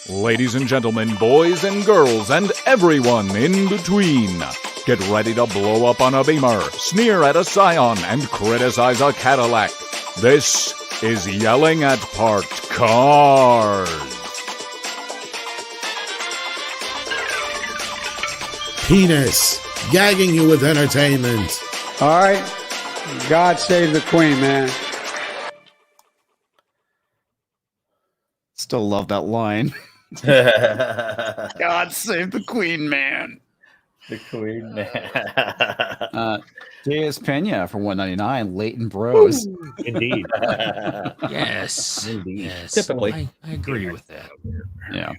Ladies and gentlemen, boys and girls, and everyone in between, get ready to blow up on a Beamer, sneer at a Scion, and criticize a Cadillac. This is Yelling at Parked Cars. Penis, gagging you with entertainment. All right. God save the Queen, man. Still love that line. God save the Queen, man. The Queen, man. J.S. Pena for $1.99. Leighton Bros. Indeed. Yes. Indeed. Yes. Typically. I agree with that. Yeah.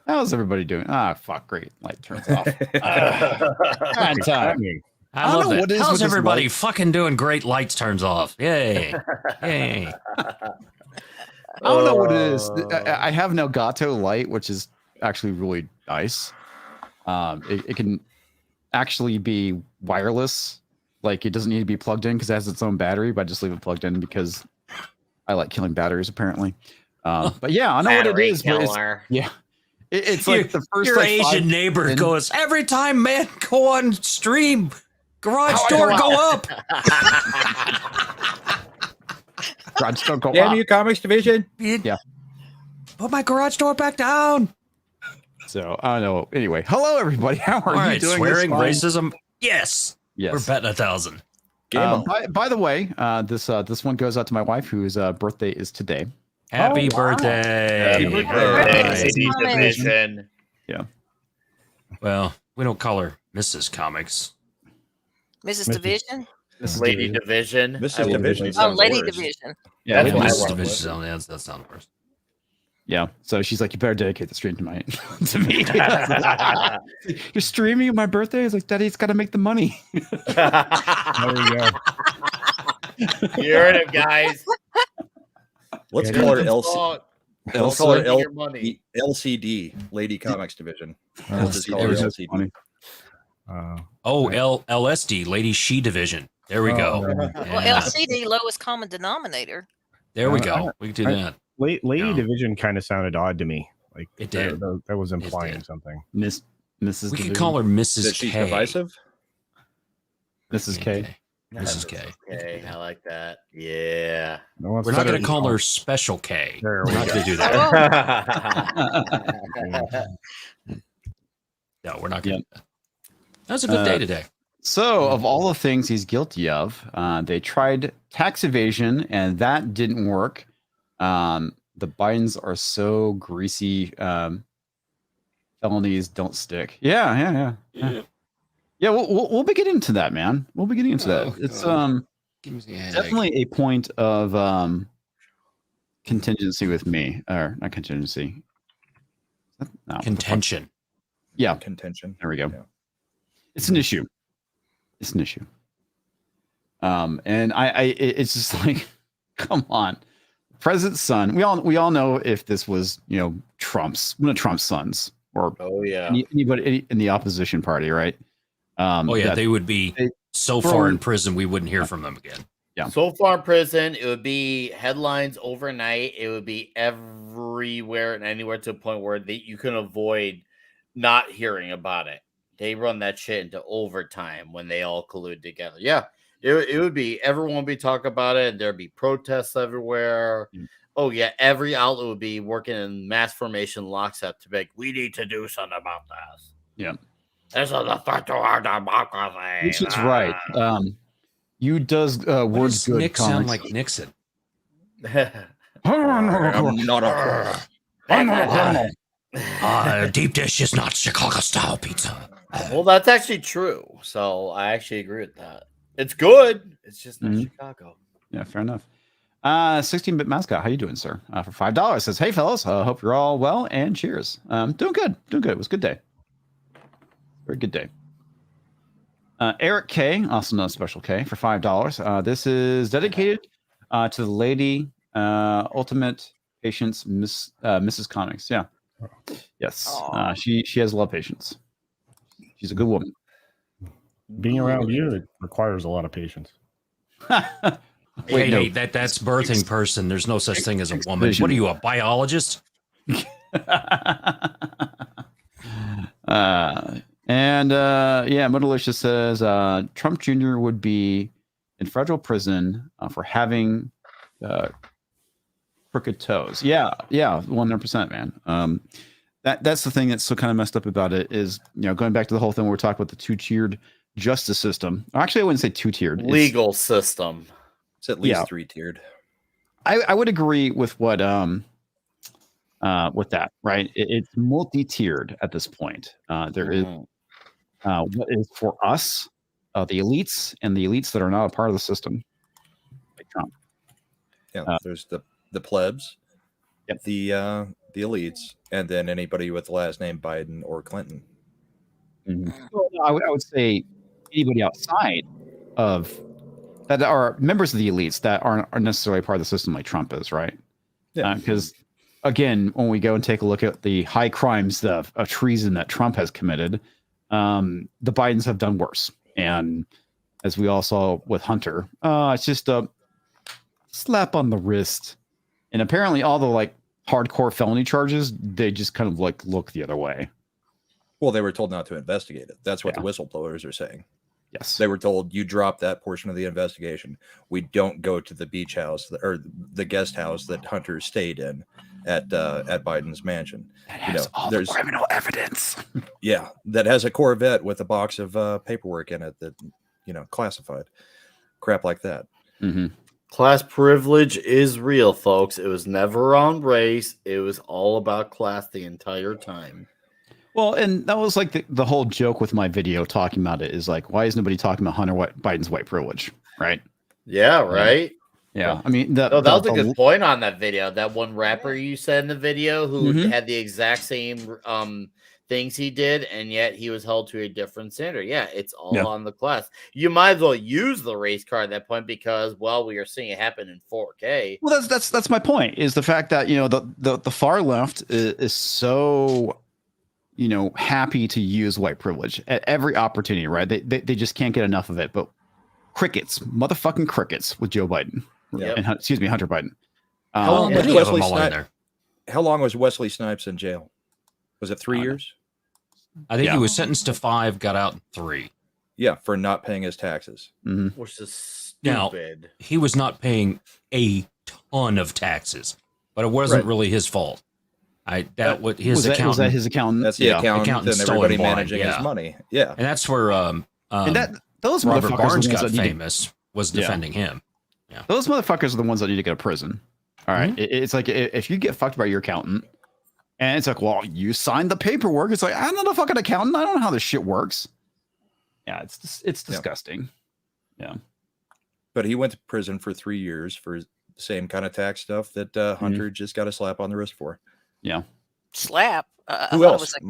How's everybody doing? Ah, fuck. Great. Light turns off. Bad time. I love don't know that. what it is How's with this everybody light. fucking doing great? Lights turns off. Yay. Yay. I don't know what it is. I have an Elgato light, which is actually really nice. It can actually be wireless. Like, it doesn't need to be plugged in because it has its own battery, but I just leave it plugged in because I like killing batteries, apparently. But yeah, I know what it is. But it's like the first your like, Asian neighbor goes, every time men go on stream, garage door go up. garage door go Damn up. you, Comics Division. Yeah. Put my garage door back down. So I don't know. Anyway, hello everybody. How are All you right, doing? swearing, This racism. Yes. Yes. We're betting 1,000. By the way, this one goes out to my wife, whose birthday is today. Happy birthday. Happy birthday. Ladies Division. Yeah. Well, we don't call her Mrs. Comics. Mrs. Division? Lady Division. Mrs. Division. Oh, Lady Division. Yeah. That's what I Mrs. went Division. with. That's not worse. Yeah. So she's like, you better dedicate the stream to me. You're streaming my birthday? It's like, Daddy's got to make the money. There we go. You heard it, guys. Let's It's call her all- Let's call her your money. LCD, Lady Comics Division. Oh, Let's just call her LCD. LSD, Lady She Division. There we go. Well, Yeah. LCD, lowest common denominator. There we go. We can do that. Lady No. Division kind of sounded odd to me. Like It did. That was implying did. something. Mrs. We Division. could call her Mrs. That she's K. divisive? Mrs. K. Mrs. K. Okay, I like that. Yeah. No one's We're not said going it. to call her Special K. There We're we not go. going to do that. No, we're not going to do that. That was a good day today. So, of all the things he's guilty of, they tried tax evasion, and that didn't work. The Bidens are so greasy. Felonies don't stick. Yeah. We'll be getting into that, man. We'll be getting into that. It's definitely a point of contingency with me, or not contingency. No, Contention. Yeah, Contention. there we go. Yeah. It's an issue. It's an issue. And it's just like, come on, President's son. We all know if this was, Trump's one of Trump's sons, or Oh yeah. anybody in the opposition party, right? They would be so far in prison we wouldn't hear from them again. So far in prison, it would be headlines overnight. It would be everywhere and anywhere to a point where you can avoid not hearing about it. They run that shit into overtime when they all collude together. Yeah, it would be, everyone would be talking about it, and there'd be protests everywhere. Oh yeah, every outlet would be working in mass formation lockstep to be like, we need to do something about this. Yeah. This is a threat to our democracy. Which is right. You does What words does good. Nick sound comics. like Nixon? I'm not a Deep dish is not Chicago style pizza. Well, that's actually true. So I actually agree with that. It's good. It's just not Chicago. Yeah, fair enough. 16-bit mascot, how you doing, sir? For $5 says, "Hey fellas, hope you're all well and cheers." Doing good. It was a good day. Very good day. Eric K, also known as Special K, for $5. This is dedicated to the lady ultimate patience, Mrs. Comics. Yeah. Yes. She has a lot of patience. She's a good woman. Being around you, it requires a lot of patience. Hey, that's birthing person. There's no such thing as a woman. What are you, a biologist? Modelicious says Trump Jr. would be in federal prison for having crooked toes. Yeah, 100%, man. That's the thing that's so kind of messed up about it is, going back to the whole thing where we're talking about the two-tiered justice system. Actually, I wouldn't say two-tiered. Legal system. It's at least 3-tiered. I would agree with what with that, right? It's multi-tiered at this point. There is what is for us, the elites, and the elites that are not a part of the system, like Trump. Yeah, there's the plebs, the elites, and then anybody with the last name Biden or Clinton. Well, I would say anybody outside of that are members of the elites that aren't necessarily part of the system like Trump is, right? Yeah. Because again, when we go and take a look at the high crimes of treason that Trump has committed, the Bidens have done worse. And as we all saw with Hunter, it's just a slap on the wrist. And apparently all the hardcore felony charges, they just kind of look the other way. Well, they were told not to investigate it. That's what the whistleblowers are saying. Yes. They were told, you drop that portion of the investigation. We don't go to the beach house or the guest house that Hunter stayed in at Biden's mansion. That has all the criminal evidence. Yeah, that has a Corvette with a box of paperwork in it that, classified. Crap like that. Mm-hmm. Class privilege is real, folks. It was never on race. It was all about class the entire time. Well, and that was the whole joke with my video talking about it is why is nobody talking about Biden's white privilege, right? Yeah, right. Yeah, I mean, that was a good point on that video. That one rapper you said in the video who had the exact same things he did, and yet he was held to a different standard. Yeah, it's all on the class. You might as well use the race card at that point because, we are seeing it happen in 4K. Well, that's my point. Is the fact that the far left is so happy to use white privilege at every opportunity, right? They just can't get enough of it. But motherfucking crickets with Joe Biden. Yep. And, excuse me, Hunter Biden. How long was Wesley Snipes in jail? Was it 3 years? I think he was sentenced to 5, got out in 3. Yeah, for not paying his taxes. Mm-hmm. Which is stupid. Now, he was not paying a ton of taxes, but it wasn't really his fault. Was that his accountant? That's the accountant and everybody managing his money. Yeah. And that's where those Robert motherfuckers Barnes got famous, was defending him. Yeah. Those motherfuckers are the ones that need to go to prison. All right. It's like if you get fucked by your accountant and it's like, well, you signed the paperwork. It's like, I'm not a fucking accountant. I don't know how this shit works. Yeah, it's disgusting. Yeah. But he went to prison for 3 years for the same kind of tax stuff that Hunter just got a slap on the wrist for. Yeah. Slap. Who else? It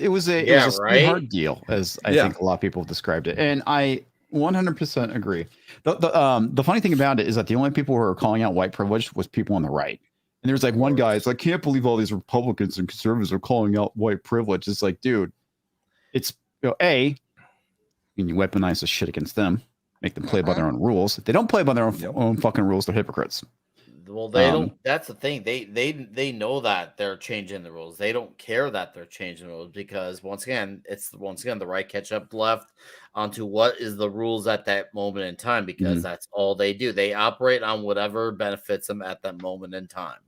was a hard deal, as I think a lot of people have described it, and I 100% agree. The funny thing about it is that the only people who are calling out white privilege was people on the right. And there's one guy, it's can't believe all these Republicans and conservatives are calling out white privilege. It's dude, it's you weaponize the shit against them, make them play by their own rules. If they don't play by their own fucking rules, they're hypocrites. Well, they don't. That's the thing. They know that they're changing the rules. They don't care that they're changing the rules because once again, the right catch up left onto what is the rules at that moment in time because that's all they do. They operate on whatever benefits them at that moment in time.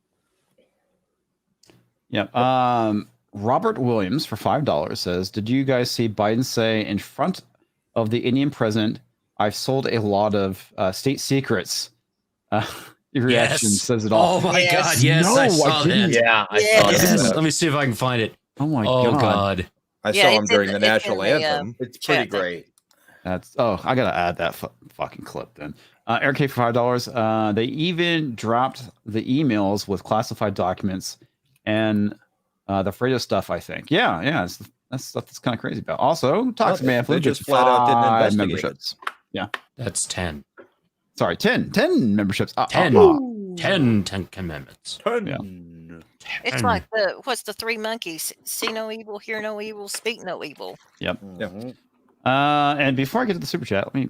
Yep. Robert Williams for $5 says, "Did you guys see Biden say in front of the Indian president, 'I've sold a lot of state secrets'?" Your reaction says it all. Oh my God! Yes, I saw that. Yeah, I saw that. Let me see if I can find it. Oh my God! I saw him during the national anthem. It's pretty great. I gotta add that fucking clip then. Eric K for $5. They even dropped the emails with classified documents and the Fredo stuff. I think. Yeah. That's stuff that's kind of crazy about. Also, Toxic Man Flu just flat out didn't investigate memberships. Yeah, that's 10. Sorry, 10 memberships. 10 commandments. 10. Yeah. It's like what's the 3 monkeys? See no evil, hear no evil, speak no evil. Yep. And before I get to the super chat, let me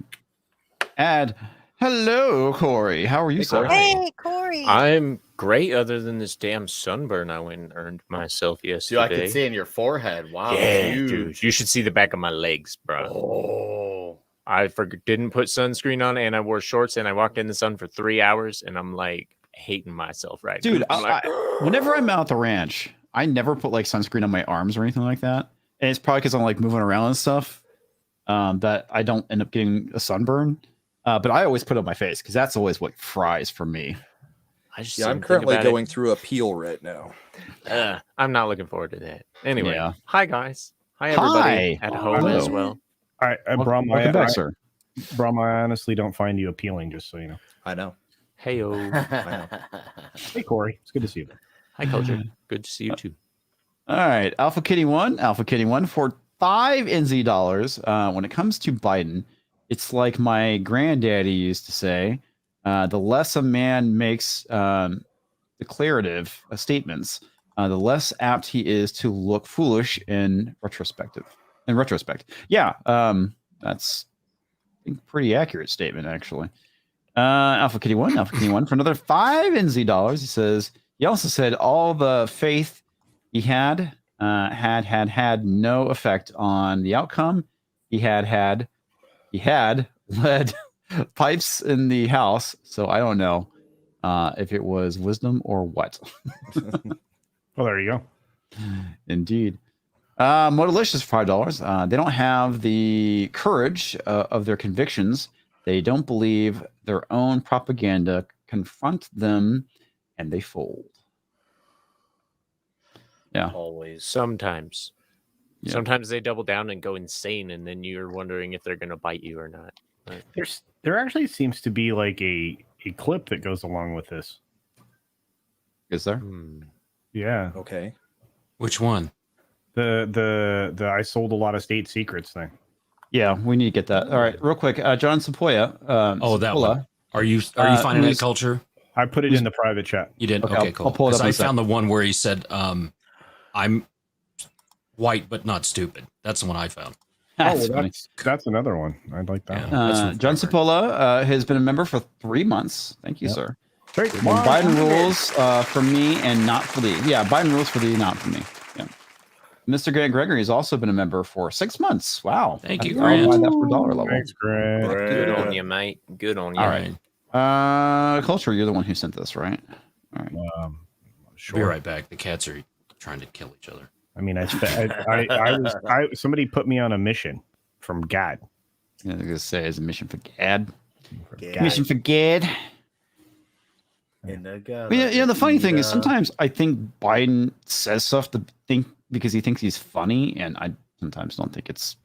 add, hello, Corey. How are you, sir? Hey, Corey. I'm great, other than this damn sunburn I went and earned myself Dude, yesterday. I can see in your forehead. Wow. Yeah, huge. dude. You should see the back of my legs, bro. Oh. I didn't put sunscreen on, and I wore shorts, and I walked in the sun for 3 hours, and I'm like hating myself right Dude, now. Like, whenever I'm out at the ranch, I never put like sunscreen on my arms or anything like that. And it's probably because I'm like moving around and stuff that I don't end up getting a sunburn. But I always put it on my face because that's always what fries for me. I'm currently going through a peel right now. I'm not looking forward to that. Anyway, Yeah. Hi guys. Hi everybody Hi. at home Hello. as well. Brom, Welcome back, sir. Brom, I honestly don't find you appealing, just so you know. I know. Heyo. I know. Hey, Corey. It's good to see you. Hi, Culture. Good to see you too. All right. Alpha Kitty 1 for $5 NZ. When it comes to Biden, it's like my granddaddy used to say, the less a man makes declarative statements, the less apt he is to look foolish in retrospect. Yeah, that's a pretty accurate statement, actually. Alpha Kitty 1 for another $5 NZ. He says, he also said all the faith he had no effect on the outcome. He had lead pipes in the house, so I don't know if it was wisdom or what. Well, there you go. Indeed. Motorlicious for $5. They don't have the courage of their convictions. They don't believe their own propaganda. Confront them, and they fold. Yeah. Always. Sometimes. Yeah. Sometimes they double down and go insane, and then you're wondering if they're going to bite you or not. But There actually seems to be like a clip that goes along with this. Is there? Yeah. Okay. Which one? The I sold a lot of state secrets thing. Yeah, we need to get that. All right, real quick. John Sapoya. That one. Are you finding that, Culture? I put it in the private chat. You did? Okay, Okay, I'll cool. pull it up in I a sec. found the one where he said, I'm white but not stupid. That's the one I found. That's funny. That's another one. I'd like that. Yeah. one. John Sapola has been a member for 3 months. Thank you, sir. Great. And Biden rules for me and not for thee. Yeah, Biden rules for thee, not for me. Yeah. Mr. Grant Gregory has also been a member for 6 months. Wow. Thank you, I'll buy Grant. that for dollar level. Thanks, Greg. good on you, mate. Good on you. All right. Culture, you're the one who sent this, right? All right. Be right back. The cats are trying to kill each other. I mean, somebody put me on a mission from GAD. I was gonna say it's a mission for Gad. Gad. Mission for Gad. The funny thing is sometimes I think Biden says stuff to think because he thinks he's funny, and I sometimes don't think it's.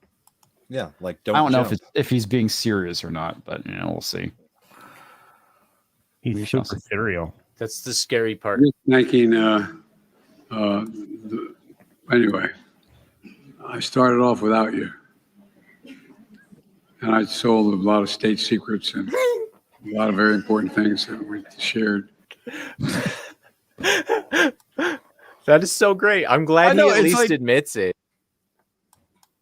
Yeah, like I don't know if he's being serious or not, but we'll see. He's super serial. That's the scary part. Thinking, anyway, I started off without you. And I sold a lot of state secrets and a lot of very important things that we shared. That is so great. I'm glad he at least admits it.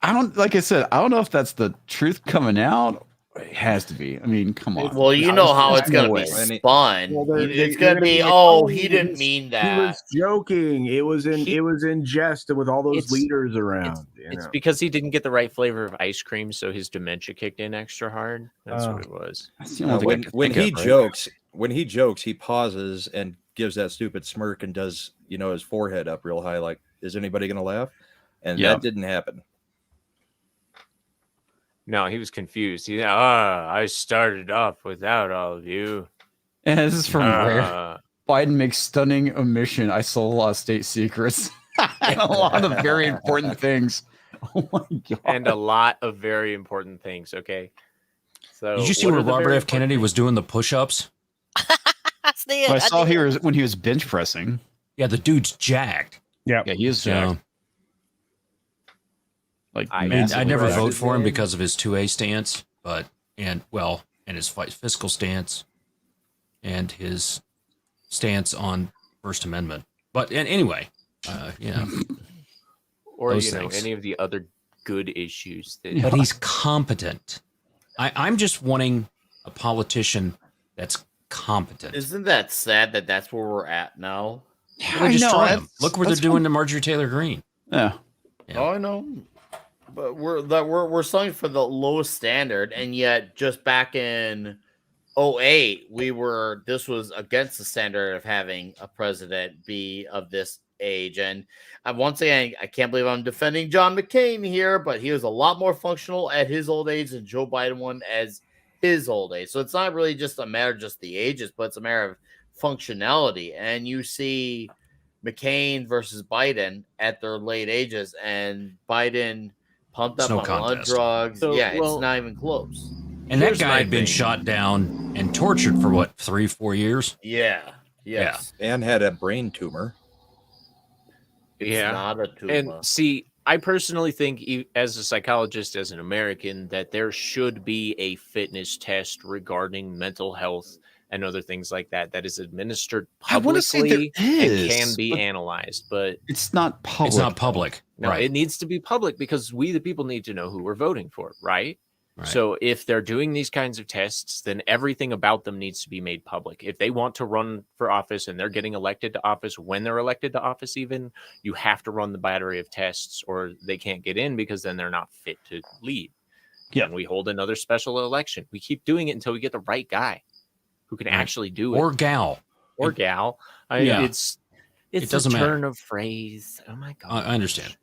Like I said, I don't know if that's the truth coming out. It has to be. I mean, come on. Well, you know how it's going to be spun. It's going to be, he didn't mean that. He was joking. It was in jest with all those leaders around. It's because he didn't get the right flavor of ice cream, so his dementia kicked in extra hard. That's what it was. When he jokes, he pauses and gives that stupid smirk and does his forehead up real high, like, is anybody going to laugh? And that didn't happen. No, he was confused. I started off without all of you. And this is from where Biden makes stunning omission. I sold a lot of state secrets and a lot of very important things. Oh my god! And a lot of very important things. Okay. So did you see where Robert F. Kennedy was doing the push-ups? I saw here when he was bench pressing. Yeah, the dude's jacked. Yeah, he is jacked. Like I never vote for him because of his 2A stance, and his fiscal stance and his stance on First Amendment. But anyway, or any of the other good issues. But he's competent. I'm just wanting a politician that's competent. Isn't that sad that that's where we're at now? They destroy them. Look what they're doing to Marjorie Taylor Greene. Yeah. Oh, I know. But we're selling for the lowest standard, and yet just back in 2008, this was against the standard of having a president be of this age. And once again, I can't believe I'm defending John McCain here, but he was a lot more functional at his old age than Joe Biden was as his old age. So it's not really just a matter of just the ages, but it's a matter of functionality. And you see McCain versus Biden at their late ages, and Biden pumped up on a lot of drugs. So, it's not even close. And that guy had been shot down and tortured for what, 3-4 years? Yeah. Yes. Yeah. And had a brain tumor. It's not a tumor. And see, I personally think, as a psychologist, as an American, that there should be a fitness test regarding mental health and other things like that is administered publicly and can be analyzed. But it's not public. It's not public. No, right. It needs to be public because we, the people, need to know who we're voting for, right? So if they're doing these kinds of tests, then everything about them needs to be made public. If they want to run for office and they're getting elected to office, when they're elected to office, even, you have to run the battery of tests or they can't get in because then they're not fit to lead. Yeah. And we hold another special election. We keep doing it until we get the right guy who can actually do it. Or gal. It's it doesn't a turn matter. of phrase. Oh my God. I understand.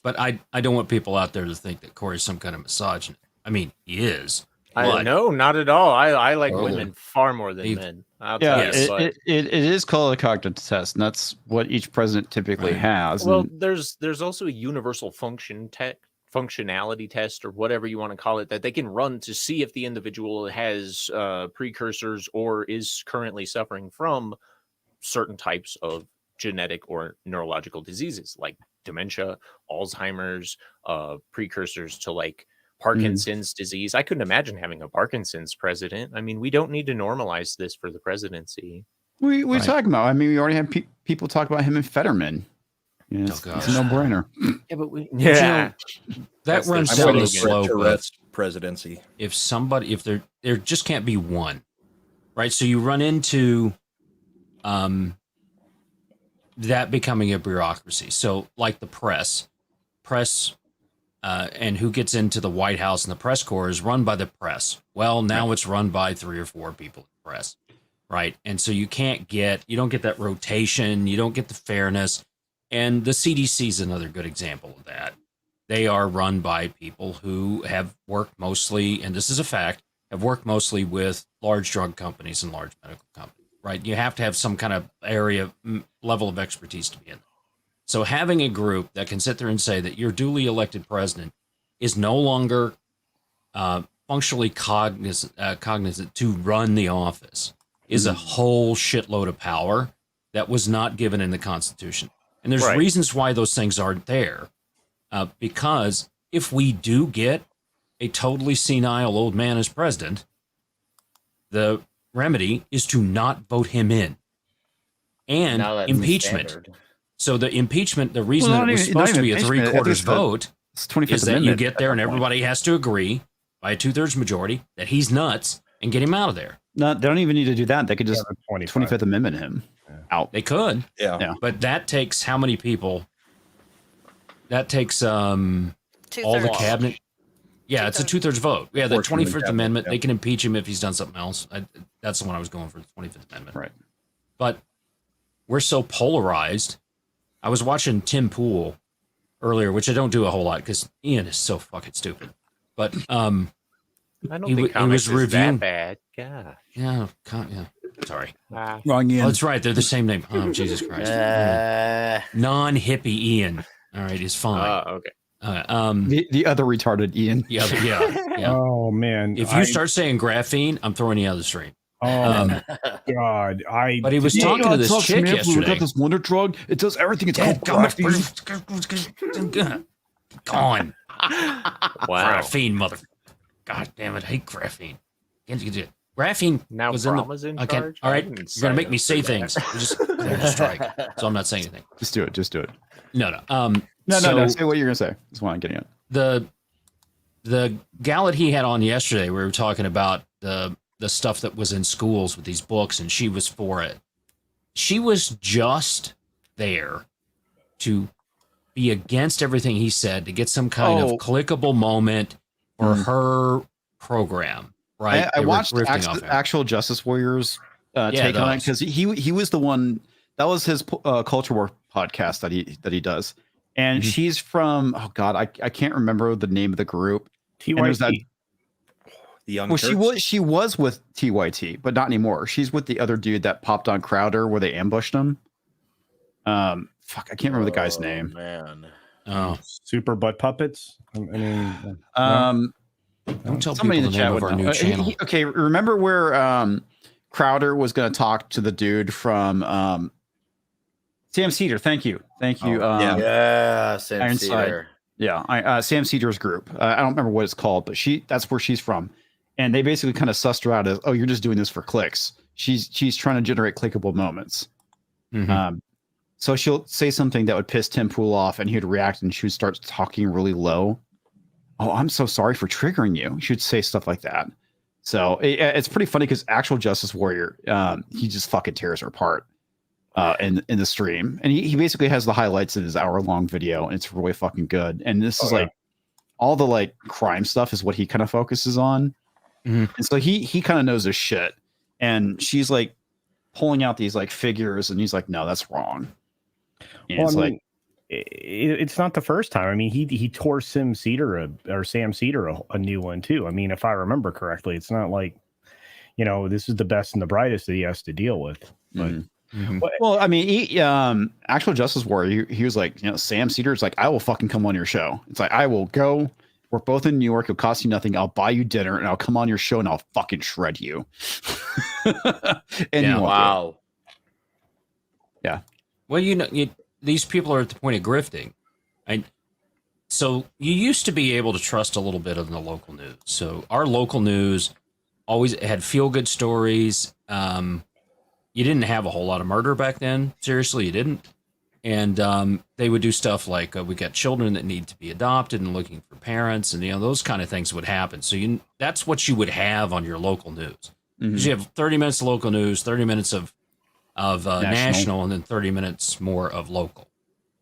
But I don't want people out there to think that Corey's some kind of misogynist. I mean, he is. No, not at all. I like women far more than men. It is called a cognitive test, and that's what each president typically has. Well, there's also a universal functionality test, or whatever you want to call it, that they can run to see if the individual has precursors or is currently suffering from certain types of genetic or neurological diseases like dementia, Alzheimer's, precursors to like Parkinson's disease. I couldn't imagine having a Parkinson's president. I mean, we don't need to normalize this for the presidency. We talk about. I mean, we already have people talk about him and Fetterman. It's a no-brainer. Yeah, but that runs down the slope of presidency. If there just can't be one, right? So you run into that becoming a bureaucracy. So like the press. And who gets into the White House and the press corps is run by the press. Well, now it's run by 3 or 4 people in the press, right? And so you don't get that rotation, you don't get the fairness. And the CDC is another good example of that. They are run by people who have worked mostly, and this is a fact, have worked mostly with large drug companies and large medical companies, right? You have to have some kind of level of expertise to be in there. So having a group that can sit there and say that your duly elected president is no longer functionally cognizant to run the office is a whole shitload of power that was not given in the Constitution. And there's reasons why those things aren't there. Because if we do get a totally senile old man as president, the remedy is to not vote him in. And impeachment. So the impeachment, the reason that it was supposed to be a 3/4 vote is that you get there and everybody has to agree by a 2/3 majority that he's nuts and get him out of there. No, they don't even need to do that. They could just 25th Amendment him out. They could. Yeah. But that takes how many people? That takes all the cabinet. Yeah, it's a 2/3 vote. Yeah, the 25th Amendment, they can impeach him if he's done something else. That's the one I was going for, the 25th Amendment. Right. But we're so polarized. I was watching Tim Pool earlier, which I don't do a whole lot because Ian is so fucking stupid. But I don't think comics is that bad. God. Yeah. Sorry. Wrong Ian. Oh, that's right. They're the same name. Oh, Jesus Christ. Non-hippie Ian. All right, he's fine. Okay. The other retarded Ian. The other, yeah. Oh man! If you start saying graphene, I'm throwing you out of the stream. Oh God! But he was talking to this chick yesterday. We got this wonder drug. It does everything. It's called graphene. Gone. Wow. Graphene, mother. God damn it! I hate graphene. Graphene now was in charge. All right, you're gonna make me say things. Just strike. So I'm not saying anything. Just do it. Just do it. No. No. Say what you're gonna say. That's what I'm getting at. The gal that he had on yesterday, we were talking about the the stuff that was in schools with these books, and she was for it. She was just there to be against everything he said, to get some kind of clickable moment for her program, right? I watched Actual Justice Warriors take on it, because he was the one that was his culture war podcast that he does, and she's from I can't remember the name of the group. TYT. The Young Turks? She was with TYT, but not anymore. She's with the other dude that popped on Crowder where they ambushed him. I can't remember the guy's name. Man. Oh, Super Butt Puppets. I mean, don't tell somebody in the chat of our new channel. Okay, remember where Crowder was going to talk to the dude from Sam Cedar? Thank you. Yeah, Sam Cedar. Yeah, Sam Cedar's group. I don't remember what it's called, but that's where she's from. And they basically kind of sussed her out as, oh, you're just doing this for clicks. She's trying to generate clickable moments. So she'll say something that would piss Tim Pool off, and he'd react, and she would start talking really low. Oh, I'm so sorry for triggering you. She would say stuff like that. So it's pretty funny because Actual Justice Warrior, he just fucking tears her apart in the stream. And he basically has the highlights of his hour-long video, and it's really fucking good. And this is like all the like crime stuff is what he kind of focuses on. And so he kind of knows his shit. And she's like pulling out these like figures, and he's like, no, that's wrong. And well, it's like, it's not the first time. I mean, he tore Sam Cedar a new one too. I mean, if I remember correctly, it's not like, this is the best and the brightest that he has to deal with. But well, I mean, Actual Justice Warrior, he was like, Sam Cedar's like, I will fucking come on your show. It's like, I will go. We're both in New York. It'll cost you nothing. I'll buy you dinner, and I'll come on your show, and I'll fucking shred you. And wow. Yeah. Well, these people are at the point of grifting. So you used to be able to trust a little bit of the local news. So our local news always had feel-good stories. You didn't have a whole lot of murder back then. Seriously, you didn't. And they would do stuff like we got children that need to be adopted and looking for parents, and those kind of things would happen. So that's what you would have on your local news. Because you have 30 minutes of local news, 30 minutes of national, and then 30 minutes more of local.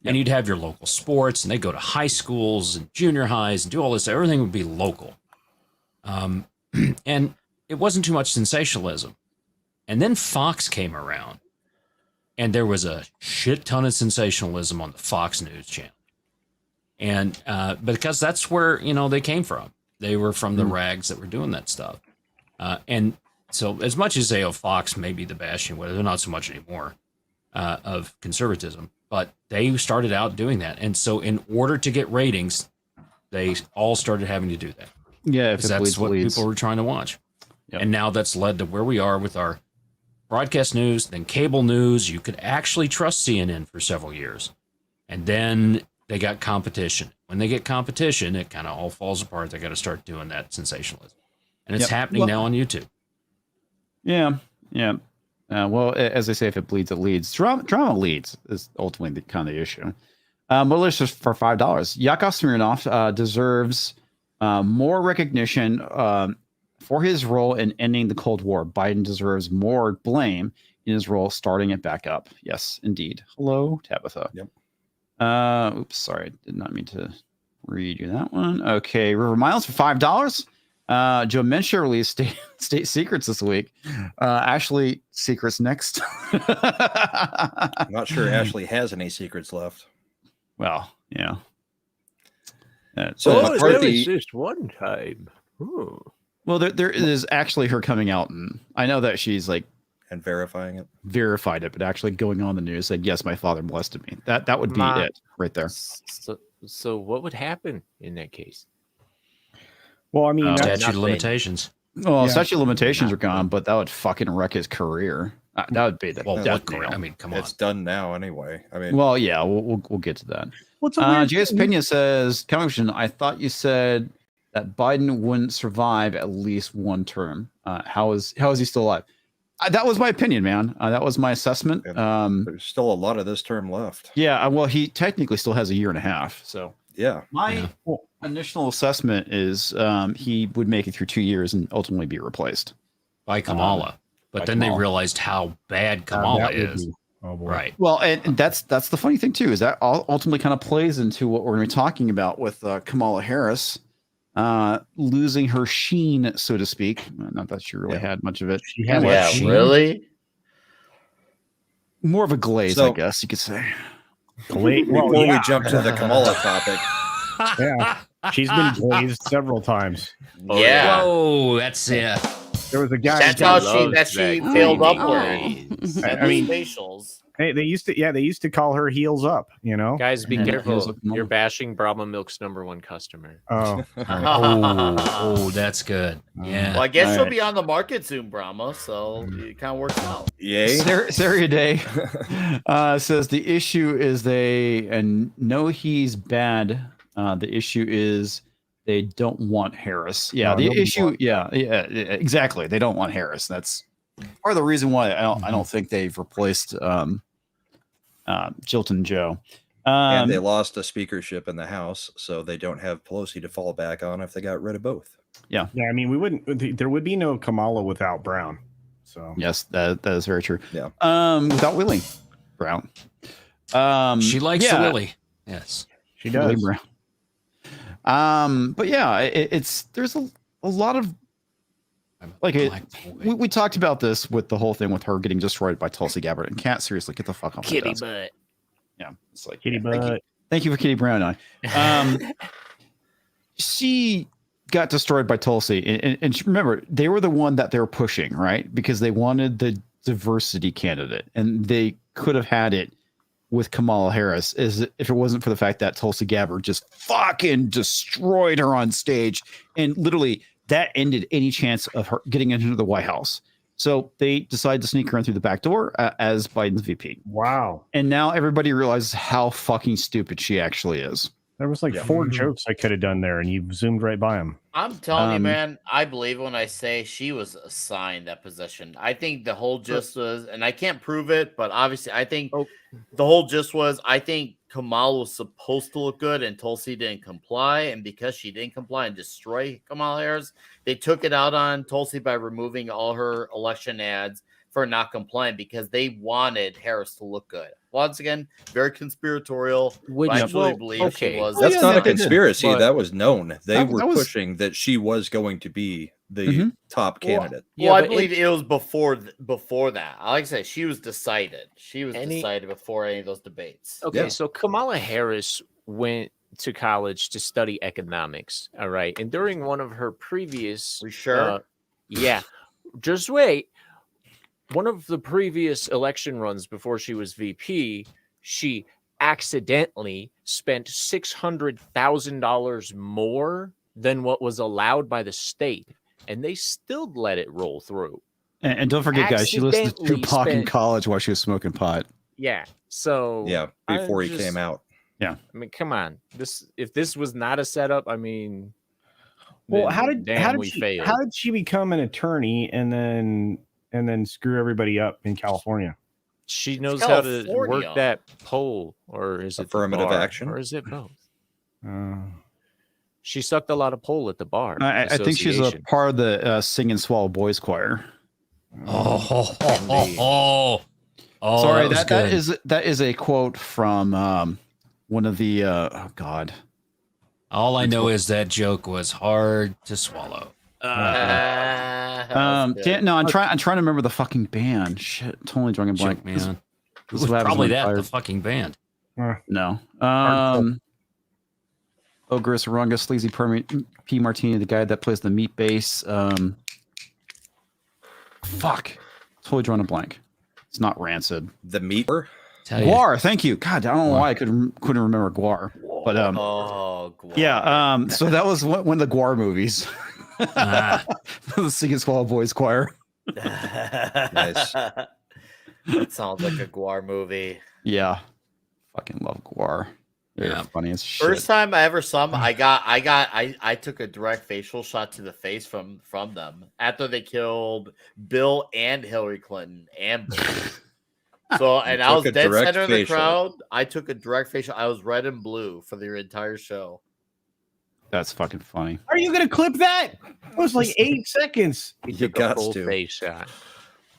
And you'd have your local sports, and they go to high schools and junior highs and do all this. Everything would be local. And it wasn't too much sensationalism. And then Fox came around, and there was a shit ton of sensationalism on the Fox News channel. And because that's where, they came from. They were from the rags that were doing that stuff. And so as much as Fox may be the bastion, whether they're not so much anymore, of conservatism, but they started out doing that. And so in order to get ratings, they all started having to do that. Yeah, because that's what people were trying to watch. Yep. And now that's led to where we are with our broadcast news, then cable news. You could actually trust CNN for several years. And then they got competition. When they get competition, it kind of all falls apart. They got to start doing that sensationalism. And it's happening now on YouTube. Yeah. Well, as they say, if it bleeds, it leads. Drama leads is ultimately kind of the issue. Malicious for $5. Yakov Smirnov deserves more recognition for his role in ending the Cold War. Biden deserves more blame in his role starting it back up. Yes, indeed. Hello, Tabitha. Yep. Oops, sorry. Did not mean to redo that one. Okay, River Miles for $5. Joe Manchin released state secrets this week. Ashley secrets next. I'm not sure Ashley has any secrets left. Well, yeah. So there was just one time. Ooh. Well, there is actually her coming out, and I know that she's like and verifying it, verified it, but actually going on the news said, yes, my father molested me. That would be it right there. So what would happen in that case? Well, I mean, statute of limitations. Well, statute of limitations are gone, but that would fucking wreck his career. That would be the death nail. I mean, come on. It's done now anyway. I mean, well, yeah, we'll get to that. J.S. Pena says, Commission, I thought you said that Biden wouldn't survive at least one term. How is he still alive? That was my opinion, man. That was my assessment. There's still a lot of this term left. Yeah, well, he technically still has a year and a half. So yeah, my initial assessment is he would make it through 2 years and ultimately be replaced by Kamala. But then they realized how bad Kamala is. Oh boy. Right. Well, and that's the funny thing too, is that ultimately kind of plays into what we're going to be talking about with Kamala Harris losing her sheen, so to speak. Not that she really had much of it. She had really more of a glaze, So- I guess you could say. Before we jump to the Kamala topic, Yeah, she's been glazed several times. Yeah. Oh, that's it. There was a guy. That's how she failed upward. I mean, facials. Hey, they used to call her heels up, you know. Guys, be Yeah. careful. You're bashing Brahma Milk's #1 customer. Oh, Oh, that's good. Yeah. Well, I guess All she'll right. be on the market soon, Brahma. So it kind of works out. yay. Sarah Day says the issue is and know he's bad. The issue is they don't want Harris. Yeah, No, the nobody issue. wants Yeah, exactly. They don't want Harris. That's part of the reason why I don't think they've replaced Jilton Joe. And they lost a speakership in the House, so they don't have Pelosi to fall back on if they got rid of both. yeah. I mean, we wouldn't. There would be no Kamala without Brown. So Yes, that is very true. Yeah. Without Willie Brown. She likes the Willie. Yes. she Willie does. Brown. But yeah, there's a lot of like we talked about this with the whole thing with her getting destroyed by Tulsi Gabbard and Cat. Seriously, get the fuck off my desk. butt. Yeah, it's like Kitty thank you. butt. Thank you for Kitty Brown. She got destroyed by Tulsi, and remember, they were the one that they were pushing, right? Because they wanted the diversity candidate, and they could have had it with Kamala Harris, if it wasn't for the fact that Tulsi Gabbard just fucking destroyed her on stage, and literally that ended any chance of her getting into the White House. So they decided to sneak her in through the back door as Biden's VP. Wow. And now everybody realizes how fucking stupid she actually is. There was like 4 jokes I could have done there, and you zoomed right by them. I'm telling you, man, I believe when I say she was assigned that position. I think the whole gist was, and I can't prove it, but obviously I think the whole gist was, I think Kamala was supposed to look good and Tulsi didn't comply. And because she didn't comply and destroy Kamala Harris, they took it out on Tulsi by removing all her election ads for not complying because they wanted Harris to look good. Once again, very conspiratorial. Which, I actually believe she was. That's not a conspiracy. That was known. They were that was- pushing that she was going to be the top candidate. Well, I believe it was before that. Like I said, she was decided. She was decided before any of those debates. Okay, so Kamala Harris went to college to study economics. All right, and during one of her previous, yeah, just wait. One of the previous election runs before she was VP, she accidentally spent $600,000 more than what was allowed by the state, and they still let it roll through. And don't forget, guys, she listened to Accidentally Tupac in spent- college while she was smoking pot. Yeah, so Yeah, before he came out. Yeah, I mean, come on. If this was not a setup, I mean, Well, then how did we she failed. how did she become an attorney and then screw everybody up in California? She knows how to work that poll, or is it the Affirmative bar, action? or is it both? She sucked a lot of poll at the bar. I think she's a association. part of the Sing and Swallow Boys Choir. Oh, Sorry, that was good. that is a quote from one of the oh god. All I know is that joke was hard to swallow. No, I'm trying to remember the fucking band. Shit, totally drawing a blank, Man, This it is was what happens probably when I'm that the tired. fucking band. No. Ogres, Runga, Sleazy P. Martini, the guy that plays the meat bass. Fuck. Totally drawing a blank. It's not Rancid. The meat. Guar, thank you. God, I don't know why I couldn't remember Guar. But Guar. yeah, so that was one of the Guar movies. The Sing and Swallow Boys Choir. Nice. That sounds like a Guar movie. Yeah. Fucking love Guar. They're funny as shit. First time I ever saw them, I took a direct facial shot to the face from them after they killed Bill and Hillary Clinton and Bush. So, and I was took a dead direct center of the facial. crowd. I took a direct facial. I was red and blue for their entire show. That's fucking funny. Are you gonna clip that? It was like 8 seconds. He You took a got full to. face shot.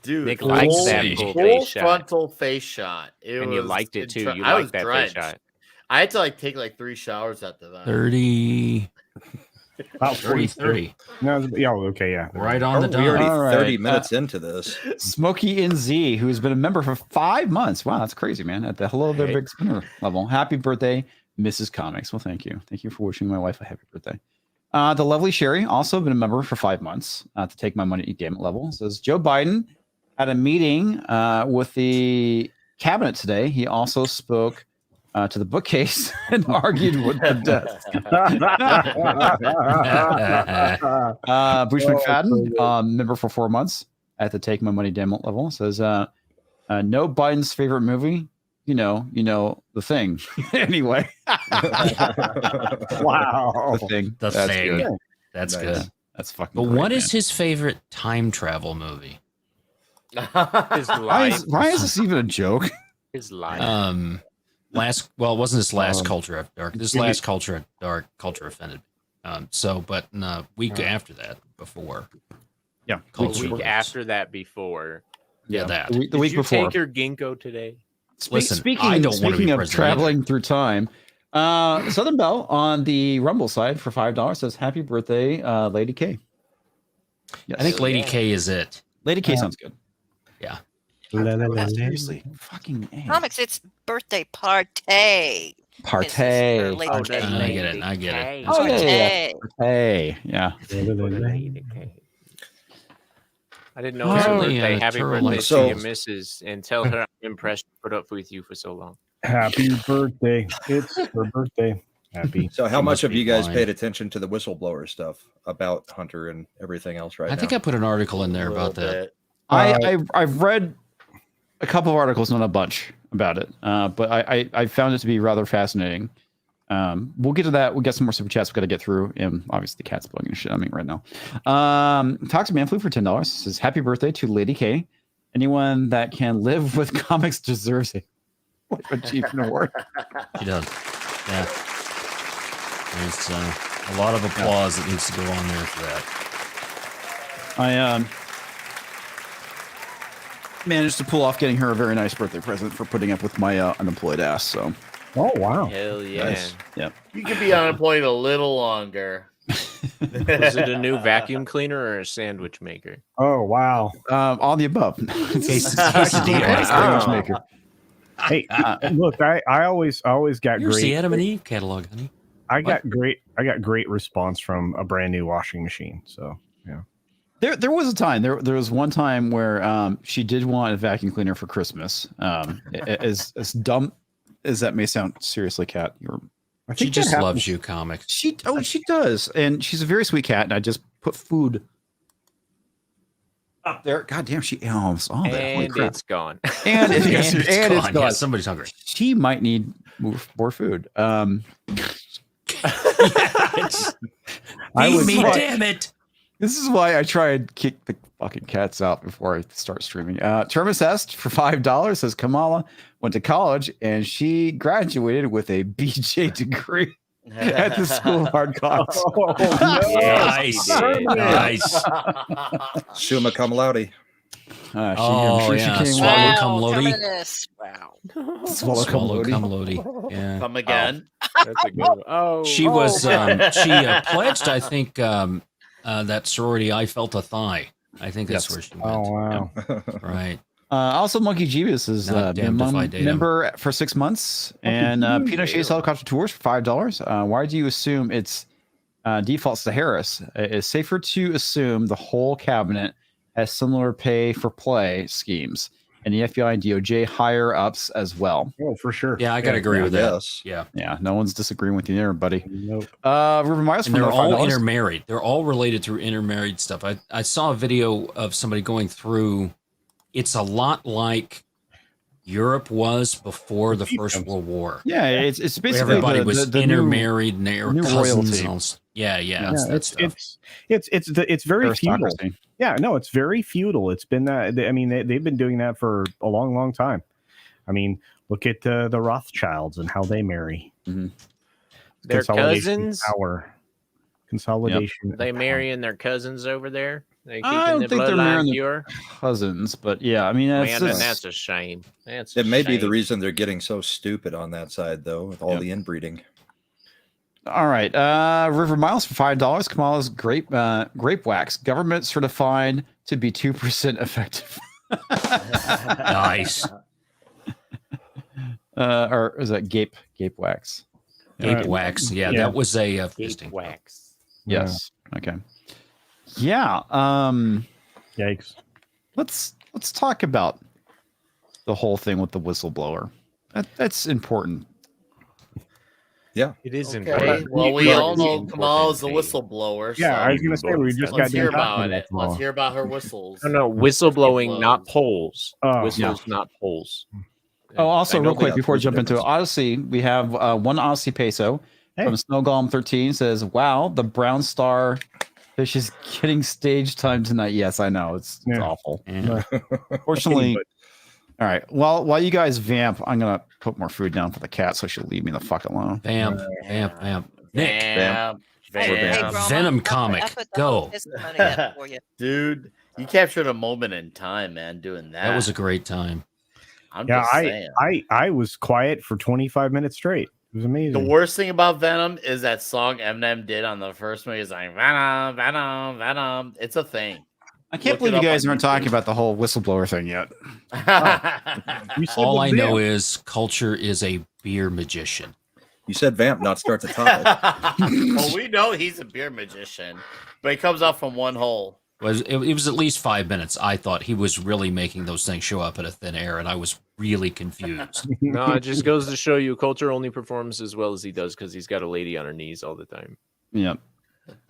Dude, Nick likes that full face shot. frontal face shot. And you liked it too. You I liked was that drenched. face shot. I had to like take like 3 showers after that. 30, About 33. No, yeah, okay, yeah. Right on the We're already dot. All right. 30 minutes into this. Smokey NZ, who's been a member for 5 months. Wow, that's crazy, man. At the Hello There Big Spinner level. Happy birthday, Mrs. Comics. Well, thank you. Thank you for wishing my wife a happy birthday. The lovely Sherry, also been a member for 5 months to take my money, damn it level. Says Joe Biden had a meeting with the cabinet today. He also spoke to the bookcase and argued with the desk. Bruce McFadden, member for 4 months at the Take My Money Damn It level, says, no Biden's favorite movie. You know, the thing. Anyway. Wow. The thing. The That's Thing. good. That's Nice. good. That's fucking But great, what man. is his favorite time travel movie? His Why life. why is this even a joke? His life. It wasn't this last Culture of Dark. This last Culture of Dark, Culture offended. But in a week after that, before. Yeah. The Culture week was- after that, before. Yeah, that. The week Did you before. take your ginkgo today? Listen, speaking I don't want to be of president traveling through time, Southern Belle on the Rumble side for $5 says, happy birthday, Lady K. Yes. I think Lady K is it. Lady K sounds good. Yeah. Seriously. Fucking A. Comics, it's birthday party. Partay. Lady Oh, K. I get it. I get it. Oh, yeah. Partay. Partay. Yeah. I didn't know it was her Apparently, birthday. Happy Turtle birthday so- to your missus, and tell her I'm impressed to put up with you for so long. Happy birthday. It's her birthday. Happy. So, how She much must have be you guys blind. paid attention to the whistleblower stuff about Hunter and everything else right I now? think I put an article in there A about little that. bit. I've read a couple of articles, not a bunch about it, but I found it to be rather fascinating. We'll get to that. We'll get some more super chats we've got to get through. And obviously the cat's bugging shit on me right now. Toxic Man Flew for $10 says, happy birthday to Lady K. Anyone that can live with comics deserves a achievement award. She does. Yeah. There's a lot of applause that needs to go on there for that. I managed to pull off getting her a very nice birthday present for putting up with my unemployed ass. So Oh, wow. Hell yeah. Nice. You could be unemployed a little longer. Was it a new vacuum cleaner or a sandwich maker? Oh, wow. all the above. Quesadilla. Maker. Hey, look, I always got Here's the great. Adam and Eve catalog, honey. I got great response from a brand new washing machine. So yeah. There was a time. There was one time where she did want a vacuum cleaner for Christmas. As dumb as that may sound, seriously, Kat, I She think just that loves happens. you, comics. she does, and she's a very sweet cat. And I just put food up there. God damn, she almost all that. Holy And crap. it's gone. And And it's it's and it's gone. gone. Yeah, somebody's hungry. She might need more food. Feed was me, right. damn it. This is why I try and kick the fucking cats out before I start streaming. Termus Est for $5 says Kamala went to college and she graduated with a BJ degree at the School of Hard Knocks. Oh, no. Nice. Nice. Summa cum laude. I'm Oh, sure yeah. she came Swallow Wow, cum laude. Terminus. Wow. Swallow cum Swallow laude. cum laude. Yeah. Come again. That's a good one. Oh, She was she pledged, I think, that sorority I felt a thigh. I think that's Yes. where she went. Oh, wow. Right. Also, Monkey Jeebus is Not been damned if I a date him. member for 6 months, and Pinochet's helicopter tours for $5. Why do you assume it's defaults to Harris? It's safer to assume the whole cabinet has similar pay for play schemes, and the FBI and DOJ higher ups as well. Oh, for sure. Yeah, I gotta agree with that. Yes. Yeah. Yeah, no one's disagreeing with you there, buddy. Nope. Ruben Myers And for they're all $5. intermarried. They're all related through intermarried stuff. I saw a video of somebody going through. It's a lot like Europe was before the First World War. Yeah, it's Where basically everybody the, was the new- intermarried and they were new cousins. royalty. And all, yeah. Yeah, That it's stuff. it's very feudal. aristocracy. Yeah, no, it's very feudal. It's been that. I mean, they've been doing that for a long, long time. I mean, look at the Rothschilds and how they marry. Mhm. They're Consolidation of cousins. Power. Consolidation. Are they marrying their cousins over there? They keeping I don't the think they're bloodline marrying pure? cousins, but yeah, I mean, Man, then that's a shame. That's It a may be the shame. reason they're getting so stupid on that side, though, with all the inbreeding. All right. River Miles for $5. Kamala's grape wax. Government certified to be 2% effective. Nice. Or is that gape wax? Gape wax. Yeah, that was a fisting. Wax. Yes. Okay. Yeah. Yikes. Let's talk about the whole thing with the whistleblower. That's important. Yeah, it is Okay. important. Well, we all know Important Kamala's a thing. whistleblower. Yeah, so I was gonna say we just let's got hear done talking about about it. Kamala. Let's hear about her whistles. No, whistleblowing, not polls. Oh. Whistles, not polls. Oh, also, I know real quick that. before we There's a jump into it, Odyssey, we have one Odyssey peso from Snow Golem 13 says, "Wow, the brown star fish is getting stage time tonight." Yes, I know it's awful. Fortunately, all right. Well, while you guys vamp, I'm gonna put more food down for the cat so she'll leave me the fuck alone. Vamp. Nick. Vamp. Venom comic. Go. Dude, you captured a moment in time, man, doing that. That was a great time. I'm Yeah, just saying. I was quiet for 25 minutes straight. It was amazing. The worst thing about Venom is that song Eminem did on the first movie. Is like Venom, Venom, Venom. It's a thing. I can't believe you guys aren't talking about the whole whistleblower thing yet. All I know is culture is a beer magician. You said vamp, not start the topic. Well, we know he's a beer magician, but he comes out from one hole. It was at least 5 minutes. I thought he was really making those things show up in a thin air, and I was really confused. No, it just goes to show you culture only performs as well as he does because he's got a lady on her knees all the time. Yeah.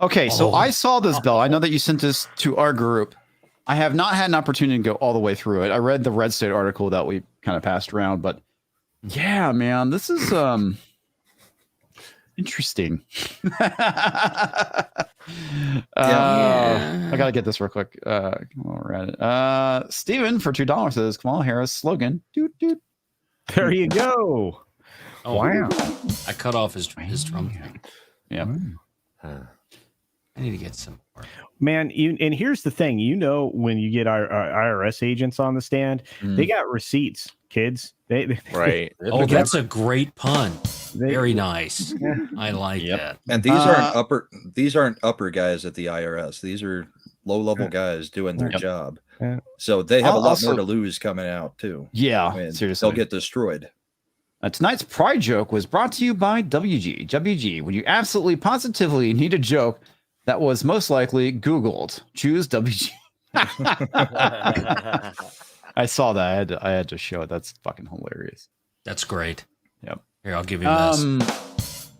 Okay, so I saw this, Bill. I know that you sent this to our group. I have not had an opportunity to go all the way through it. I read the Red State article that we kind of passed around, but yeah, man, this is interesting. I gotta get this real quick. We're at it. Steven for $2 says Kamala Harris slogan. Doot, doot. There you go. Oh, wow. I cut off his drum thing. Yeah. I need to get some more. Man, and here's the thing, when you get our IRS agents on the stand, they got receipts, kids. Right. Oh, that's a great pun. Very nice. I like that. And these aren't upper guys at the IRS. These are low-level guys doing their job. So they have a lot more to lose coming out too. Yeah, I mean, seriously. they'll get destroyed. Tonight's Pride joke was brought to you by WG. WG, when you absolutely positively need a joke that was most likely Googled, choose WG. I saw that. I had to show it. That's fucking hilarious. That's great. Yep. Here, I'll give you this.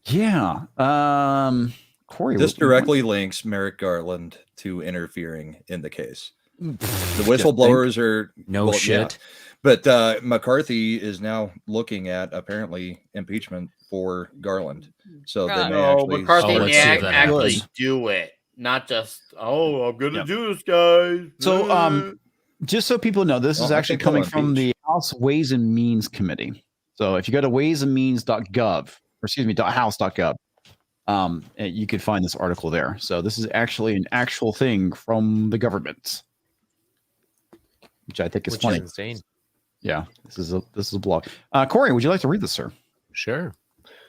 Yeah. Corey, This directly links Merrick Garland to interfering in the case. The whistleblowers are shit. But McCarthy is now looking at apparently impeachment for Garland. So they may actually McCarthy may actually do it, not just I'm gonna do this, guys. So just so people know, this is actually coming from the House Ways and Means Committee. So if you go to waysandmeans.gov, or excuse me, .house.gov, you could find this article there. So this is actually an actual thing from the government, which I think is funny. Is insane. Yeah, this is a blog. Corey, would you like to read this, sir? Sure.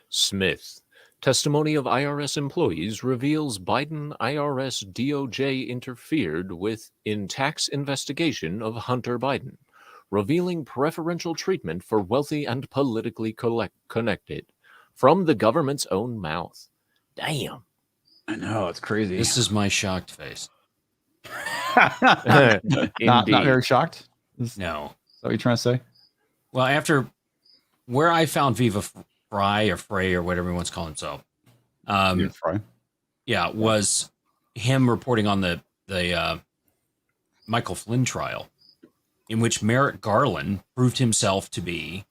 Smith. Testimony of IRS employees reveals Biden IRS DOJ interfered with in tax investigation of Hunter Biden, revealing preferential treatment for wealthy and politically connected from the government's own mouth. Damn. I know, it's crazy. This is my shocked face. not very shocked? No. Is that what you're trying to say? Well, after where I found Viva Frey or whatever he wants to call himself, was him reporting on the Michael Flynn trial, in which Merrick Garland proved himself to be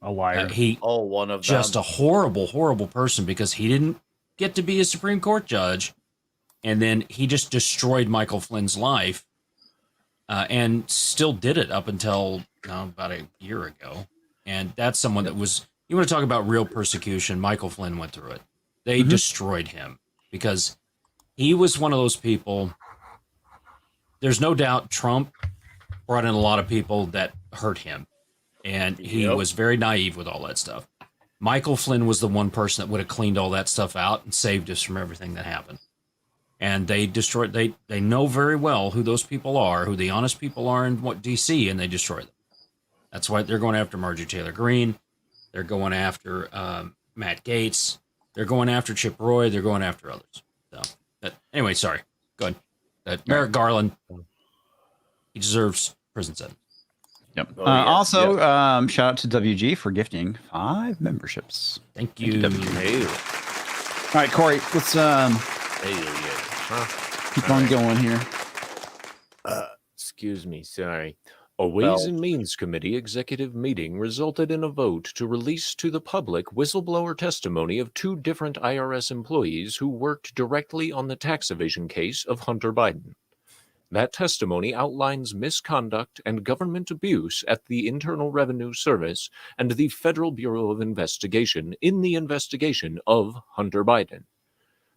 a liar. One of just them. a horrible, horrible person because he didn't get to be a Supreme Court judge, and then he just destroyed Michael Flynn's life. And still did it up until about a year ago. And that's someone that was, you want to talk about real persecution, Michael Flynn went through it. They destroyed him because he was one of those people. There's no doubt Trump brought in a lot of people that hurt him, and he was very naive with all that stuff. Michael Flynn was the one person that would have cleaned all that stuff out and saved us from everything that happened. And they destroyed. They know very well who those people are, who the honest people are in DC, and they destroy them. That's why they're going after Marjorie Taylor Greene. They're going after Matt Gaetz. They're going after Chip Roy. They're going after others. So, anyway, sorry. Go ahead. Merrick Garland, he deserves prison sentence. Yep. Also, shout out to WG for gifting 5 memberships. Thank you. All right, Corey, let's keep on going here. Excuse me, sorry. A Ways and Means Committee executive meeting resulted in a vote to release to the public whistleblower testimony of 2 different IRS employees who worked directly on the tax evasion case of Hunter Biden. That testimony outlines misconduct and government abuse at the Internal Revenue Service and the Federal Bureau of Investigation in the investigation of Hunter Biden.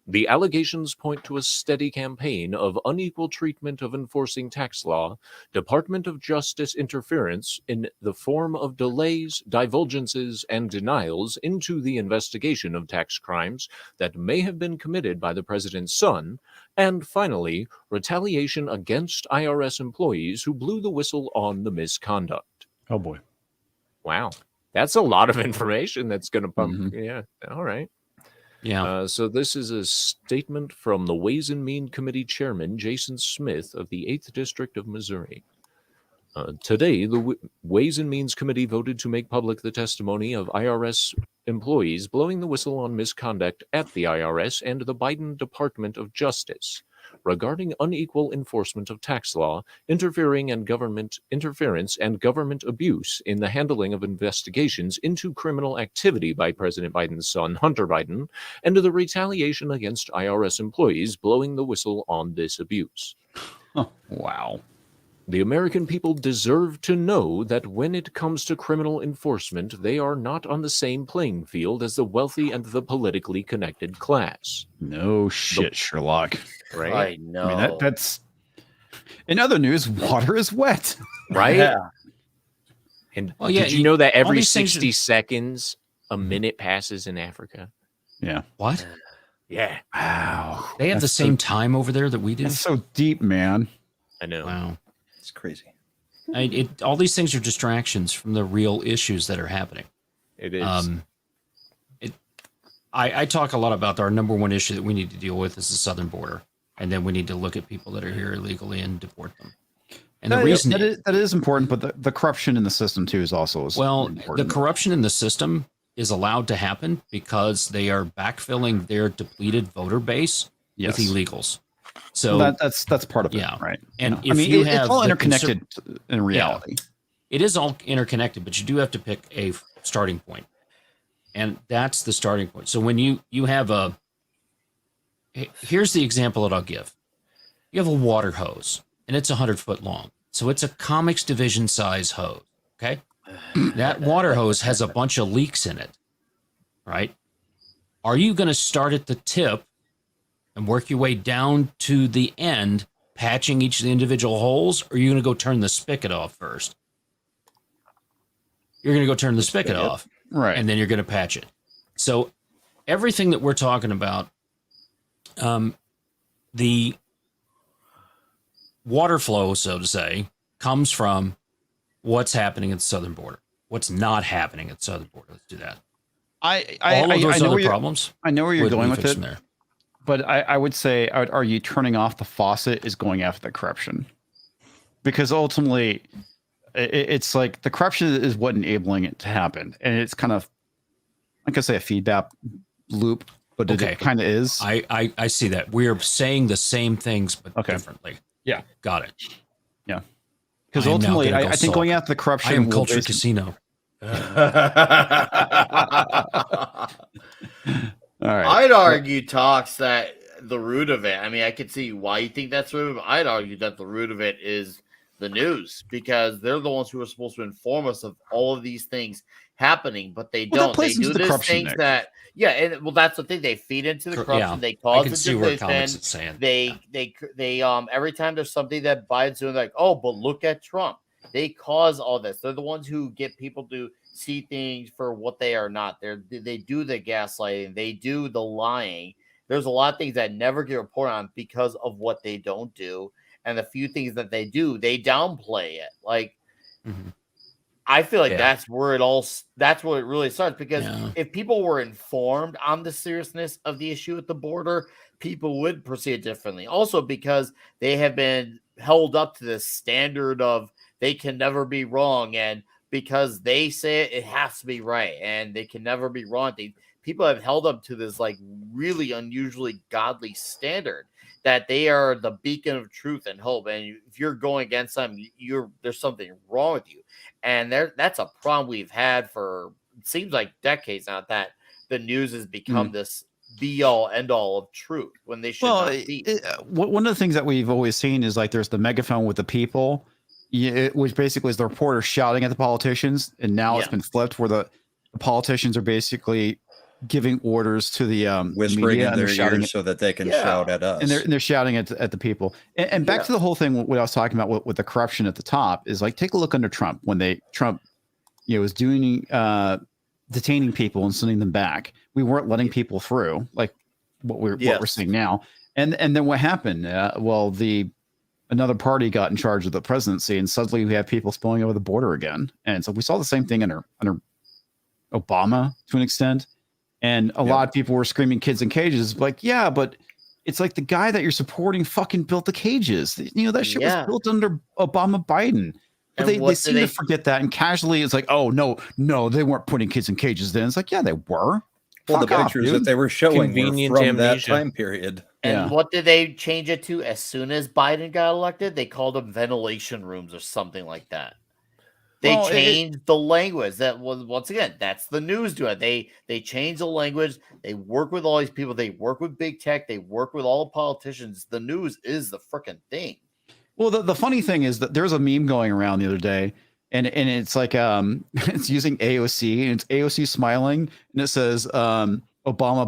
The allegations point to a steady campaign of unequal treatment of enforcing tax law, Department of Justice interference in the form of delays, divulgences, and denials into the investigation of tax crimes that may have been committed by the president's son, and finally, retaliation against IRS employees who blew the whistle on the misconduct. Oh, boy. Wow. That's a lot of information that's going to pump. Yeah. All right. Yeah. So this is a statement from the Ways and Means Committee Chairman Jason Smith of the 8th District of Missouri. Today, the Ways and Means Committee voted to make public the testimony of IRS employees blowing the whistle on misconduct at the IRS and the Biden Department of Justice regarding unequal enforcement of tax law, interfering and government interference and government abuse in the handling of investigations into criminal activity by President Biden's son, Hunter Biden, and the retaliation against IRS employees blowing the whistle on this abuse. Oh, wow. The American people deserve to know that when it comes to criminal enforcement, they are not on the same playing field as the wealthy and the politically connected class. No shit, Sherlock. Right? I know. I mean, that's in other news. Water is wet, right? Yeah. And yeah, did you know that every these things 60 seconds a minute passes in Africa? Yeah. What? Yeah. Wow. They have the same time over there that we do? That's so deep, man. I know. Wow. It's crazy. All these things are distractions from the real issues that are happening. It is. I talk a lot about our number one issue that we need to deal with is the southern border. And then we need to look at people that are here illegally and deport them. And the reason that is important, but the corruption in the system too is also important. The corruption in the system is allowed to happen because they are backfilling their depleted voter base with illegals. So that's part of it, yeah, right? And if you have, it's all interconnected in reality. Yeah, it is all interconnected, but you do have to pick a starting point, and that's the starting point. So when you have here's the example that I'll give. You have a water hose, and it's 100 foot long, so it's a comics division size hose. Okay, that water hose has a bunch of leaks in it, right? Are you going to start at the tip and work your way down to the end, patching each of the individual holes, or are you going to go turn the spigot off first? You're going to go turn the spigot off, right? And then you're going to patch it. So everything that we're talking about, the water flow, so to say, comes from what's happening at the southern border. What's not happening at the southern border? Let's do that. All of those other problems. I know where you're going with it. There. But I would say, are you turning off the faucet is going after the corruption? Because ultimately, it's like the corruption is what enabling it to happen. And it's kind of, I could say a feedback loop, but it kind of is. I see that. We're saying the same things, but differently. Yeah. Got it. Yeah. Because ultimately, I think going after the corruption. I am Culture Casino. All right. I'd argue, Talks, that the root of it, I mean, I could see why you think that's the root of it. I'd argue that the root of it is The news, because they're the ones who are supposed to inform us of all of these things happening, but they Well, that don't. plays They into do the these corruption, things Nick. that, and well, that's the thing. They feed into the corruption. Yeah, They I cause can the see where comics division. is saying. They every time there's something that Biden's doing, like, oh, but look at Trump. They cause all this. They're the ones who get people to see things for what they are not. They do the gaslighting. They do the lying. There's a lot of things that never get reported on because of what they don't do. And the few things that they do, they downplay it. Like, I feel like that's where that's where it really starts. Because if people were informed on the seriousness of the issue at the border, people would proceed differently. Also, because they have been held up to this standard of they can never be wrong. And because they say it has to be right. And they can never be wrong. People have held up to this like really unusually godly standard that they are the beacon of truth and hope. And if you're going against them, there's something wrong with you. And that's a problem we've had for, it seems like decades now, that the news has become this be all end all of truth when they should not be. One of the things that we've always seen is like there's the megaphone with the people, which basically is the reporter shouting at the politicians. And now it's been flipped where the politicians are basically giving orders to the whispering media in their shouting ears so that they can shout at us. And they're shouting at the people. And back to the whole thing, what I was talking about with the corruption at the top is like, take a look under Trump when Trump was doing detaining people and sending them back. We weren't letting people through like what we're seeing now. And then what happened? Another party got in charge of the presidency, and suddenly we have people spilling over the border again. And so we saw the same thing under Obama to an extent. And a lot of people were screaming kids in cages. Like, yeah, but it's like the guy that you're supporting fucking built the cages. That shit was built under Obama Biden. But they seem to forget that. And casually it's like, oh, no, they weren't putting kids in cages then. It's like, yeah, they were. Well, the pictures that they were showing were from that time period. And what did they change it to as soon as Biden got elected? They called them ventilation rooms or something like that. They changed the language. That was, once again, that's the news doing it. They changed the language. They work with all these people. They work with big tech. They work with all politicians. The news is the freaking thing. Well, the funny thing is that there's a meme going around the other day, and it's like it's using AOC, and it's AOC smiling, and it says Obama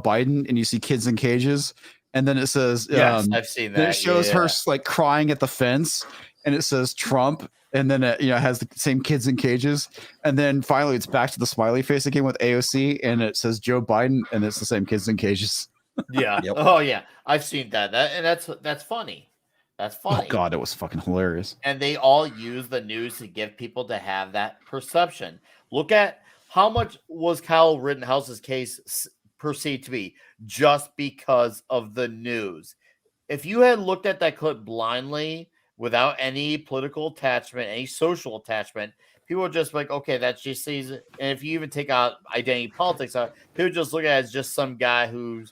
Biden, and you see kids in cages, and then it says yes, I've seen that. It shows her like crying at the fence, and it says Trump. And then it has the same kids in cages, and then finally it's back to the smiley face again with AOC, and it says Joe Biden, and it's the same kids in cages. Yeah. Oh yeah, I've seen that. That's funny. That's funny. Oh god, it was fucking hilarious. And they all use the news to give people to have that perception. Look at how much was Kyle Rittenhouse's case perceived to be just because of the news. If you had looked at that clip blindly, without any political attachment, any social attachment, people are just like, okay, that's just season. And if you even take out identity politics, people just look at it as just some guy who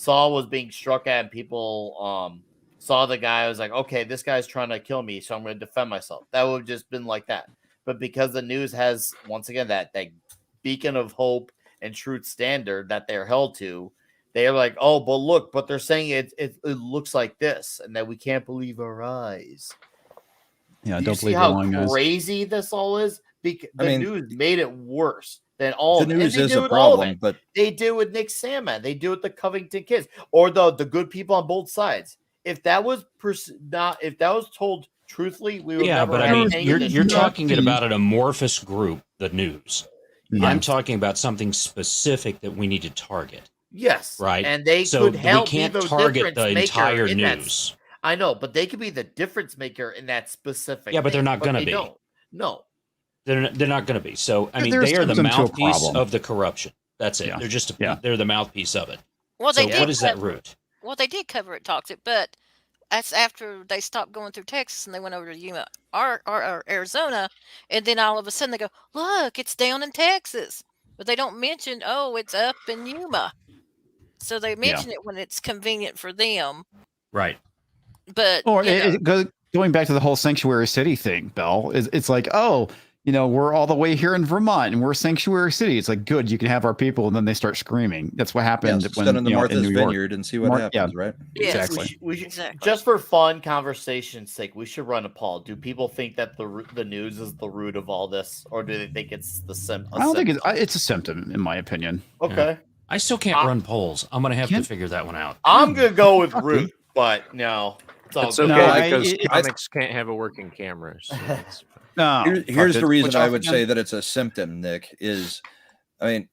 was being struck at, and people saw the guy was like, okay, this guy's trying to kill me, so I'm going to defend myself. That would have just been like that. But because the news has, once again, that beacon of hope and truth standard that they're held to, they're like, oh, but look, but they're saying it looks like this, and that we can't believe our eyes. Yeah, don't believe how crazy this all is. Because the news made it worse than all. The news is a problem, but they do with Nick Salmon, they do with the Covington kids, or the good people on both sides. If that was told truthfully, we would never. But I mean, you're talking about an amorphous group, the news. Yes. I'm talking about something specific that we need to target. Yes. Right. And they could help. We can't target the entire news. I know, but they could be the difference maker in that specific. Yeah, but they're not going to be. No. They're not going to be. So, I mean, they are the mouthpiece of the corruption. That's it. Yeah. They're just they're the mouthpiece of it. Well, so what is that root? Well, they did cover it toxic, but that's after they stopped going through Texas and they went over to Yuma, or Arizona, and then all of a sudden they go, look, it's down in Texas. But they don't mention, oh, it's up in Yuma. So they mention it when it's convenient for them. Right. But going back to the whole sanctuary city thing, Belle, it's like, oh, we're all the way here in Vermont and we're a sanctuary city. It's like, good, you can have our people. And then they start screaming. That's what happened when stand in the in Martha's New York. Vineyard and see what happens, right? Yes, Exactly. We should, exactly. just for fun conversation's sake, we should run a poll. Do people think that the news is the root of all this, or do they think it's the I don't think it's a symptom, in my opinion. Okay. I still can't run polls. I'm going to have to figure that one out. I'm going to go with root, but no. It's all okay good. because comics can't have a working camera. So Here's the reason I would say that it's a symptom, Nick, is, I mean,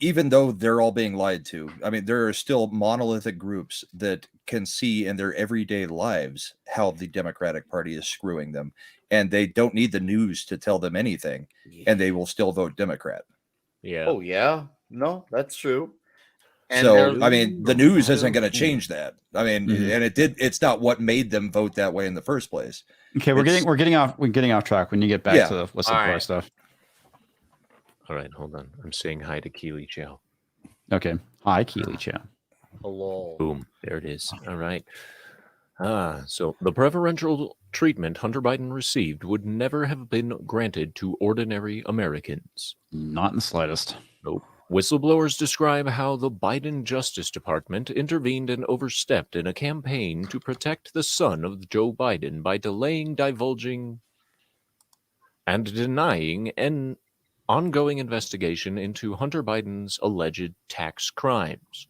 even though they're all being lied to, I mean, there are still monolithic groups that can see in their everyday lives how the Democratic Party is screwing them. And they don't need the news to tell them anything, and they will still vote Democrat. Yeah. Oh, yeah. No, that's true. And so, I mean, the news isn't going to change that. I mean, and it's not what made them vote that way in the first place. Okay, we're getting off track when you get back to the whistleblower stuff. All right, hold on. I'm saying hi to Keely Chow. Okay. Hi, Keely Chow. Hello. Boom. There it is. All right. So the preferential treatment Hunter Biden received would never have been granted to ordinary Americans. Not in the slightest. Nope. Whistleblowers describe how the Biden Justice Department intervened and overstepped in a campaign to protect the son of Joe Biden by delaying, divulging, and denying an ongoing investigation into Hunter Biden's alleged tax crimes.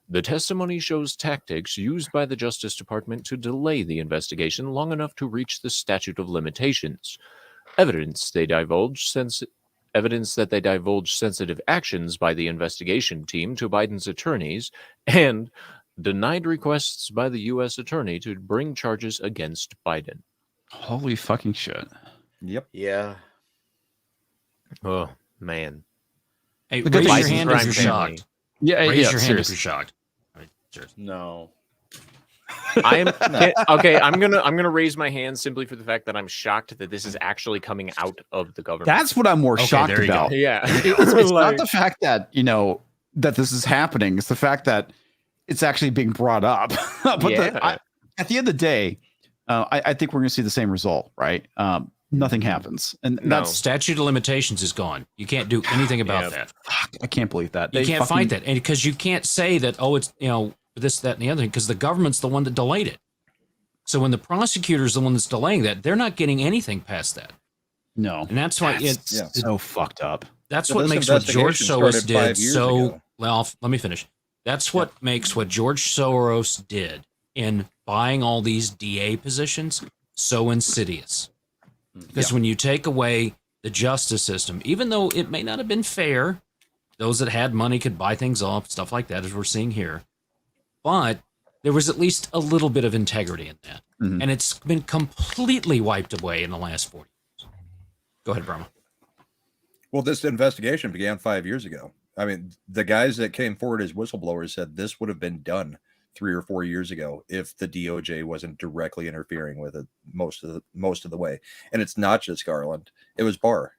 The testimony shows tactics used by the Justice Department to delay the investigation long enough to reach the statute of limitations. Evidence that they divulged sensitive actions by the investigation team to Biden's attorneys and denied requests by the U.S. attorney to bring charges against Biden. Holy fucking shit. Yep. Yeah. Oh, man. Hey, The good raise thing your is hand if you're shocked. Yeah, Raise your hand if seriously. you're shocked. I mean, seriously. No. I'm okay. I'm gonna raise my hand simply for the fact that I'm shocked that this is actually coming out of the government. That's what I'm more shocked there you about. go. Yeah. It's not the fact that, that this is happening. It's the fact that it's actually being brought up. But Yeah. at the end of the day, I think we're going to see the same result, right? Nothing happens. And No. that's, Statute of limitations is gone. You can't do anything about that. fuck, I can't believe that. You They can't fucking- fight that. And because you can't say that, it's, this, that, and the other thing, because the government's the one that delayed it. So when the prosecutor's the one that's delaying that, they're not getting anything past that. No. And that's why It's so fucked up. that's So what this makes what George investigation Soros started did 5 years so ago. well. Let me finish. That's what makes what George Soros did in buying all these DA positions so insidious. Because when you take away the justice system, even though it may not have been fair, those that had money could buy things off, stuff like that, as we're seeing here. But there was at least a little bit of integrity in that. Mhm. And it's been completely wiped away in the last 40 years. Go ahead, Brahma. Well, this investigation began 5 years ago. I mean, the guys that came forward as whistleblowers said this would have been done 3 or 4 years ago if the DOJ wasn't directly interfering with it most of the way. And it's not just Garland; it was Barr.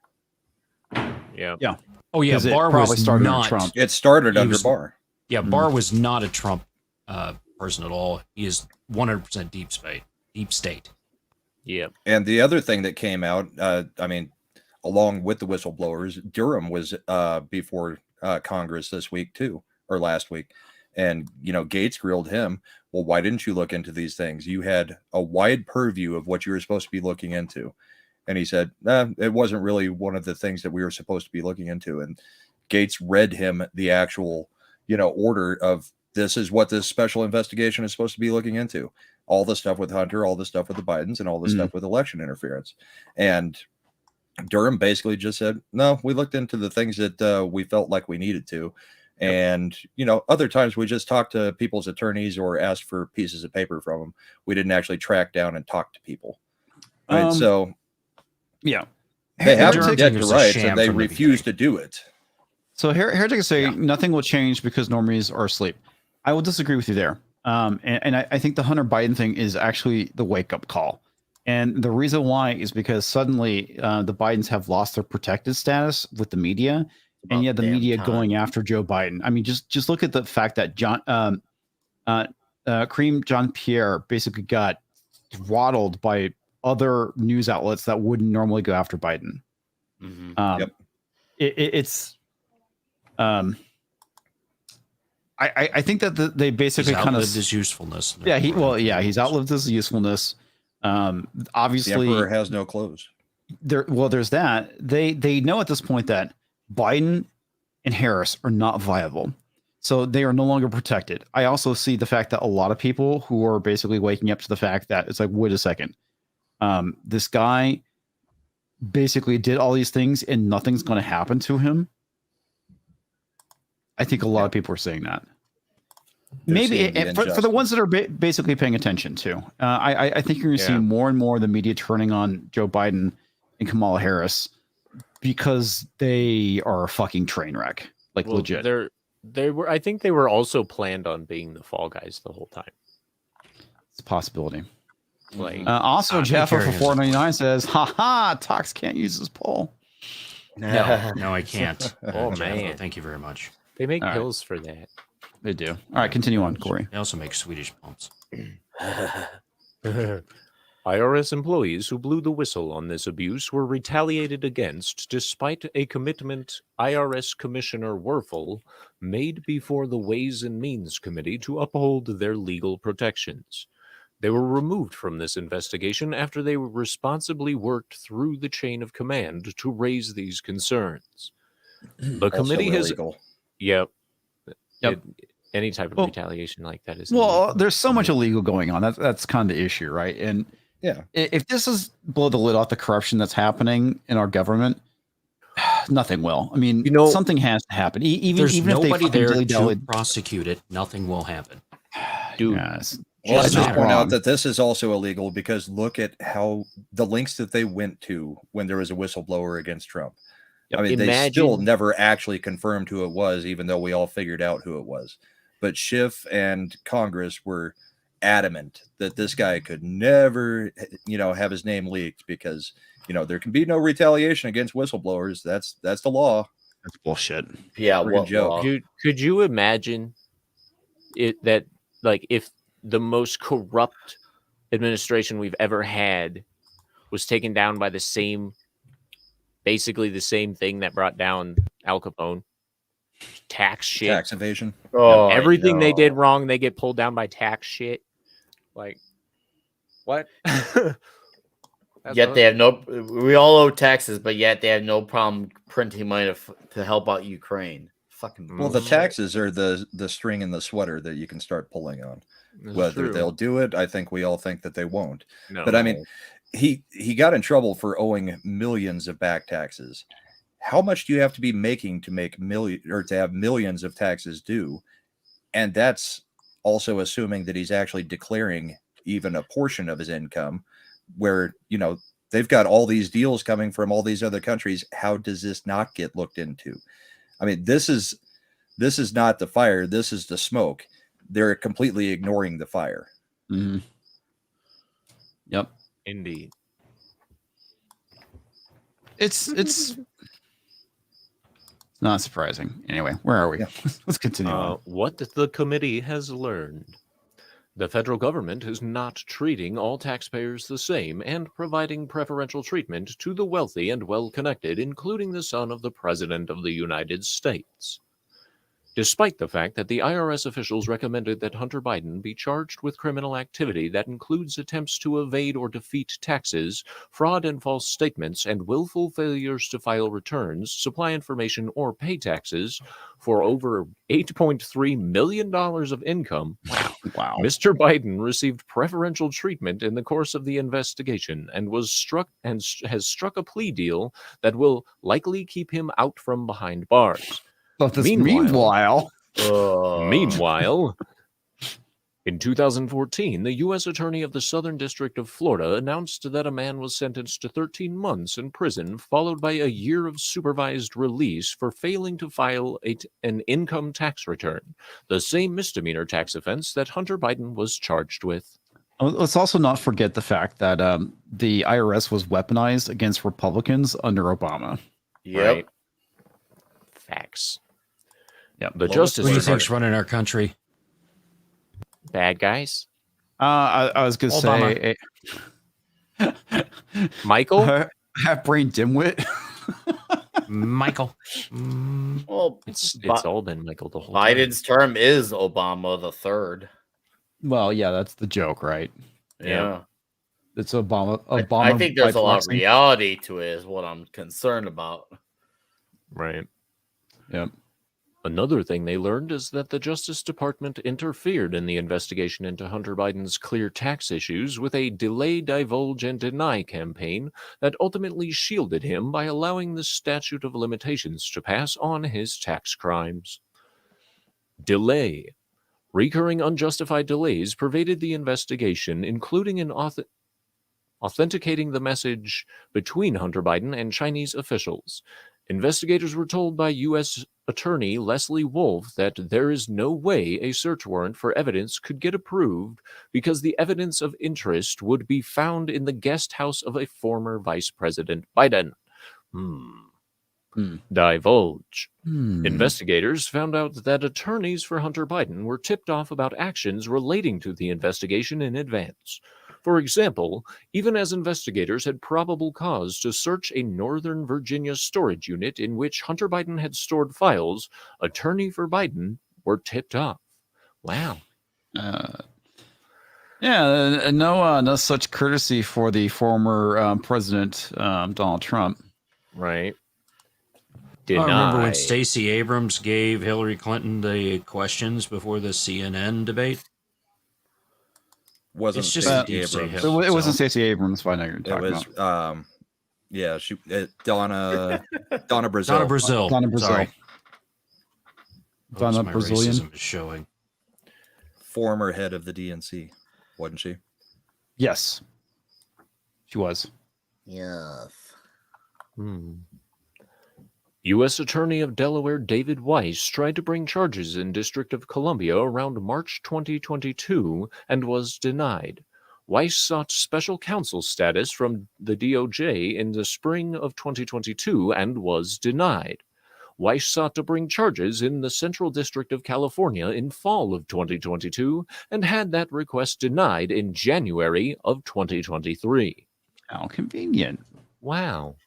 Yeah. Yeah. Oh, yeah. 'Cause it Barr probably was started under not. Trump. It started He under was- Barr. Yeah, Barr was not a Trump person at all. He is 100% deep state. Yeah. And the other thing that came out, I mean, along with the whistleblowers, Durham was before Congress this week too, or last week. And, Gates grilled him. Well, why didn't you look into these things? You had a wide purview of what you were supposed to be looking into. And he said, it wasn't really one of the things that we were supposed to be looking into. And Gates read him the actual, order of this is what this special investigation is supposed to be looking into. All the stuff with Hunter, all the stuff with the Bidens, and all the stuff with election interference. And Durham basically just said, no, we looked into the things that we felt like we needed to. And, other times we just talked to people's attorneys or asked for pieces of paper from them. We didn't actually track down and talk to people. Right. So yeah, they have Durham protected was a rights sham and they from the refuse to do it. So Heretic say nothing will change because normies are asleep. I will disagree with you there. And I think the Hunter Biden thing is actually the wake up call. And the reason why is because suddenly the Bidens have lost their protected status with the media. And yet the media going after Joe Biden. I mean, just look at the fact that Kareem Jean-Pierre basically got throttled by other news outlets that wouldn't normally go after Biden. Yep. It's I think that they basically He's kind of outlived his usefulness. Yeah, he's outlived his usefulness. Obviously, The emperor has no clothes. There's that. They know at this point that Biden and Harris are not viable, so they are no longer protected. I also see the fact that a lot of people who are basically waking up to the fact that it's like, wait a second, this guy basically did all these things and nothing's going to happen to him. I think a lot of people are saying that. Maybe for the ones that are basically paying attention to, I think you're going to see more and more of the media turning on Joe Biden and Kamala Harris because they are a fucking train wreck, like legit. They were. I think they were also planned on being the fall guys the whole time. It's a possibility. Like, also, Jeff for $4.99 says, "Ha, Tox can't use his poll." No, I can't. Oh man, thank you very much. They make pills for that. They do. All right, continue on, Corey. They also make Swedish pumps. IRS employees who blew the whistle on this abuse were retaliated against despite a commitment IRS Commissioner Werfel made before the Ways and Means Committee to uphold their legal protections. They were removed from this investigation after they responsibly worked through the chain of command to raise these concerns. The committee has... Yep. Any type of retaliation like that is illegal. There's so much illegal going on. That's kind of the issue, right? And if this is blow the lid off the corruption that's happening in our government, nothing will. I mean, something has to happen. Even there's if nobody they there to prosecute it, nothing will happen. Dude, well, I just point out that this is also illegal because look at how the lengths that they went to when there was a whistleblower against Trump. I mean, they still never actually confirmed who it was, even though we all figured out who it was. But Schiff and Congress were adamant that this guy could never, have his name leaked because, there can be no retaliation against whistleblowers. That's the law. That's bullshit. Yeah, joke. Could you imagine that if the most corrupt administration we've ever had was taken down by basically the same thing that brought down Al Capone? Tax shit. Tax evasion. Oh, everything they did wrong, they get pulled down by tax shit. Like, what? Yet they have we all owe taxes, but yet they have no problem printing money to help out Ukraine. Fucking well, the taxes are the string in the sweater that you can start pulling on. Whether they'll do it, I think we all think that they won't. No. But I mean, he got in trouble for owing millions of back taxes. How much do you have to be making to make to have millions of taxes due? And that's also assuming that he's actually declaring even a portion of his income where, they've got all these deals coming from all these other countries. How does this not get looked into? I mean, this is not the fire. This is the smoke. They're completely ignoring the fire. Mm-hmm. Yep. Indeed. It's not surprising. Anyway, where are we? Let's continue on. What the committee has learned. The federal government is not treating all taxpayers the same and providing preferential treatment to the wealthy and well-connected, including the son of the President of the United States. Despite the fact that the IRS officials recommended that Hunter Biden be charged with criminal activity that includes attempts to evade or defeat taxes, fraud and false statements, and willful failures to file returns, supply information, or pay taxes for over $8.3 million of income, wow. Mr. Biden received preferential treatment in the course of the investigation and has struck a plea deal that will likely keep him out from behind bars. Meanwhile, in 2014, the U.S. Attorney of the Southern District of Florida announced that a man was sentenced to 13 months in prison, followed by a year of supervised release for failing to file an income tax return, the same misdemeanor tax offense that Hunter Biden was charged with. Let's also not forget the fact that the IRS was weaponized against Republicans under Obama. Yep. Right. Facts. Yep. The Who Justice do you think's Department. running our country? Bad guys. I was going to say, Michael? half brain dimwit. Michael. Well, It's Bi- all been Michael the whole time. Biden's term is Obama the third. Well, yeah, that's the joke, right? Yeah. It's Obama. I think there's a lot of flexing. reality to it, is what I'm concerned about. Right. Yep. Another thing they learned is that the Justice Department interfered in the investigation into Hunter Biden's clear tax issues with a delay, divulge, and deny campaign that ultimately shielded him by allowing the statute of limitations to pass on his tax crimes. Delay. Recurring unjustified delays pervaded the investigation, including in authenticating the message between Hunter Biden and Chinese officials. Investigators were told by U.S. Attorney Leslie Wolf that there is no way a search warrant for evidence could get approved because the evidence of interest would be found in the guest house of a former Vice President Biden. Divulge. Investigators found out that attorneys for Hunter Biden were tipped off about actions relating to the investigation in advance. For example, even as investigators had probable cause to search a Northern Virginia storage unit in which Hunter Biden had stored files, attorney for Biden were tipped off. Wow. No such courtesy for the former President Donald Trump. Right. I remember when Stacey Abrams gave Hillary Clinton the questions before the CNN debate. Wasn't it's just Stacey Abrams. Abrams. It wasn't Stacey Abrams. I know you're talking about. Yeah, Donna Brazile. Donna Brazile. Donna Brazile. Sorry. Donna My Brazilian. racism is showing. Former head of the DNC, wasn't she? Yes, she was. Yes. U.S. Attorney of Delaware David Weiss tried to bring charges in District of Columbia around March 2022 and was denied. Weiss sought special counsel status from the DOJ in the spring of 2022 and was denied. Weiss sought to bring charges in the Central District of California in fall of 2022 and had that request denied in January of 2023. How convenient. Wow.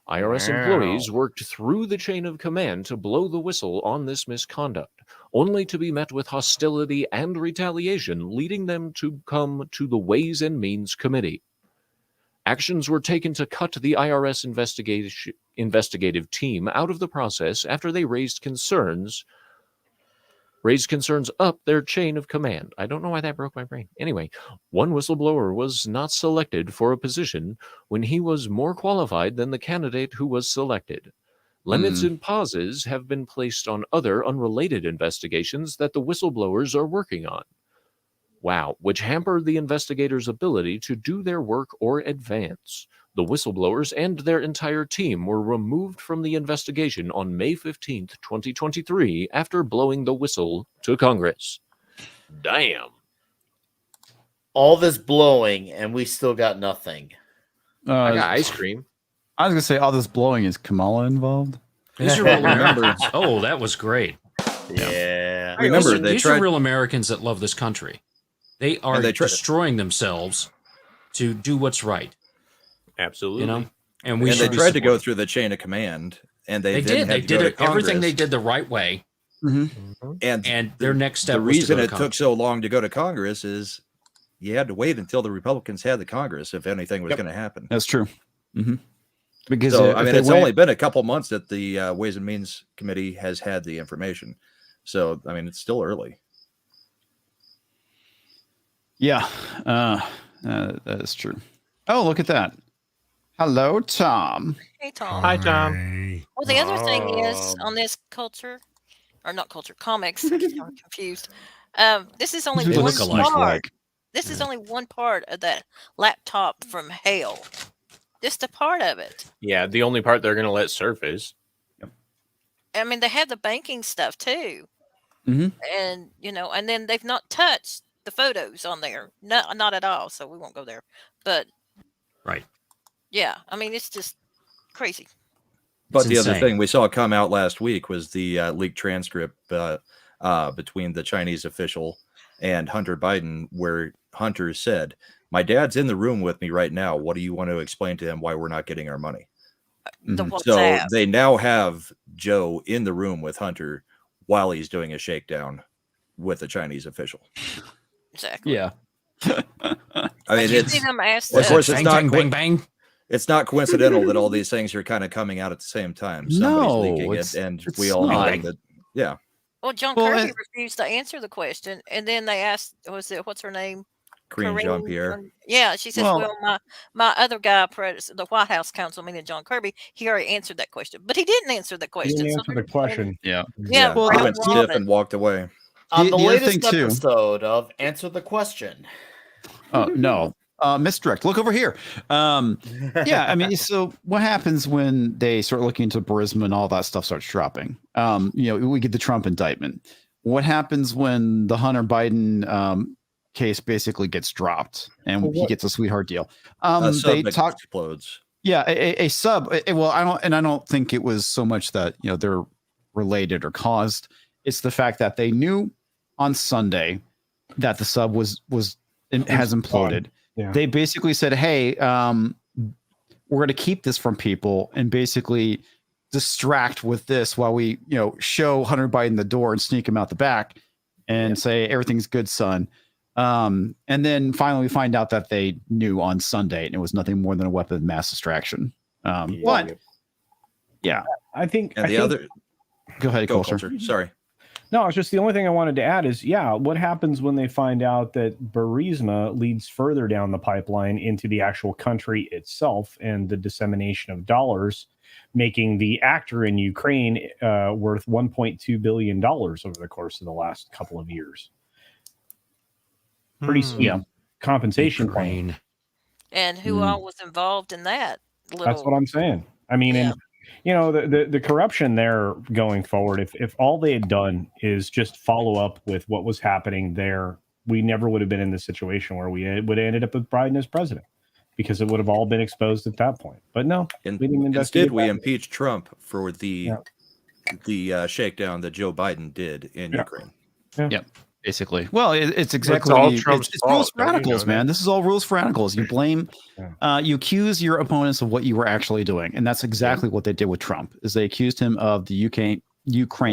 IRS employees worked through the chain of command to blow the whistle on this misconduct, only to be met with hostility and retaliation, leading them to come to the Ways and Means Committee. Actions were taken to cut the IRS investigative team out of the process after they raised concerns up their chain of command. I don't know why that broke my brain. Anyway, one whistleblower was not selected for a position when he was more qualified than the candidate who was selected. Limits and pauses have been placed on other unrelated investigations that the whistleblowers are working on. Wow, which hampered the investigators' ability to do their work or advance. The whistleblowers and their entire team were removed from the investigation on May 15th, 2023, after blowing the whistle to Congress. Damn. All this blowing, and we still got nothing. I got ice cream. I was going to say, all this blowing, is Kamala involved? These are real Americans. Oh, that was great. Yeah. Remember, these are real Americans that love this country. They are destroying themselves to do what's right. Absolutely. You know, and they tried to go through the chain of command, and they did. They did it. Everything they did the right way. And their next step. The was reason to it took so long to go to Congress is you had to wait until the Republicans had the Congress if anything was going to happen. That's true. Because it's only been a couple months that the Ways and Means Committee has had the information. So I mean, it's still early. Yeah, that is true. Oh, look at that. Hello, Tom. Hey, Tom. Hi, Tom. Well, the other thing is on this culture, or not culture, comics. I'm confused. This is only one part. This is only one part of that laptop from hell. Just a part of it. Yeah, the only part they're going to let surface. I mean, they have the banking stuff too, and and then they've not touched the photos on there. Not at all. So we won't go there. But right. Yeah, I mean, it's just crazy. But the other thing we saw come out last week was the leaked transcript between the Chinese official and Hunter Biden, where Hunter said, "My dad's in the room with me right now. What do you want to explain to him why we're not getting our money?" The Mhm. So WhatsApp. they now have Joe in the room with Hunter while he's doing a shakedown with a Chinese official. Exactly. Yeah. I mean, Did you it's see them ask? of course it's bang, not bang, bang, bang. it's not coincidental that all these things are kind of coming out at the same time. Somebody's No, leaking it, it's- and it's we all know not. that. Yeah, Well, John Well, Kirby and- refused to answer the question, and then they asked, what's her name? Korean Jean Pierre. Yeah, she says, Well- well, my other guy, the White House counsel, meaning John Kirby, he already answered that question, but he didn't answer the He question. didn't so answer they're the just gonna- question. Yeah. Yeah, Well, he Brown went stiff Robin. and walked away. On the the other latest thing, too- episode of Answer the Question. Oh no, misdirect. Look over here. Yeah, I mean, so what happens when they start looking into Burisma and all that stuff starts dropping? We get the Trump indictment. What happens when the Hunter Biden case basically gets dropped and he gets a sweetheart deal? They talk. Explodes. Yeah, a sub. Well, I don't think it was so much that they're related or caused. It's the fact that they knew on Sunday that the sub has imploded. Yeah. They basically said, "Hey, we're going to keep this from people and basically distract with this while we, show Hunter Biden the door and sneak him out the back and say everything's good, son." And then finally we find out that they knew on Sunday and it was nothing more than a weapon of mass distraction. But yeah, I think. And the other. Go ahead, Go, Culture. Culture. Sorry. No, it's just the only thing I wanted to add is, what happens when they find out that Burisma leads further down the pipeline into the actual country itself and the dissemination of dollars, making the actor in Ukraine worth $1.2 billion over the course of the last couple of years. Pretty sweet compensation plan. Ukraine. And who all was involved in that? That's what I'm saying. I mean, Yeah. and the corruption there going forward, if all they had done is just follow up with what was happening there, we never would have been in the situation where we would have ended up with Biden as president, because it would have all been exposed at that point. But no, we didn't investigate. Instead, we that. impeached Trump for the shakedown that Joe Biden did in Ukraine. Yep. Basically, well, it's exactly all Trump's it's rules fault, for don't you radicals, know man. that? This is all rules for radicals. You blame, you accuse your opponents of what you were actually doing, and that's exactly what they did with Trump. Is they accused him of the Ukraine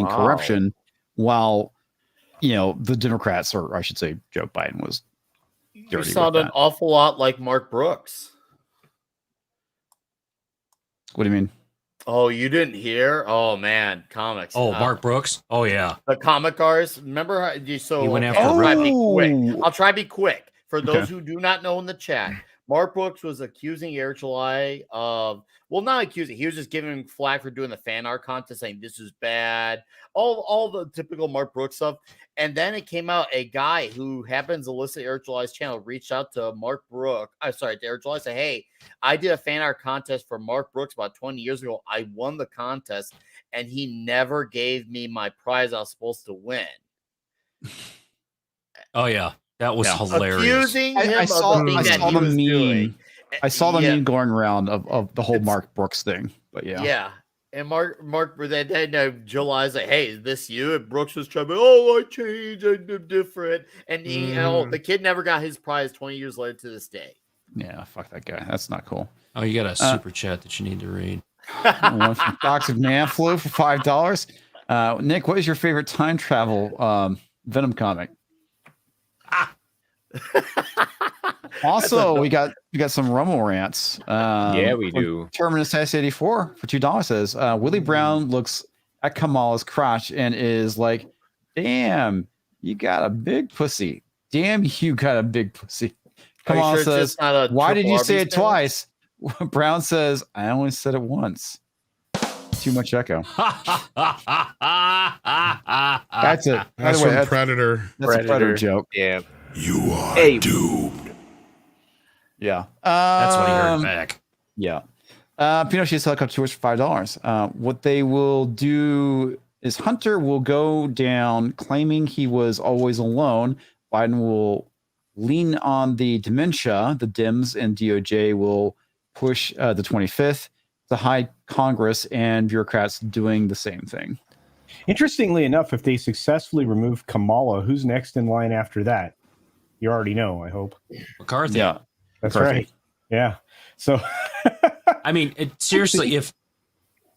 corruption, while the Democrats, or I should say, Joe Biden was You dirty. sound with an that. awful lot like Mark Brooks. What do you mean? Oh, you didn't hear? Oh man, comics. Oh, Mark Brooks. Oh yeah. The comic cars. Remember how you He went after I'll try to be quick. Oh! I'll try to be quick. For those Okay. who do not know in the chat, Mark Brooks was accusing Air July of, well, not accusing, he was just giving him flack for doing the fan art contest, saying this is bad, all the typical Mark Brooks stuff. And then it came out, a guy who happens to listen to Air July's channel reached out to Mark Brooks, to Air July, said, "Hey, I did a fan art contest for Mark Brooks about 20 years ago. I won the contest, and he never gave me my prize I was supposed to win." Oh yeah. That was hilarious. Accusing him I saw of the thing I that saw he the was doing. meme. I saw the meme going around of the whole Mark Brooks thing. But Yeah. And Mark, then July's like, "Hey, is this you?" And Brooks was trying to, "Oh, I changed, I'm different." And he, the kid never got his prize 20 years later to this day. Yeah, fuck that guy. That's not cool. Oh, you got a super chat that you need to read. One from Toxic Man Flu for $5. Nick, what is your favorite time travel Venom comic? Also, we got some Romo rants. Yeah, we do. Terminus S84 for $2 says Willie Brown looks at Kamala's crotch and is like, "Damn, you got a big pussy. Damn, you got a big pussy." Kamala sure it's says, just not a "Why did triple you say Arby's it thing?" twice?" Brown says, "I only said it once." Too much echo. That's it. By That's the way, from Predator. that's a Predator joke. Yeah. You are Hey. doomed. Yeah. That's what he heard back. Yeah. Pinocchio's helicopter tours for $5. What they will do is Hunter will go down claiming he was always alone. Biden will lean on the dementia. The Dems and DOJ will push the 25th to hide Congress and bureaucrats doing the same thing. Interestingly enough, if they successfully remove Kamala, who's next in line after that? You already know, I hope. McCarthy. Yeah. That's McCarthy. right. Yeah. So I mean, seriously,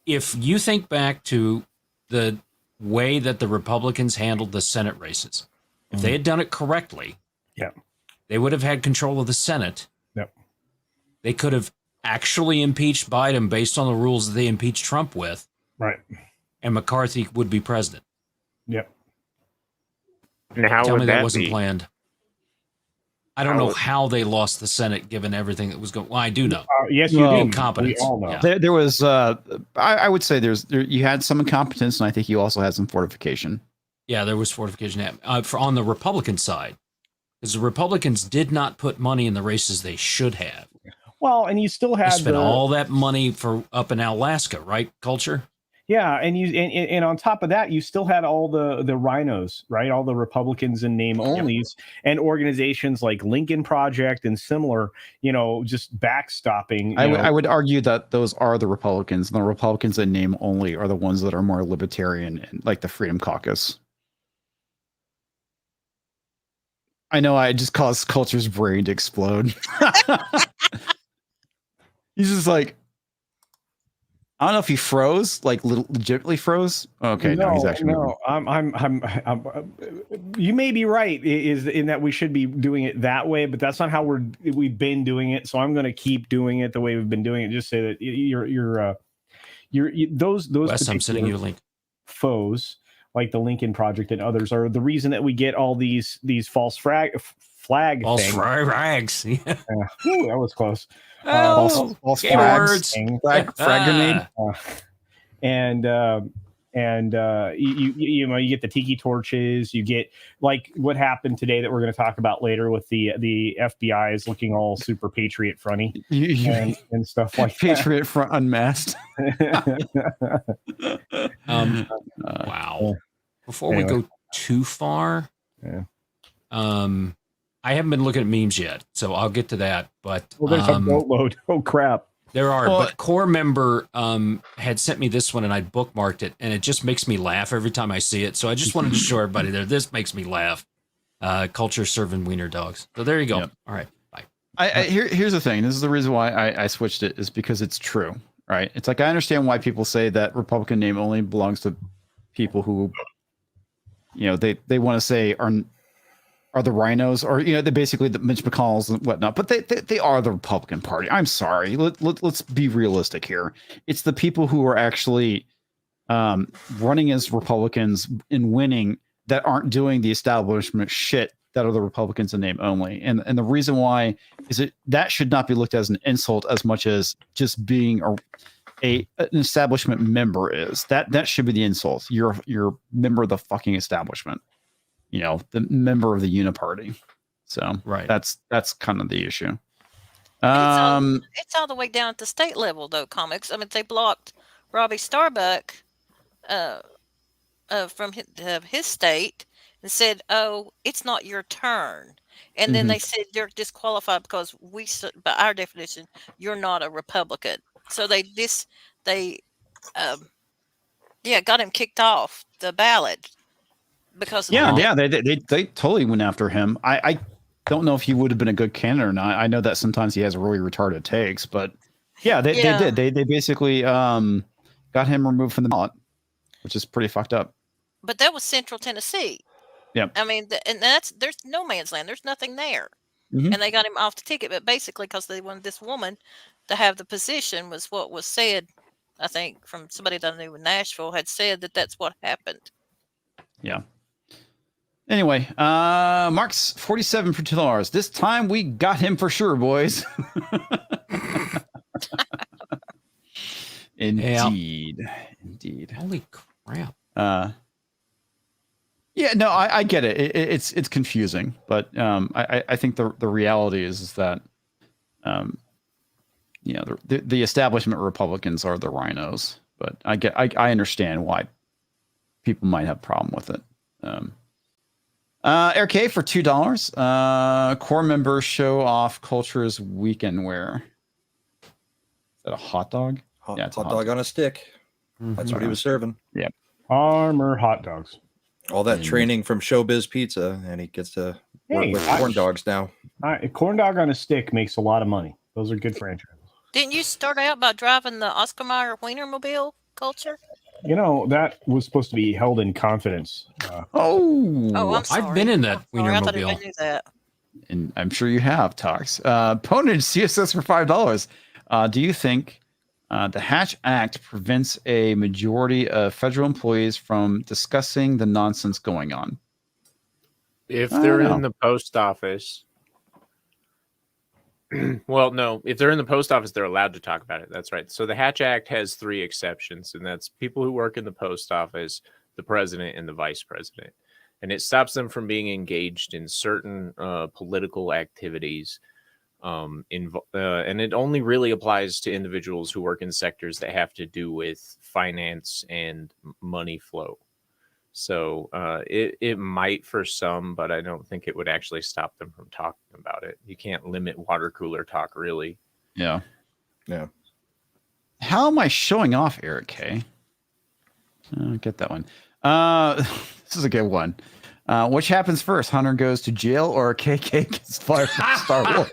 if you think back to the way that the Republicans handled the Senate races, if they had done it correctly, they would have had control of the Senate. Yep. They could have actually impeached Biden based on the rules that they impeached Trump with. Right. And McCarthy would be president. Yep. And how Tell would me that that wasn't be? planned. I don't know how they lost the Senate given everything that was going. Well, I do know. Yes, you Well, do. Incompetence. We all know. Yeah. There was, I would say you had some incompetence, and I think you also had some fortification. Yeah, there was fortification on the Republican side, because the Republicans did not put money in the races they should have. Well, and you still They had spent all that money for up in Alaska, right? Culture. Yeah, and on top of that, you still had all the rhinos, right? All the Republicans in name onlys and organizations like Lincoln Project and similar, just backstopping. I would argue that those are the Republicans, and the Republicans in name only are the ones that are more libertarian, and like the Freedom Caucus. I know I just caused Culture's brain to explode. He's just like, I don't know if he froze, like legitimately froze. Okay, no, he's actually moving. I'm you may be right, is in that we should be doing it that way, but that's not how we've been doing it. So I'm going to keep doing it the way we've been doing it. Just say that you're those Wes, I'm sending you a link. Foes like the Lincoln Project and others are the reason that we get all these false flag False things. Ooh, rags. that was close. Oh, false game flags, words. frag grenade. You get the tiki torches, you get like what happened today that we're going to talk about later with the FBI is looking all super patriot fronty and stuff like Patriot Front unmasked. Wow. Before we go too far, I haven't been looking at memes yet, so I'll get to that. But there's a boatload. Oh crap! There are. But Core member had sent me this one, and I bookmarked it, and it just makes me laugh every time I see it. So I just wanted to show everybody there. This makes me laugh. Culture serving wiener dogs. So there you go. Yep. All right. Bye. Here's the thing. This is the reason why I switched it, is because it's true, right? It's like I understand why people say that Republican name only belongs to people who, they want to say are the rhinos, or they basically the Mitch McConnells and whatnot, but they are the Republican Party. I'm sorry. Let's be realistic here. It's the people who are actually running as Republicans and winning that aren't doing the establishment shit that are the Republicans in name only. And the reason why is that should not be looked at as an insult as much as just being an establishment member is. That should be the insult. You're a member of the fucking establishment. The member of the Uniparty. So right. That's kind of the issue. It's all the way down at the state level, though. Comics. I mean, they blocked Robbie Starbuck from his state and said, "Oh, it's not your turn." And then they said you're disqualified because by our definition, you're not a Republican. So they got him kicked off the ballot. Because they totally went after him. I don't know if he would have been a good candidate or not. I know that sometimes he has really retarded takes, but they did. They basically got him removed from the ballot, which is pretty fucked up. But that was Central Tennessee. Yeah, I mean, there's no man's land. There's nothing there, and they got him off the ticket. But basically, because they wanted this woman to have the position, was what was said. I think from somebody that I knew in Nashville had said that's what happened. Yeah. Anyway, Mark's 47 for $2. This time we got him for sure, boys. Indeed. Holy crap. Yeah, no, I get it. It's confusing, but I think the reality is that the establishment Republicans are the rhinos, but I understand why people might have a problem with it. Air K for $2. Core members show off Culture's weekend wear. Is that a hot dog? Hot dog on a stick. That's what he was serving. Yeah. Armor hot dogs. All that training from Showbiz Pizza, and he gets to work with corn dogs now. Corn dog on a stick makes a lot of money. Those are good franchises. Didn't you start out by driving the Oscar Mayer Wienermobile? culture? You know, that was supposed to be held in confidence. Oh, I'm sorry. I've been in that Sorry, I thought Wienermobile. everybody knew that. And I'm sure you have, Tox. Ponage CSS for $5. Do you think the Hatch Act prevents a majority of federal employees from discussing the nonsense going on? If I they're don't know. in the post office, well, no, if they're in the post office, they're allowed to talk about it. That's right. So the Hatch Act has 3 exceptions, and that's people who work in the post office, the president, and the vice president. And it stops them from being engaged in certain political activities. And it only really applies to individuals who work in sectors that have to do with finance and money flow. So it might for some, but I don't think it would actually stop them from talking about it. You can't limit water cooler talk, really. Yeah. Yeah. How am I showing off, Eric K? Get that one. This is a good one. Which happens first? Hunter goes to jail or KK gets fired from Star Wars?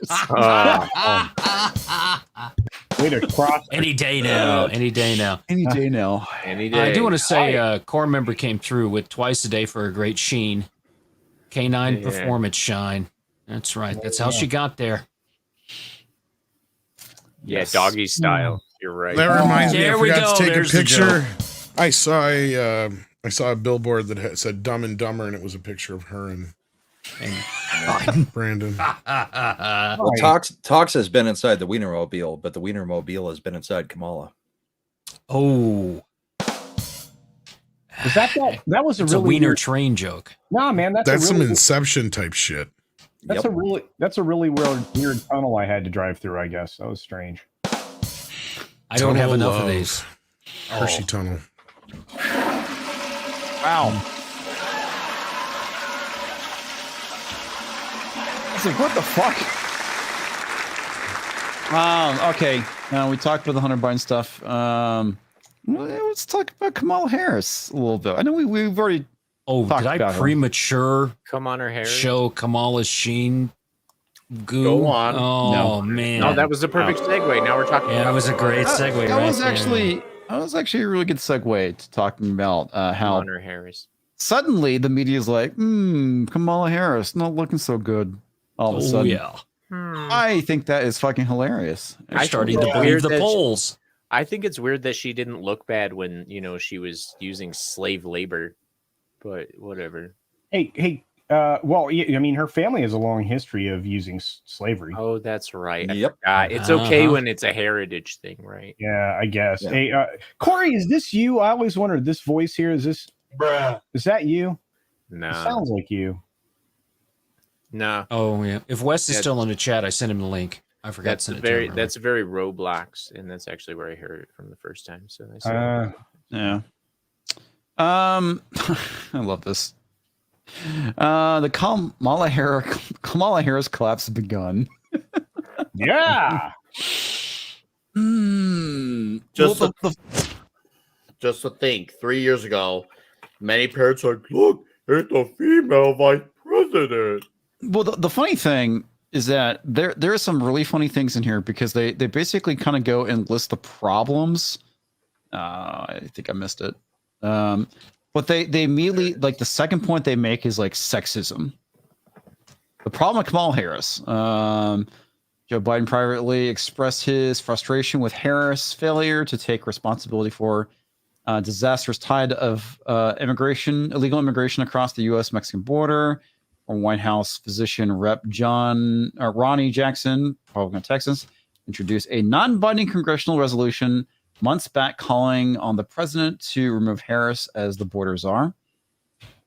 Way to cross. Any day now. Any day now. Any day now. Any day. I do want to say core member came through with twice a day for a great sheen. K9 performance shine. That's right. That's how she got there. Yeah, doggy style. You're right. That reminds me, I There we forgot to go. take a There's the picture. I saw a billboard that said Dumb and Dumber, and it was a picture of her and Brandon. Well, Tox has been inside the Wienermobile, but the Wienermobile has been inside Kamala. Oh. Was that was a It's really a wiener weird- train joke. Nah, man, that's That's a some really, Inception type shit. that's a really weird tunnel I had to drive through. I guess that was strange. I don't have Tunnel enough of of these. Hershey Tunnel. Wow. I was like, what the fuck? Okay. Now we talked about the Hunter Biden stuff. Let's talk about Kamala Harris a little bit. I know we've already Oh, talked did I about her. premature Come on, her hair. show Kamala Sheen goo? Go on. Oh, No. man. No, that was the perfect segue. Now we're talking. Yeah, that about was a great segue. That right was there. actually a really good segue to talking about how Hunter Harris. suddenly the media's like, Kamala Harris not looking so good. All of a Oh, sudden, yeah. I think that is fucking hilarious. I'm starting think to it's believe weird the that polls. I think it's weird that she didn't look bad when she was using slave labor, but whatever. Hey. Well, I mean, her family has a long history of using slavery. Oh, that's right. I Yep. forgot. It's okay when it's a heritage thing, right? Yeah, I guess. Yeah. Hey, Corey, is this you? I always wondered. This voice here is this? Is that you? No, It sounds like you. no. Oh, yeah. If Wes is Yeah. still in the chat, I sent him the link. I forgot to send it to him. That's very Roblox, and that's actually where I heard it from the first time. So I Yeah. I love this. The Kamala Harris collapse has begun. Yeah. Just to think, 3 years ago, many parents are like, look, it's a female vice president. Well, the funny thing is that there are some really funny things in here because they basically kind of go and list the problems. I think I missed it. But they immediately, like, the second point they make is like sexism. The problem with Kamala Harris. Joe Biden privately expressed his frustration with Harris' failure to take responsibility for disastrous tide of illegal immigration across the U.S.-Mexican border. From White House physician Rep. Ronnie Jackson, Republican of Texas, introduced a non-binding congressional resolution months back calling on the president to remove Harris as the border czar.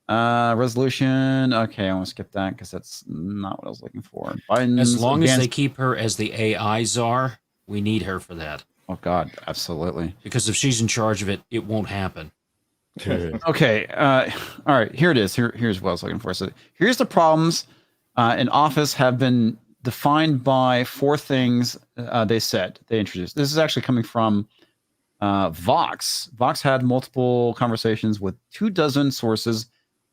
Resolution. Okay, I want to skip that because that's not what I was looking for. Biden's As long as they keep her as the AI czar, we need her for that. Oh God, absolutely. Because if she's in charge of it, it won't happen. Okay. All right. Here it is. Here's what I was looking for. So here's the problems in office have been defined by 4 things they introduced. This is actually coming from Vox. Vox had multiple conversations with 24 sources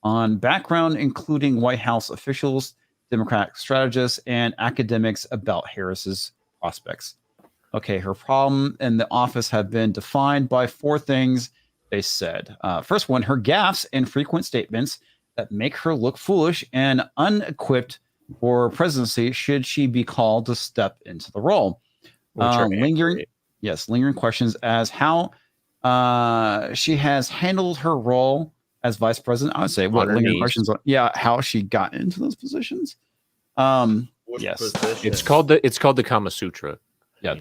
on background, including White House officials, Democratic strategists, and academics about Harris's prospects. Okay, her problem in the office have been defined by 4 things they said. First one, her gaffes and frequent statements that make her look foolish and unequipped for presidency should she be called to step into the role. Lingering questions as how she has handled her role as vice president. I would say what lingering questions on how she got into those positions. Yes, it's called the Kama Sutra. Yeah,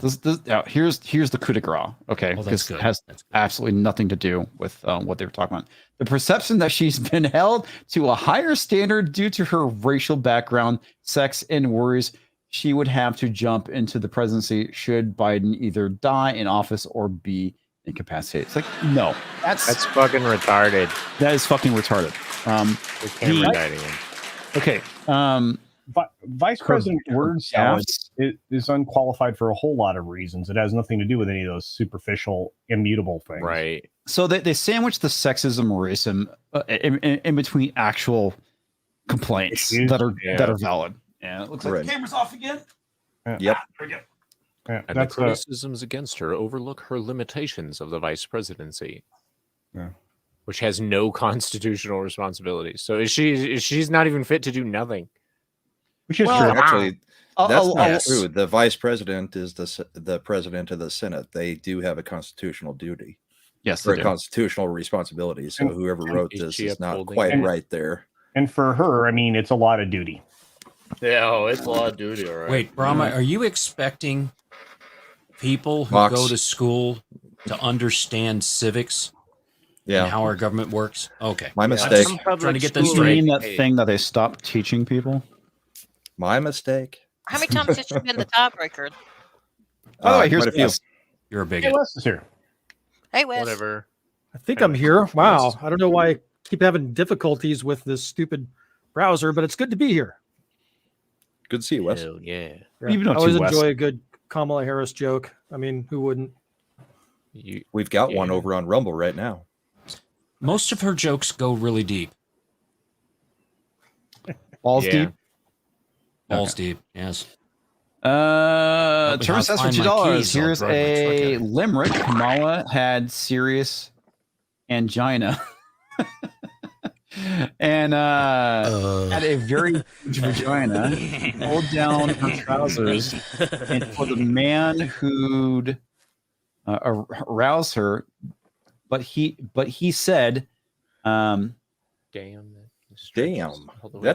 here's the coup de grace. Okay, this has absolutely nothing to do with what they were talking about. The perception that she's been held to a higher standard due to her racial background, sex, and worries she would have to jump into the presidency should Biden either die in office or be incapacitated. It's like, no, that's fucking retarded. That is fucking retarded. Okay. Vice President word salad is unqualified for a whole lot of reasons. It has nothing to do with any of those superficial, immutable things. Right. So they sandwich the sexism, racism in between actual complaints that are valid. Yeah, it looks like the camera's off again. Yep. There we go. Yeah, and the criticisms against her overlook her limitations of the vice presidency, which has no constitutional responsibilities. So she's not even fit to do nothing. Which is true. Actually, that's not true. The vice president is the president of the Senate. They do have a constitutional duty. Yes, for a constitutional responsibility. So whoever wrote this is not quite right there. And for her, I mean, it's a lot of duty. Yeah, it's a lot of duty, all right. Wait, Brahma, are you expecting people who go to school to understand civics and how our government works? Okay. My mistake. I'm trying to get this You straight. mean that thing that they stopped teaching people? My mistake. How many times has she been the tiebreaker? By the way, here's few. You're a bigot. Hey, Wes is here. Hey, Wes. Whatever. I think I'm here. Wow. I don't know why I keep having difficulties with this stupid browser, but it's good to be here. Good to see you, Wes. Hell yeah. I always enjoy a good Kamala Harris joke. I mean, who wouldn't? We've got one over on Rumble right now. Most of her jokes go really deep. Balls deep? Balls deep, yes. Trevor says $50. Here's a limerick. Kamala had serious angina. And had a very huge vagina, pulled down her trousers, and for the man who'd arouse her, but he said, "Damn, that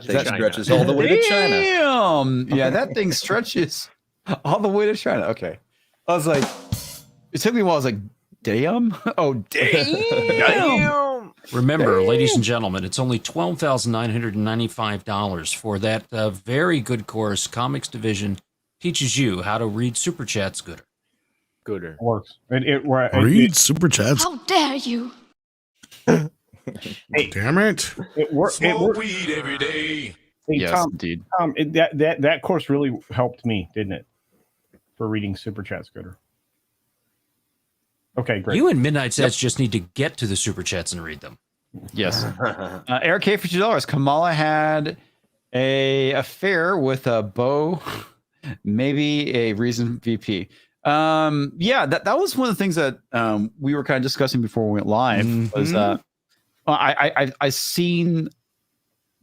thing stretches all the way to China." Damn, yeah, that thing stretches all the way to China. Okay, I was like, it took me a while. I was like, damn, oh damn. Remember, ladies and gentlemen, it's only $12,995 for that very good course. Comics Division teaches you how to read super chats gooder. Works. Read super chats. How dare you? Hey, damn it! It works. Weed every day. Hey, Yes, Tom, indeed. That course really helped me, didn't it? For reading super chats gooder. Okay, great. You and Midnight Sets just need to get to the super chats and read them. Yes. Eric K for $2. Kamala had a affair with a Bo, maybe a recent VP. That was one of the things that we were kind of discussing before we went live. Was I seen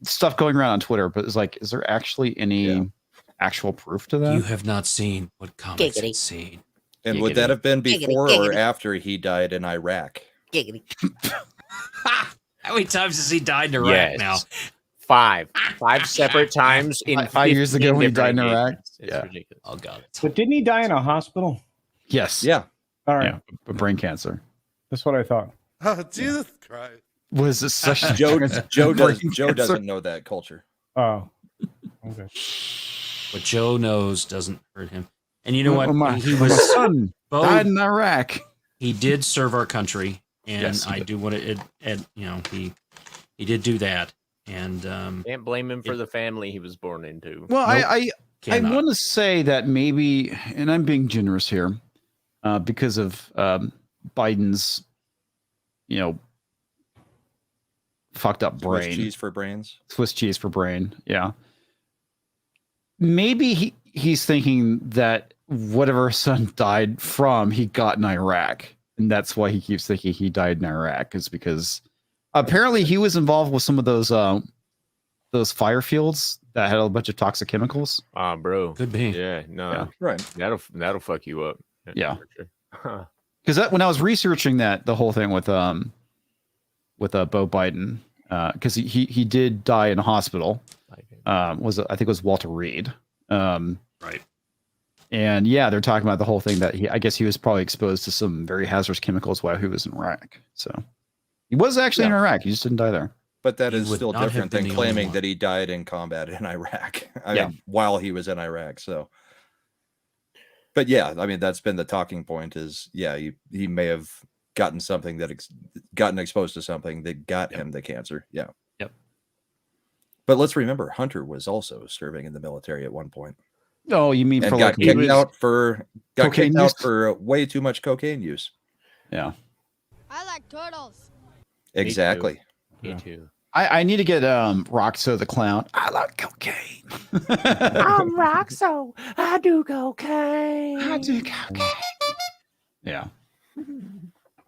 stuff going around on Twitter, but it's like, is there actually any actual proof to that? You have not seen what comics have seen. And would that have been before or after he died in Iraq? How many times has he died in Iraq now? 5 separate times in 5 years ago when he died in Iraq. It's ridiculous. Oh god. But didn't he die in a hospital? Yes. Yeah. All right. Yeah, brain cancer. That's what I thought. Oh, Jesus Christ! Was this such Joe doesn't know that culture. Oh. Okay. What Joe knows doesn't hurt him. And you know what? My son Bo died in Iraq. He did serve our country, and Yes, he I did. do want to. He did do that, and Can't blame him for the family he was born into. Well, I cannot. want to say that maybe, and I'm being generous here, because of Biden's, fucked up brain. Swiss cheese for brains. Swiss cheese for brain. Yeah. Maybe he's thinking that whatever his son died from, he got in Iraq. And that's why he keeps thinking he died in Iraq, is because apparently he was involved with some of those fire fields that had a bunch of toxic chemicals. Bro. Could be. Yeah, no. Yeah. Right. That'll fuck you up. Yeah. For sure. Because when I was researching the whole thing with Beau Biden, because he did die in a hospital. I think it was Walter Reed. Right. And yeah, they're talking about the whole thing that I guess he was probably exposed to some very hazardous chemicals while he was in Iraq. So he was actually in Iraq. He just didn't die there. But that He is would still not have different been than the only claiming one. that he died in combat in Iraq. I mean, while he was in Iraq. So, but yeah, I mean, that's been the talking point is, yeah, he may have gotten something gotten exposed to something that got him the cancer. Yeah. Yep. But let's remember, Hunter was also serving in the military at one point. Oh, you mean And for got like kicked out for cocaine use? way too much cocaine use. Yeah. I like turtles. Exactly. Me too. I need to get Roxo the clown. I like cocaine. I'm Roxo. I do cocaine. I do cocaine. Yeah.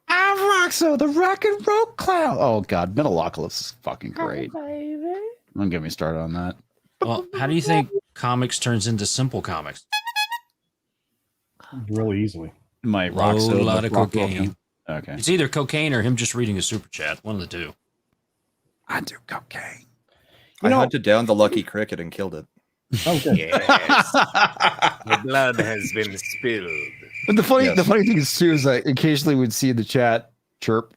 I'm Roxo, the rock and roll clown. Oh God, Metalocalypse is fucking great. Don't get me started on that. Well, how do you think comics turns into simple comics? Really easily. My Low Roxo, lot the of rock and roll cocaine. clown. Okay. It's either cocaine or him just reading a super chat. One of the two. I do cocaine. I hunted down the lucky cricket and killed it. Okay. Yes. The blood has been spilled. But the funny thing is too is that occasionally we'd see in the chat chirp.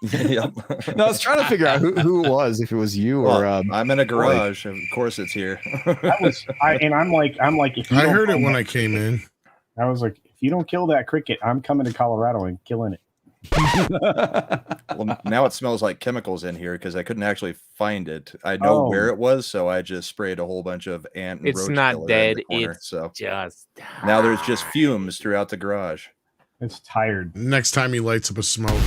Yep. No, I was trying to figure out who it was, if it was you or I'm in a garage. Of course, it's here. I'm like, if you I don't heard it kill when that- I came in. I was like, if you don't kill that cricket, I'm coming to Colorado and killing it. Well, now it smells like chemicals in here because I couldn't actually find it. I know where it was, so I just sprayed a whole bunch of ant and It's roach not killer in dead. the corner, It's so just now there's just fumes throughout the garage. It's tired. Next time he lights up a smoke.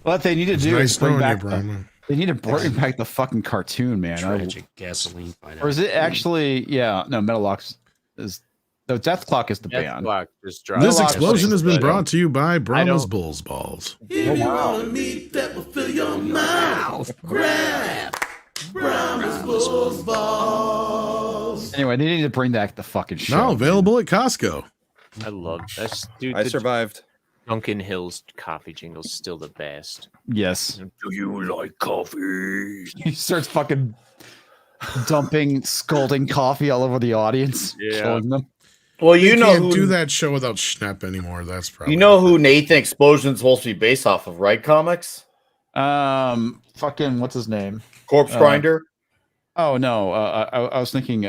What they need to It's do nice is bring knowing you, back Brahma. they need to bring back the fucking cartoon, man. Tragic gasoline fight. Or is it actually? Yeah, no. Metalocalypse is the Death Clock is the band. Clock just dropped. This explosion has been But, brought to you by Brahma's don't- Bulls Balls. Oh, wow. Anyway, they need to bring back the fucking show. Now available at Costco. I love that. Dude, I the survived. Duncan Hill's coffee jingle's still the best. Yes. Do you like coffee? He starts fucking dumping scalding coffee all over the audience. Yeah. Showing them. Well, You you know can't who do that show without Schnepp anymore. That's probably you know who Nathan Explosion's supposed to be based off of, right? Comics. Fucking what's his name? Corpse Grinder. Oh no, I was thinking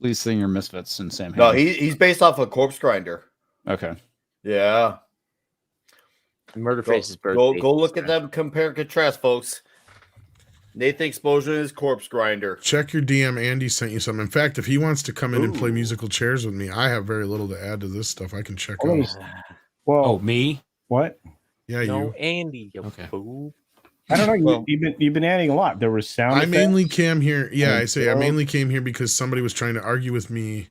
lead singer Misfits and Sam. No, Hammond. he's based off of Corpse Grinder. Okay. Yeah. Murderface's birthday. Go look at them, compare and contrast, folks. Nathan Explosion is Corpse Grinder. Check your DM. Andy sent you some. In fact, if he wants to come in and play musical chairs with me, I have very little to add to this stuff. I can check out. Well, Oh, me? what? Yeah, No, you. Andy. You Okay. fool. I don't know. Well- You've been adding a lot. There was sound. I effects. mainly came here. Yeah, and I say I build. mainly came here because somebody was trying to argue with me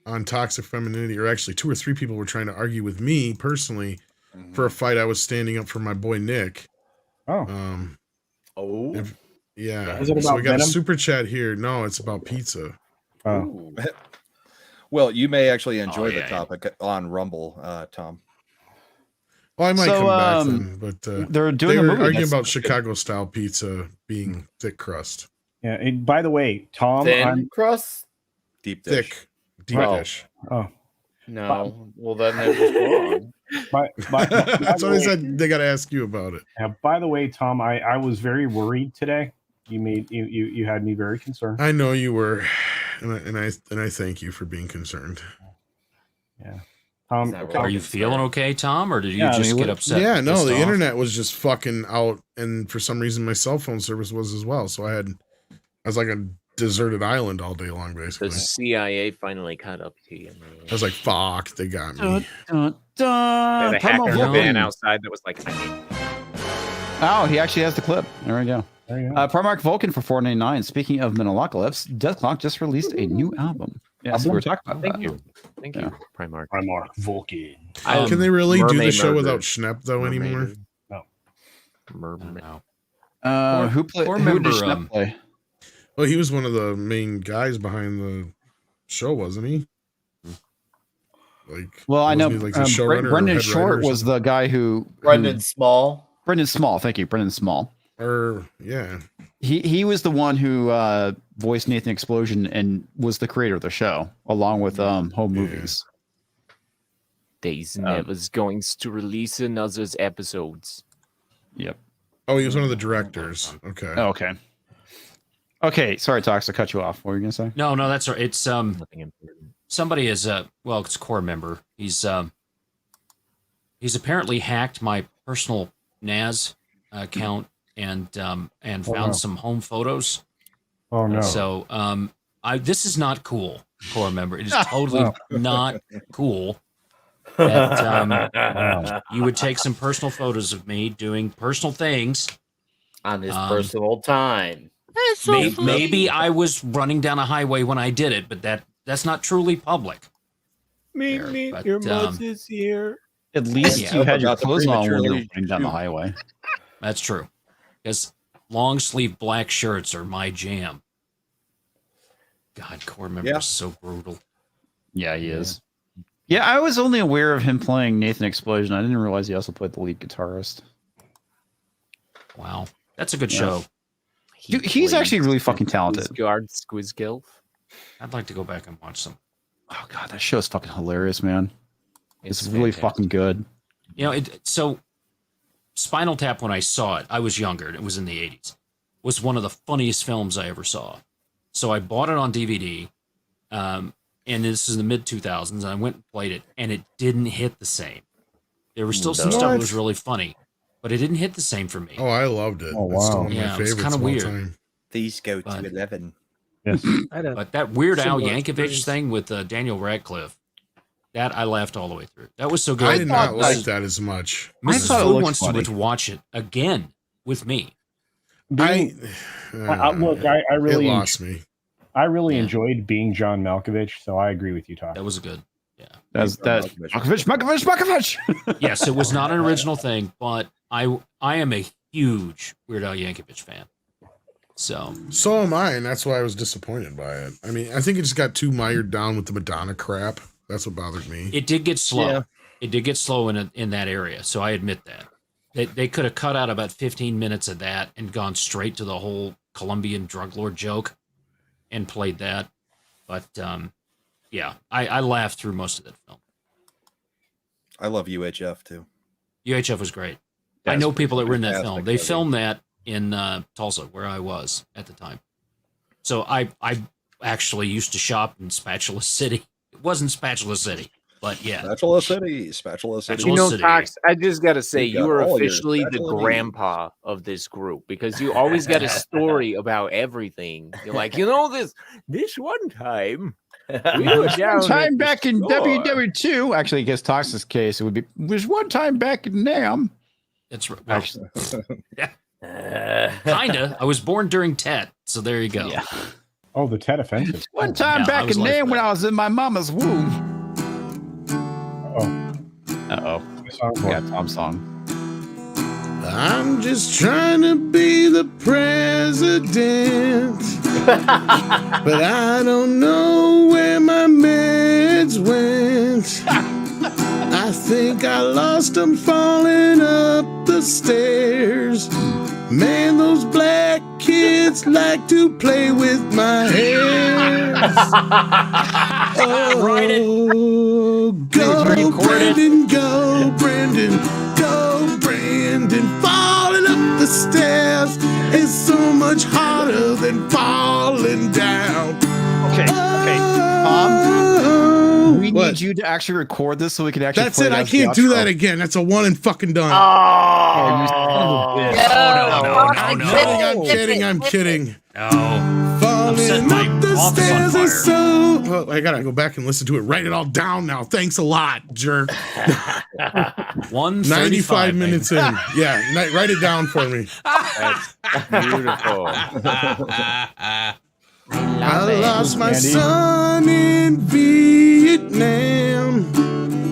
on toxic femininity, or actually 2 or 3 people were trying to argue with me personally for a fight I was standing up for my boy Nick. Oh. Oh. Yeah. Was it So about we got a Venom? super chat here. No, it's about pizza. Oh. Well, you may actually enjoy yeah. the topic on Rumble, Tom. Well, I might So, come back then, but they're doing they a were movie arguing next- about Chicago style pizza being thick crust. Yeah. And by the way, Tom, Thin crust? Deep dish. Thick. Deep Oh. dish. No. Well, then they're just wrong. That's what I said. They got to ask you about it. by the way, Tom, I was very worried today. You had me very concerned. I know you were, and I thank you for being concerned. Yeah. Tom, Are you feeling okay, Tom, or did you Yeah, I just mean, get what- upset? Yeah, no, pissed the off? internet was just fucking out, and for some reason my cell phone service was as well. So I was like a deserted island all day long, basically. The CIA finally caught up to you, man. I was like, fuck, they got me. Dun, dun, They had a dun. hacker in the Promo van voting. outside that was like, I mean, Oh, he actually has the clip. There we go. Primarch Vulcan for $4.99. Speaking of Metalocalypse, Deathclock just released a new album. Yes, we were talking about that. Thank you, Primarch. Primarch Vulcan. Can they really do the Mermaid show Murder. without Schnepp though anymore? No. Who did Schnepp play? Well, he was one of the main guys behind the show, wasn't he? Like, Well, I know wasn't he, like, the showrunner or Brendan head Short writer or was the guy who Brendan Small. Brendan Small, thank you, Brendan Small. Yeah. He was the one who voiced Nathan Explosion and was the creator of the show, along with Home Movies. Days Never's going to release another episodes. Yep. Oh, he was one of the directors. Okay. Oh, okay. Okay, sorry, Tox, to cut you off. What were you gonna say? No, that's right. It's somebody is it's a core member. He's apparently hacked my personal NAS account and found some home photos. Oh no. So this is not cool, core member. It is totally not cool that you would take some personal photos of me doing personal things on his personal time. That's so maybe I was running down a highway when I did it, but that's not truly public. Meet your mother is here. At least you had your clothes on when you were running down the shoot. highway. That's true. Because long sleeve black shirts are my jam. God, core member is so brutal. Yeah, he is. Yeah, I was only aware of him playing Nathan Explosion. I didn't realize he also played the lead guitarist. Wow. That's a good show. Dude, he's actually really fucking talented. Guard Squiz Gilf. I'd like to go back and watch some. Oh god, that show's fucking hilarious, man. It's really fantastic. fucking good. You know, so Spinal Tap, when I saw it, I was younger, and it was in the 80s, was one of the funniest films I ever saw. So I bought it on DVD, and this is in the mid-2000s, and I went and played it, and it didn't hit the same. There was still some stuff that was really funny, but it didn't hit the same for me. Oh, I loved it. Oh, It's still wow. one of my Yeah, it was favorites kind of of all weird. time. These go to 11. Yes. But that Weird Al similar Yankovic experience. thing with Daniel Radcliffe, that I laughed all the way through. That was so good. I did not like that as much. Mrs. thought it Fu looked wants funny. to watch it again with me. I really it lost me. I really enjoyed being John Malkovich, so I agree with you, Todd. That was good. That's Malkovich. Yes, it was not an original thing, but I am a huge Weird Al Yankovic fan. So am I, and that's why I was disappointed by it. I mean, I think it just got too mired down with the Madonna crap. That's what bothered me. it did get slow. Yeah. It did get slow in that area. So I admit that. They could have cut out about 15 minutes of that and gone straight to the whole Colombian drug lord joke and played that. But yeah, I laughed through most of that film. I love UHF too. UHF was great. I know people that were in that fantastic film. They movie. filmed that in Tulsa, where I was at the time. So I actually used to shop in Spatula City. It wasn't Spatula City, but yeah. Spatula City. Spatula City. You know, City. Cox, I just got to say, You you got are all your officially the spatula needs. grandpa of this group because you always got a story about everything. You're like, this one time, we were down One time at the back in store." WW2, actually, I guess Tox's case, it would be, was one time back in NAM. That's right. Well, kinda. I was born during Tet, so there you go. Yeah. Oh, the Tet Offensive. One time Yeah, I back was in like NAM when that. I was in my mama's womb. Oh, Yeah, Tom's song. I'm just trying to be the president, but I don't know where my meds went. I think I lost them falling up the stairs. Man, those black kids like to play with my hair. Oh, go, Brandon, go, Brandon, go, Brandon. Falling up the stairs is so much harder than falling down. Okay. Oh, We what? need you to actually record this so we can actually That's play it. I as the can't do outro. that again. That's a one and fucking done. Oh, you son of a bitch. I'm kidding. No. I'm kidding. No. Falling setting my up the office on stairs is so Oh, I gotta go back and listen to it. Write it all down now. Thanks a lot, jerk. 95 minutes in. Yeah, write it down for me. That's beautiful. I lost my son in Vietnam.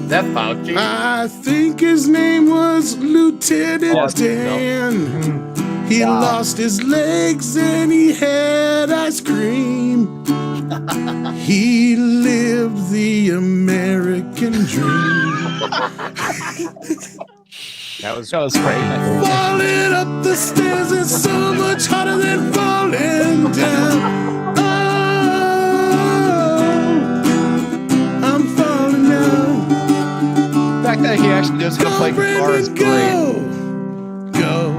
That Fauci? I think his name was Lieutenant Dan. He lost his legs and he had ice cream. He lived the American dream. That was great. Falling up the stairs is so much harder than falling down. Oh, I'm falling down. The fact that he actually knows how to play guitar is great. Go.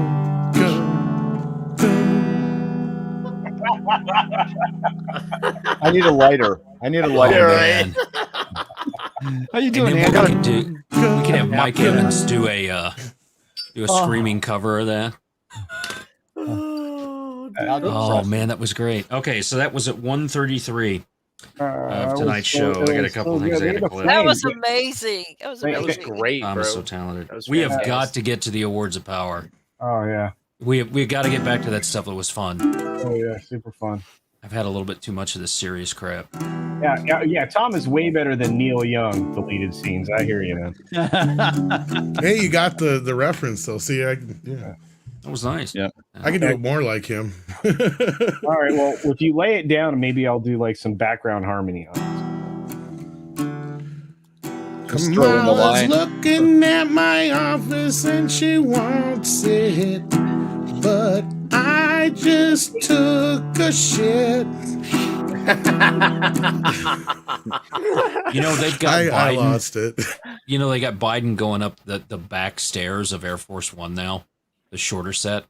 I need a lighter. Oh, man. How you doing, and man? we can have Mike Evans do a screaming cover of that. Oh man, that was great. Okay, so that was at 1:33 of tonight's show. I got a couple things I got to clip. That was amazing. That was That was amazing. great, I'm bro. so talented. That was We have fantastic. got to get to the awards of power. Oh yeah. We've got to get back to that stuff that was fun. Oh yeah, super fun. I've had a little bit too much of this serious crap. Yeah. Tom is way better than Neil Young deleted scenes. I hear you, man. Hey, you got the reference though. See, yeah. That was nice. Yeah. I can do it more like him. All right. Well, if you lay it down, maybe I'll do like some background harmony on it. Kamala's looking at my office and she wants it, but I just took a shit. You know, they've got Biden. I lost it. You know, they got Biden going up the back stairs of Air Force One now, the shorter set.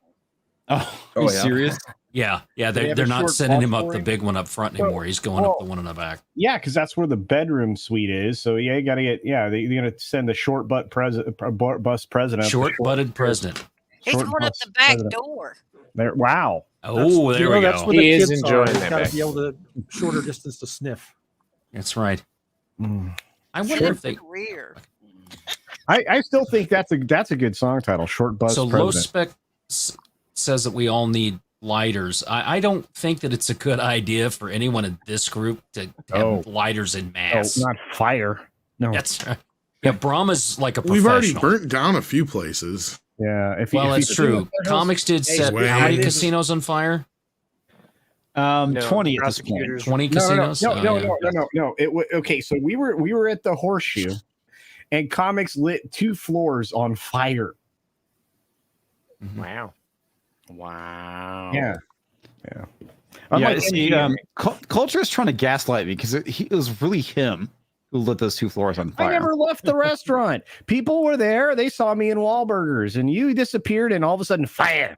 Oh, are you serious? Yeah. They have They're a not short sending him bus up for the him? big one up front anymore. He's going up the one in the back. Yeah, because that's where the bedroom suite is. So yeah, you got to get. Yeah, they're gonna send the short butt bus president. Short butted president. He's Short going up bus the back president. door. There, wow. Oh, there we That's go. where the He is kids enjoying are. He's that got back. to be able to shorter distance to sniff. That's right. Mm. I wonder if they. Career. I still think that's a good song title. Short bus So low president. spec says that we all need lighters. I don't think that it's a good idea for anyone in this group to have lighters in mass. Oh, not fire. No. That's right. Yeah, Brahma's like a We've professional. already burnt down a few places. Yeah. Well, that's true. Comics did set how many Wait. casinos on fire? 20 at this point. 20 No, casinos? no. Oh, yeah. No. Okay, so we were at the Horseshoe, and Comics lit 2 floors on fire. Wow. Wow. Yeah. Yeah, Unlike see, MGM, Culture is trying to gaslight me because it was really him who lit those 2 floors on fire. I never left the restaurant. People were there. They saw me in Wahlburgers, and you disappeared, and all of a sudden, fire.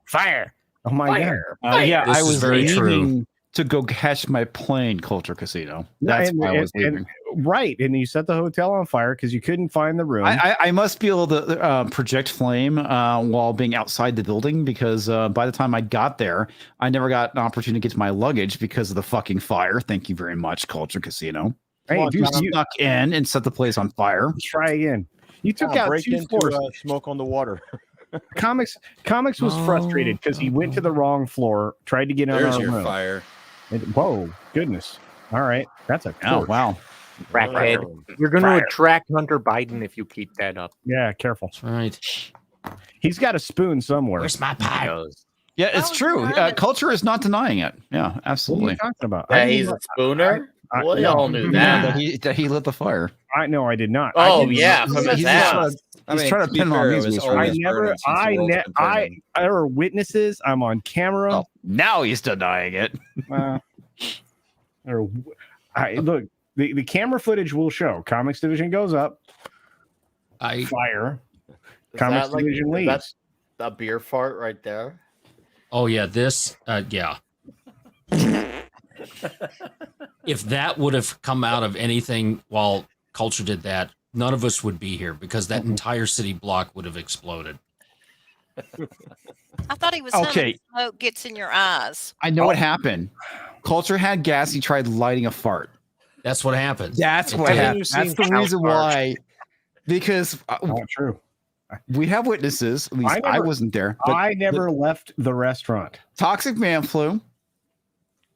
Oh my god! Yeah, This I is was very true. leaving to go catch my plane, Culture Casino. That's why I was leaving. Right, and you set the hotel on fire because you couldn't find the room. I must be able to project flame while being outside the building because by the time I got there, I never got an opportunity to get to my luggage because of the fucking fire. Thank you very much, Culture Casino. Hey, You snuck in and set the place on fire. Try again. You took out break 2 into floors. smoke on the water. Comics was frustrated because he went to the wrong floor, tried to get on There's our your room. fire. Whoa, goodness! All right, that's a Oh torch. wow! Crackhead. You're going to attract Hunter Biden if you keep that up. Yeah, careful. That's right. He's got a spoon somewhere. Where's my pie? Yeah, it's true. Culture is not denying it. Yeah, What are absolutely. you talking about? Yeah, he's a spooner. We all knew that. That he lit the fire. I know I did not. Oh I didn't- yeah, from his house. He's trying to pin him on fair, it these was moves, always right? I never. burning since the world's been turning. There are witnesses. I'm on camera. Oh, now he's denying it. Look, the camera footage will show. Comics division goes up. Fire. Is Comics that like- division is leaves. that a beer fart right there? Oh yeah, this yeah. If that would have come out of anything while Culture did that, none of us would be here because that entire city block would have exploded. I thought he was Okay. saying smoke gets in your eyes. I know what happened. Culture had gas. He tried lighting a fart. That's what happens. That's what Haven't happened. you That's seen the South reason Park? why. Because Not true. we have witnesses. At least I wasn't there. But I never left the restaurant. Toxic Man Flu,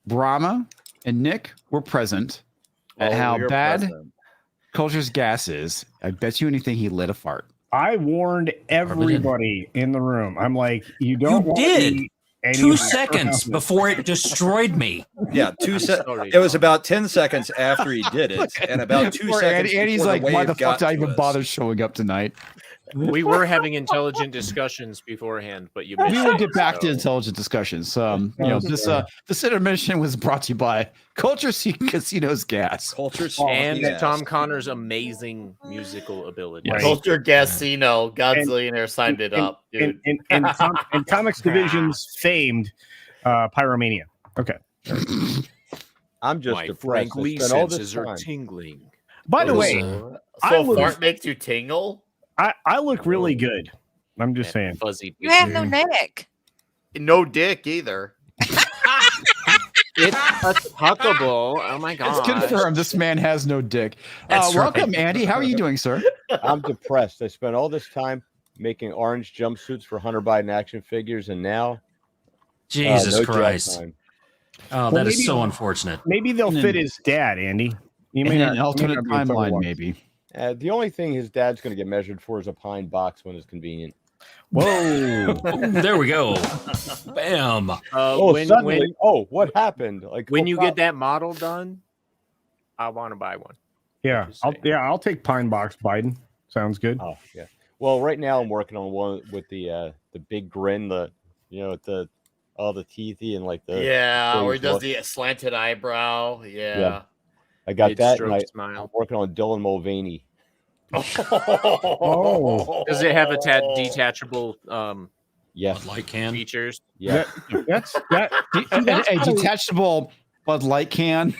Brahma, and Nick were present at how bad Culture's gas is. I bet you anything he lit a fart. I warned everybody in the room. I'm like, you don't You want did. to eat any 2 of the seconds houses. before it destroyed me. Yeah, 2 seconds. It was about 10 seconds after he did it, and about 2 Poor seconds. Andy's before like, the why wave the fuck got did I to even us. bother showing up tonight? We were having intelligent discussions beforehand, but you We missed will it, get back to so- intelligent discussions. This intermission was brought to you by Culture Casinos Gas. Culture and Gas. Tom Connor's amazing musical ability. Yes. Culture Gasino, Godzillionaire signed it up, dude. And Comics Division's famed Pyromania. Okay. I'm just My depressed. Frank I Lee spent all this senses are time. tingling. By the way, So I look- fart makes you tingle? I look really good. I'm just saying. Fuzzy. You have no neck. No dick either. It's huckable. Oh my god. It's confirmed this man has no dick. That's Welcome, right. Andy. How are you doing, sir? I'm depressed. I spent all this time making orange jumpsuits for Hunter Biden action figures, and now Jesus no job Christ. time. Oh, that is so unfortunate. Maybe they'll fit his dad, Andy. You In may an not, alternate may not be a timeline, one. maybe. The only thing his dad's going to get measured for is a pine box when it's convenient. Whoa! There we go. Bam. Suddenly, what happened? Like when you get that model done, I want to buy one. Yeah, I'll take Pine Box Biden. Sounds good. Oh yeah. Well, right now I'm working on one with the big grin, with all the teethy and like the Where he does look. the slanted eyebrow. Yeah. I got Mid that. stroke And smile. I'm working on Dylan Mulvaney. Does it have a detachable Yes. Light can. features? Yeah. That's A detachable Bud Light can.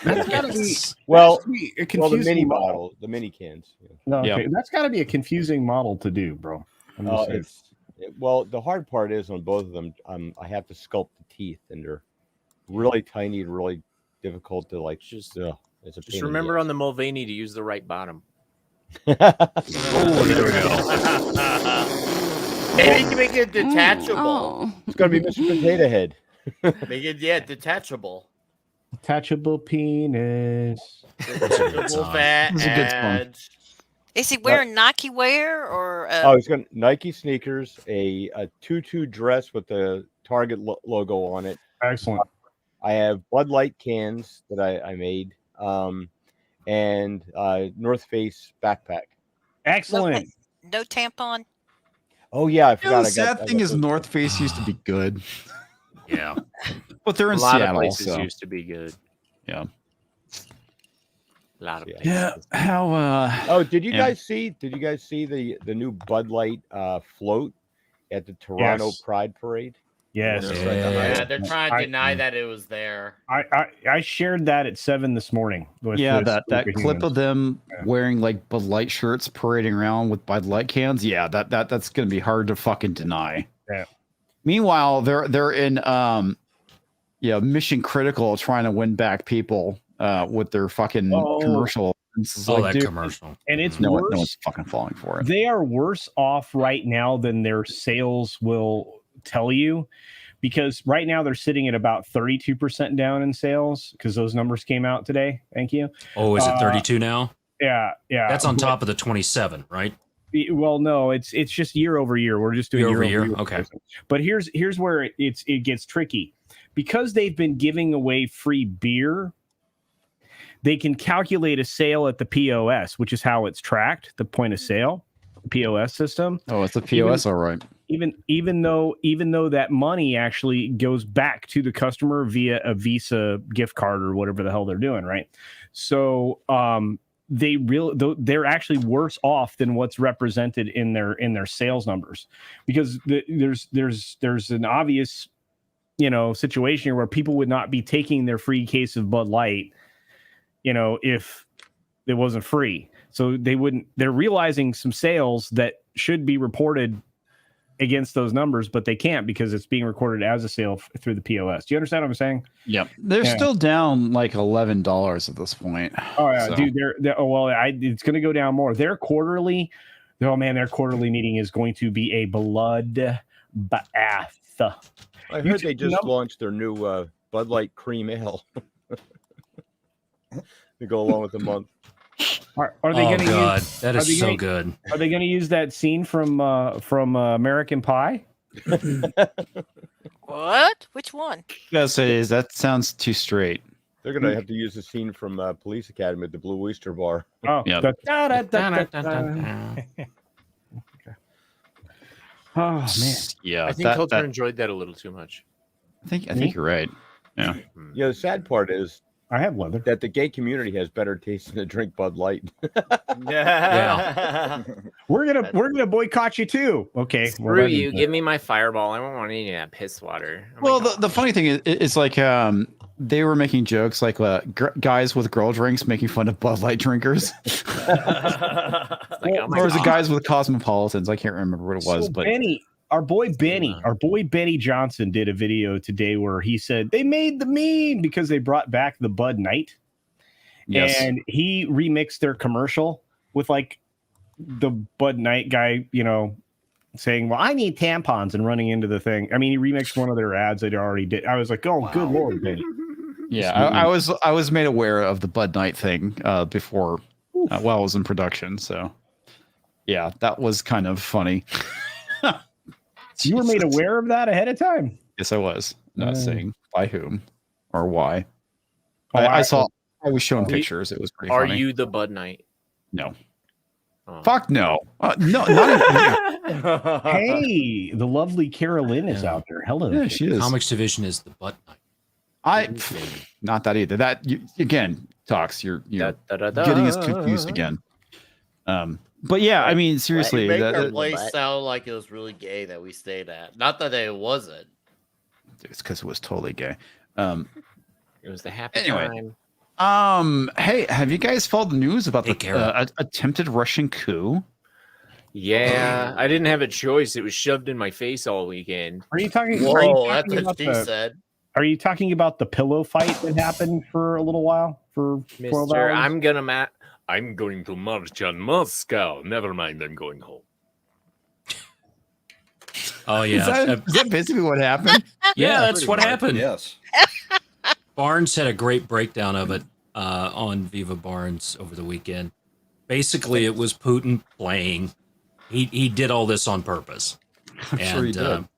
That's gotta be Well, a the confusing mini model. model, the mini cans. No, okay. Yeah. That's got to be a confusing model to do, bro. I'm just saying. Well, the hard part is on both of them. I have to sculpt the teeth, and they're really tiny and really difficult to like. Just remember on the Mulvaney to use the right bottom. Oh, there we go. Maybe you can make it detachable. It's gonna be Mr. Potato Head. Make it, detachable. Detachable penis. Detachable fat It's a good song. edge. Is he wearing Nike wear or? He's got Nike sneakers, a tutu dress with the Target logo on it. Excellent. I have Bud Light cans that I made, and North Face backpack. Excellent. No tampon. Oh yeah, I forgot. The sad thing is North Face used to be good. Yeah. But they're in A lot Seattle, of places so. used to be good. Yeah. A lot of places. Yeah. How Oh, did you yeah. guys see? Did you guys see the new Bud Light float at the Toronto Yes. Pride Parade? Yes. Yeah, they're trying to I- deny that it was there. I shared that at 7 this morning. With yeah, this that group of clip humans. of them wearing like Bud Light shirts parading around with Bud Light cans. Yeah, that's gonna be hard to fucking deny. Yeah. Meanwhile, they're in mission critical trying to win back people with their fucking commercial. It's just That dude, commercial. And it's no worse. one's fucking falling for it. They are worse off right now than their sales will tell you, because right now they're sitting at about 32% down in sales because those numbers came out today. Thank you. Oh, is it 32 now? Yeah. That's on top of the 27, right? Well, no, it's just year over year. We're just doing Year over year year? Okay. But here's where it gets tricky, because they've been giving away free beer. They can calculate a sale at the POS, which is how it's tracked, the point of sale, the POS system. Oh, it's a POS, all right. Even though that money actually goes back to the customer via a Visa gift card or whatever the hell they're doing, right? So they're actually worse off than what's represented in their sales numbers, because there's an obvious situation here where people would not be taking their free case of Bud Light if it wasn't free. So they're realizing some sales that should be reported against those numbers, but they can't because it's being recorded as a sale through the POS. Do you understand what I'm saying? Yep. They're still down like $11 at this point. Oh yeah, So. dude. It's going to go down more. Their quarterly meeting is going to be a blood bath. I heard they just launched their new Bud Light Cream Ale to go along with the month. Are they going to use? That is so good. Are they going to use that scene from American Pie? What? Which one? That sounds too straight. They're going to have to use the scene from Police Academy at the Blue Oyster Bar. Oh, yeah. Oh man, yeah. I think Coulter enjoyed that a little too much. I think you're right. Yeah. Yeah. The sad part is I have leather. That the gay community has better taste than to drink Bud Light. Yeah. We're gonna boycott you too. Okay. Screw you. Give me my Fireball. I don't want any of that piss water. Well, the funny thing is like they were making jokes like guys with girl drinks making fun of Bud Light drinkers. Or was it guys with Cosmopolitans? I can't remember what it was. But our boy Benny Johnson did a video today where he said they made the meme because they brought back the Bud Night. Yes. And he remixed their commercial with like the Bud Night guy, saying, well, I need tampons and running into the thing. I mean, he remixed one of their ads that they already did. I was like, oh, wow. Good Lord, Benny. Yeah, I was made aware of the Bud Night thing before while I was in production. So yeah, that was kind of funny. You were made aware of that ahead of time? Yes, I was. Not saying by whom or why. I was shown pictures. It was pretty funny. Are you the Bud Knight? No. Oh. Fuck no. No, not even. Hey, the lovely Carolyn is out there. Hello. Yeah, she is. Comics division is the Bud Knight. Not that either. That again, Talks. You're getting us confused again. But yeah, I mean, seriously, you make our place sound like it was really gay that we stayed at. Not that it wasn't. It's because it was totally gay. It was the happy time. Hey, have you guys followed the news about the attempted Russian coup? Yeah, I didn't have a choice. It was shoved in my face all weekend. Are you talking? That's what she said. Are you talking about the pillow fight that happened for a little while for 12 hours? I'm going to march on Moscow. Never mind, I'm going home. Oh yeah, is that basically what happened? Yeah, that's what happened. Yes. Barnes had a great breakdown of it on Viva Barnes over the weekend. Basically, it was Putin playing. He did all this on purpose. Sure he did.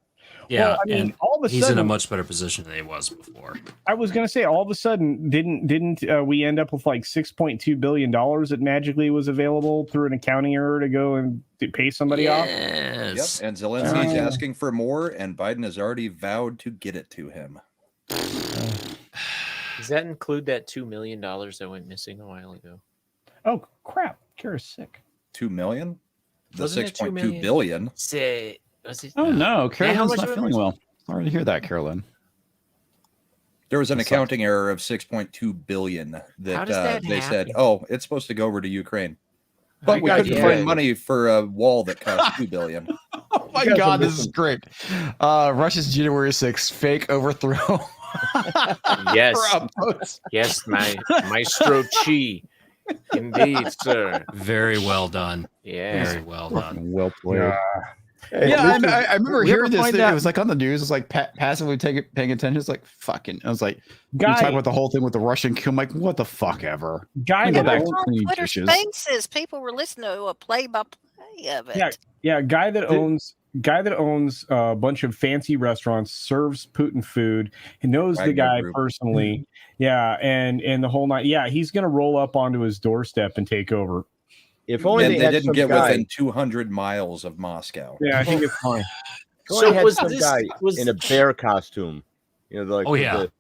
Yeah, well, I mean, and all of a he's sudden, in a much better position than he was before. I was going to say, all of a sudden, didn't we end up with like $6.2 billion that magically was available through an accounting error to go and pay somebody off? Yep, and Zelensky's asking for more, and Biden has already vowed to get it to him. Does that include that $2 million that went missing a while ago? Oh, crap. Kara's sick. $2 million? The Wasn't it 6.2 billion. Oh no, Carolyn's not feeling well. Sorry to hear that, Carolyn. There was an accounting error of 6.2 billion that they said, oh, it's supposed to go over to Ukraine. But we couldn't find money for a wall that cost $2 billion. Oh my God, this is great. Russia's January 6th fake overthrow. Yes, Maestro Chi. Indeed, sir. Very well done. Yeah. Very well done. Well played. I remember hearing this. It was like on the news. It's like passively paying attention. It's like fucking. I was like, you talk about the whole thing with the Russian coup. I'm like, what the fuck ever. On Twitter Spaces, people were listening to a play-by-play of it. Yeah. Guy that owns a bunch of fancy restaurants, serves Putin food. He knows the guy personally. Yeah, and the whole night. Yeah, he's gonna roll up onto his doorstep and take over. If only they didn't get within 200 miles of Moscow. Yeah, I think it's fine. So was some guy in a bear costume? The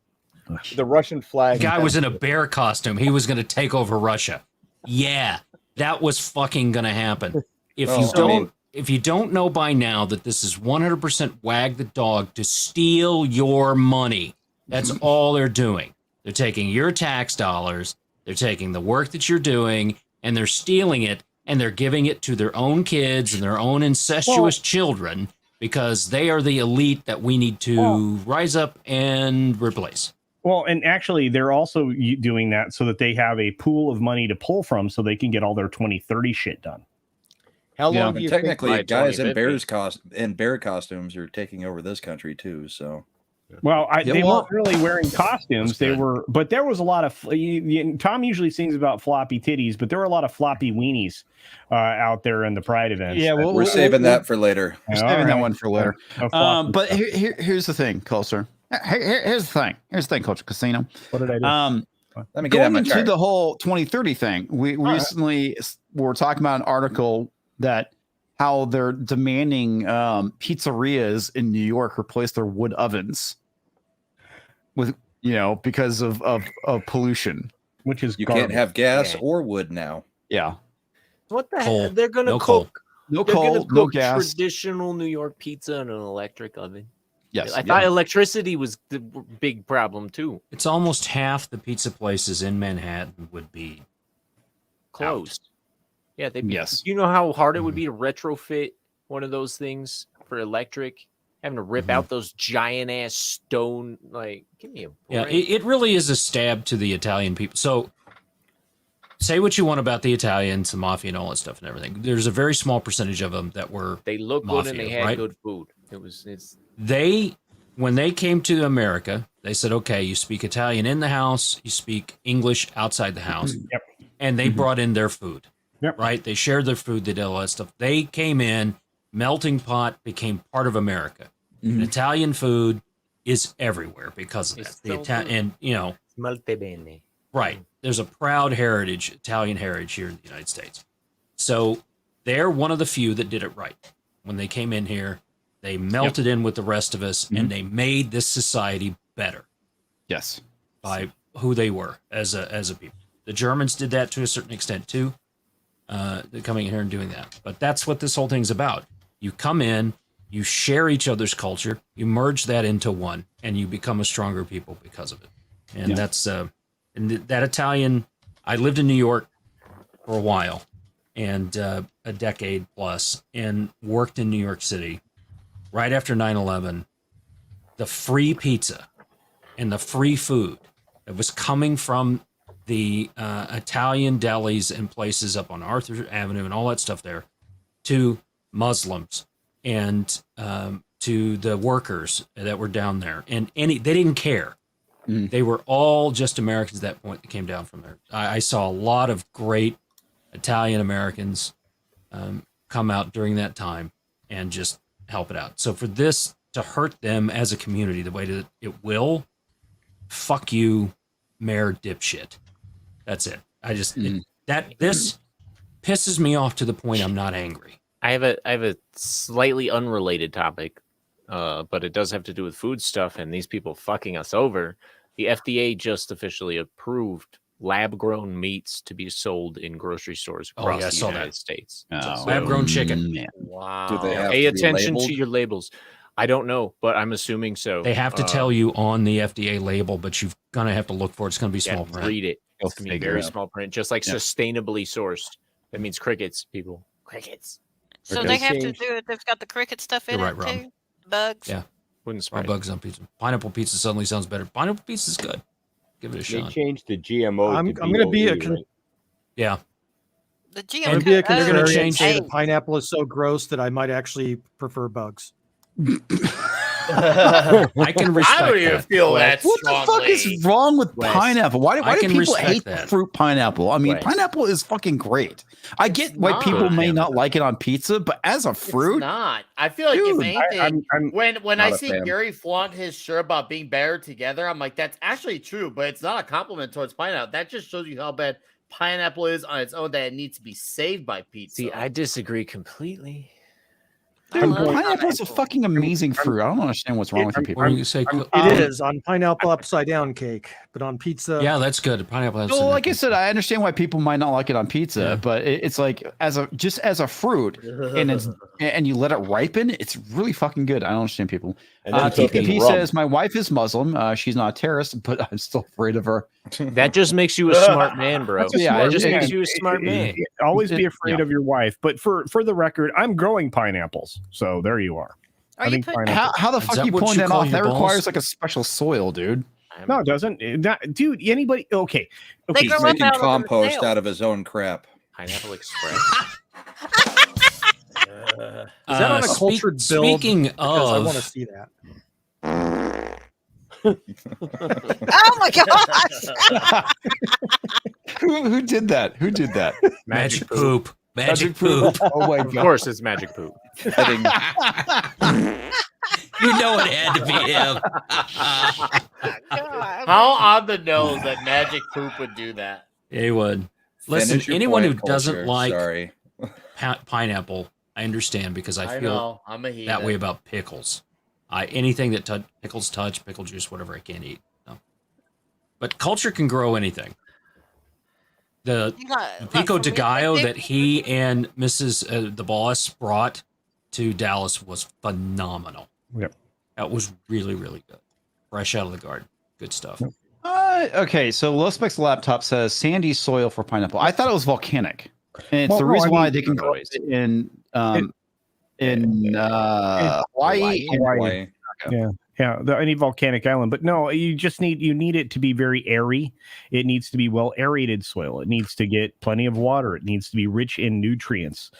Russian flag. The guy was in a bear costume. He was going to take over Russia. Yeah, that was fucking going to happen. If you don't know by now that this is 100% wag the dog to steal your money, that's all they're doing. They're taking your tax dollars. They're taking the work that you're doing. And they're stealing it, and they're giving it to their own kids and their own incestuous children because they are the elite that we need to rise up and replace. Well, and actually, they're also doing that so that they have a pool of money to pull from so they can get all their 2030 shit done. How long Yeah, do you technically, think guys in bear costumes are taking over this country too. So, well, they weren't really wearing costumes. They were, but there was a lot of. Tom usually sings about floppy titties, but there were a lot of floppy weenies out there in the Pride events. Yeah, we're saving that for later. We're saving that one for later. floppy But here's the thing, Culture. Here's the thing, Culture Casino. What did I do? Let me get out Going my into card. the whole 2030 thing, we recently were talking about an article that how they're demanding pizzerias in New York replace their wood ovens with, because of pollution, which is You can't have gas or wood now. Yeah. What the Coal. hell? They're gonna No cook. No they're gonna coal, no cook gas. Traditional New York pizza in an electric oven. Yes. I thought electricity was the big problem too. It's almost half the pizza places in Manhattan would be Closed. Yeah, they. Yes. You know how hard it would be to retrofit one of those things for electric, having to rip out those giant ass stone. Like, give me a break. Yeah, it really is a stab to the Italian people. So, say what you want about the Italians, the mafia, and all that stuff and everything. There's a very small percentage of them that were They look mafia, good and they had right? good food. It's When they came to America, they said, okay, you speak Italian in the house, you speak English outside the house. Yep. And they brought in their food. Yep. Right? They shared their food, they did all that stuff. They came in, melting pot became part of America. And Italian food is everywhere because of that. The Italian, and Molto bene. right. There's a proud heritage, Italian heritage here in the United States. So they're one of the few that did it right. When they came in here, they melted in with the rest of us and they made this society better. Yes. By who they were as a people. The Germans did that to a certain extent too. They're coming in here and doing that. But that's what this whole thing's about. You come in, you share each other's culture, you merge that into one, and you become a stronger people because of it. And that's and that Italian. I lived in New York for a while, and a decade plus, and worked in New York City. Right after 9/11, the free pizza and the free food that was coming from the Italian delis and places up on Arthur Avenue and all that stuff there, to Muslims and to the workers that were down there, and they didn't care. They were all just Americans at that point that came down from there. I saw a lot of great Italian Americans come out during that time and just help it out. So for this to hurt them as a community the way that it will, fuck you, Mayor dipshit. That's it. I just this pisses me off to the point I'm not angry. I have a slightly unrelated topic, but it does have to do with food stuff and these people fucking us over. The FDA just officially approved lab-grown meats to be sold in grocery stores across the United States. Lab-grown chicken. Wow. Do they have Pay to be attention to labeled? your labels. I don't know, but I'm assuming so. They have to tell you on the FDA label, but you're gonna have to look for it. It's gonna be small print. Read it. Go It's gonna be figure very it out. small print, just like sustainably sourced. That means crickets, people. Crickets. So they have to do it. They've got the cricket stuff in You're it right, too. Bugs. Yeah. Wouldn't No surprise bugs on pizza. Pineapple pizza suddenly sounds better. Pineapple pizza is good. Give it a They shot. changed the GMO. I'm to gonna be a BOE, right? Yeah. The I'm GM. gonna be a they're gonna contrarian change and say Hey, that pineapple is so gross that I might actually prefer bugs. I can respect I don't even that. feel that What the fuck strongly. is wrong with pineapple? Why I do can people respect hate that. fruit pineapple? I mean, Wes. pineapple is fucking great. I get why not. people may not like it on pizza, but as a It's fruit, not. I feel like Dude, if anything, when not I a see fan. Gary flaunt his shirt about being better together, I'm like, that's actually true, but it's not a compliment towards pineapple. That just shows you how bad pineapple is on its own, that it needs to be saved by pizza. See, I disagree completely. dude, pineapple is a fucking amazing fruit. I don't understand what's wrong with you people. Or you say, It is on pineapple upside down cake, but on pizza. yeah, that's good. Pineapple. Has Well, like I said, I understand why people might not like it on pizza, Yeah. but it's like as a fruit, and you let it ripen, it's really fucking good. I don't understand people. And then cook in TPP rum. says my wife is Muslim. She's not a terrorist, but I'm still afraid of her. That just makes you a smart man, bro. Yeah, That just it- makes you a smart man. Always be It- afraid yeah. of your wife. But for the record, I'm growing pineapples, so there you are. Are I you think putting? pineapple. How the Is fuck that you what pulling you that call off? your That balls? requires like a special soil, dude. No, it doesn't. Dude, anybody? Okay. They He's grow up making out of compost themselves. out of his own crap. Pineapple Express. Is that on a cultured build? Speaking Because I want to of, see that. Oh my gosh! Who did that? Who did that? magic poop. Magic poop. Oh my Of god. course, it's magic poop. Fitting. You know it had to be him. God. How on the nose that magic poop would do that? He would. Listen, Finish your anyone who point, doesn't culture. like Sorry. pineapple, I understand because I I feel know. I'm a heathen. that way about pickles. Anything that pickles touch, pickle juice, whatever, I can't eat. No. But culture can grow anything. The pico de gallo that he and Mrs. The Boss brought to Dallas was phenomenal. Yep. That was really, really good. Fresh out of the garden. Good stuff. Okay, so Low Specs Laptop says sandy soil for pineapple. I thought it was volcanic. And it's Well, the no, reason I why mean, they can grow it in Hawaii. Hawaii. Yeah, any volcanic island, but no, you need it to be very airy. It needs to be well aerated soil. It needs to get plenty of water. It needs to be rich in nutrients.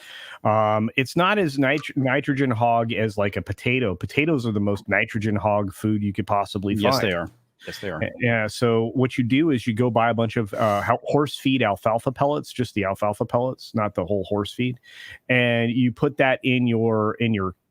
It's not as nitrogen hog as like a potato. Potatoes are the most nitrogen hog food you could possibly find. Yes, they are. Yes, they are. Yeah. So what you do is you go buy a bunch of horse feed alfalfa pellets, just the alfalfa pellets, not the whole horse feed, and you put that in your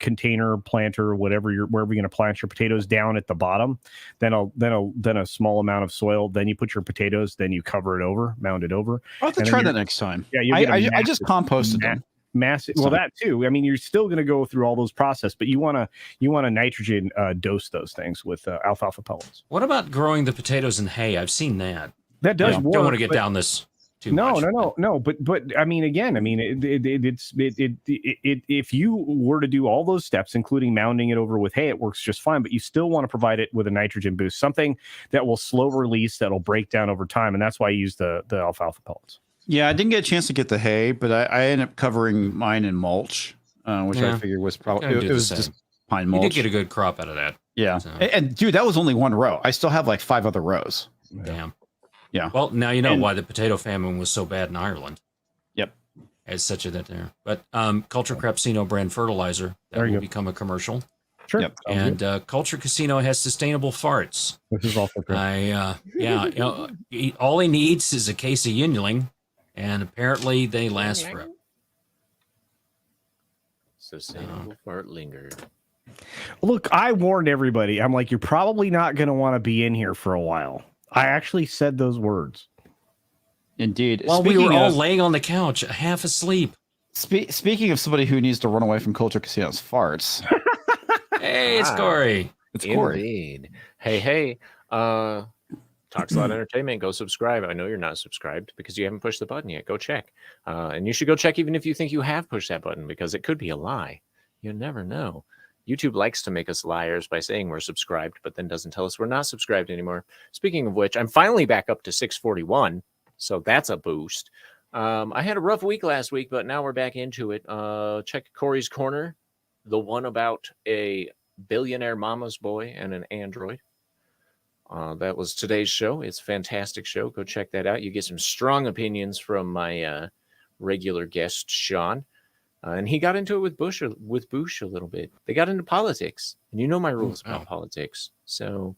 container planter, wherever you're going to plant your potatoes, down at the bottom. Then a small amount of soil. Then you put your potatoes. Then you cover it over, mound it over. I'll have to try that next time. Yeah, I just composted them. Massive. Well, that too. I mean, you're still going to go through all those processes, but you want to nitrogen dose those things with alfalfa pellets. What about growing the potatoes in hay? I've seen that. That does work. Don't want to get down this too much. No. But I mean, again, it's if you were to do all those steps, including mounding it over with hay, it works just fine. But you still want to provide it with a nitrogen boost, something that will slow release, that'll break down over time, and that's why I use the alfalfa pellets. Yeah, I didn't get a chance to get the hay, but I ended up covering mine in mulch, which I figured was probably it was just pine mulch. You did get a good crop out of that. Yeah, So. and dude, that was only one row. I still have like 5 other rows. Damn. Yeah. Well, now you know why the potato famine was so bad in Ireland. Yep. As such a that there. But Culture Crapsino brand fertilizer that will become a commercial. Sure. Yep. And Culture Casino has sustainable farts. This is also true. All he needs is a case of Yinling. And apparently they last forever. Sustainable fart linger. Look, I warned everybody. I'm like, you're probably not going to want to be in here for a while. I actually said those words. Indeed. While we were all laying on the couch, half asleep. Speaking of somebody who needs to run away from Culture Casino's farts. Hey, it's Corey. It's Corey. Indeed. Hey. Talks a lot of entertainment. Go subscribe. I know you're not subscribed because you haven't pushed the button yet. Go check. And you should go check even if you think you have pushed that button because it could be a lie. You never know. YouTube likes to make us liars by saying we're subscribed, but then doesn't tell us we're not subscribed anymore. Speaking of which, I'm finally back up to 641. So that's a boost. I had a rough week last week, but now we're back into it. Check Corey's Corner, the one about a billionaire mama's boy and an android. That was today's show. It's a fantastic show. Go check that out. You get some strong opinions from my regular guest, Sean. And he got into it with Bush a little bit. They got into politics. And you know my rules about politics. So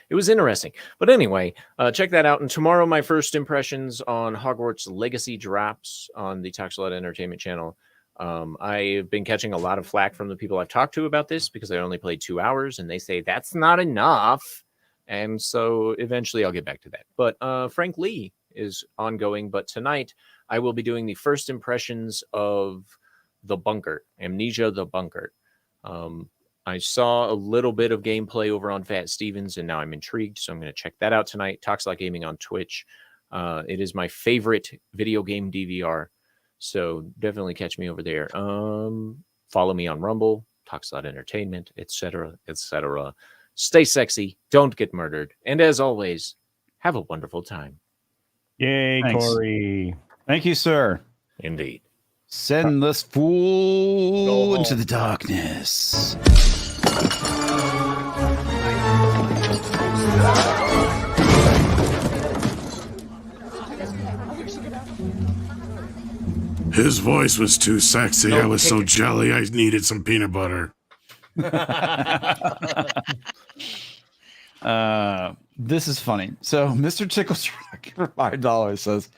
it was interesting. But anyway, check that out. And tomorrow, my first impressions on Hogwarts Legacy drops on the Talks a Lot Entertainment channel. I've been catching a lot of flack from the people I've talked to about this because I only played 2 hours. And they say, that's not enough. And so eventually I'll get back to that. But Frank Lee is ongoing. But tonight I will be doing the first impressions of The Bunker, Amnesia The Bunker. I saw a little bit of gameplay over on Fat Stevens, and now I'm intrigued. So I'm going to check that out tonight. Talks Like Gaming on Twitch. It is my favorite video game DVR. So definitely catch me over there. Follow me on Rumble, Talks Like Entertainment, etc., etc. Stay sexy, don't get murdered, and as always, have a wonderful time. Yay, Thanks. Corey. Thank you, sir. Indeed. Send this fool into the darkness. His voice was too sexy. I was so jelly, I needed some peanut butter. This is funny. So Mr. Tickles for $5 says,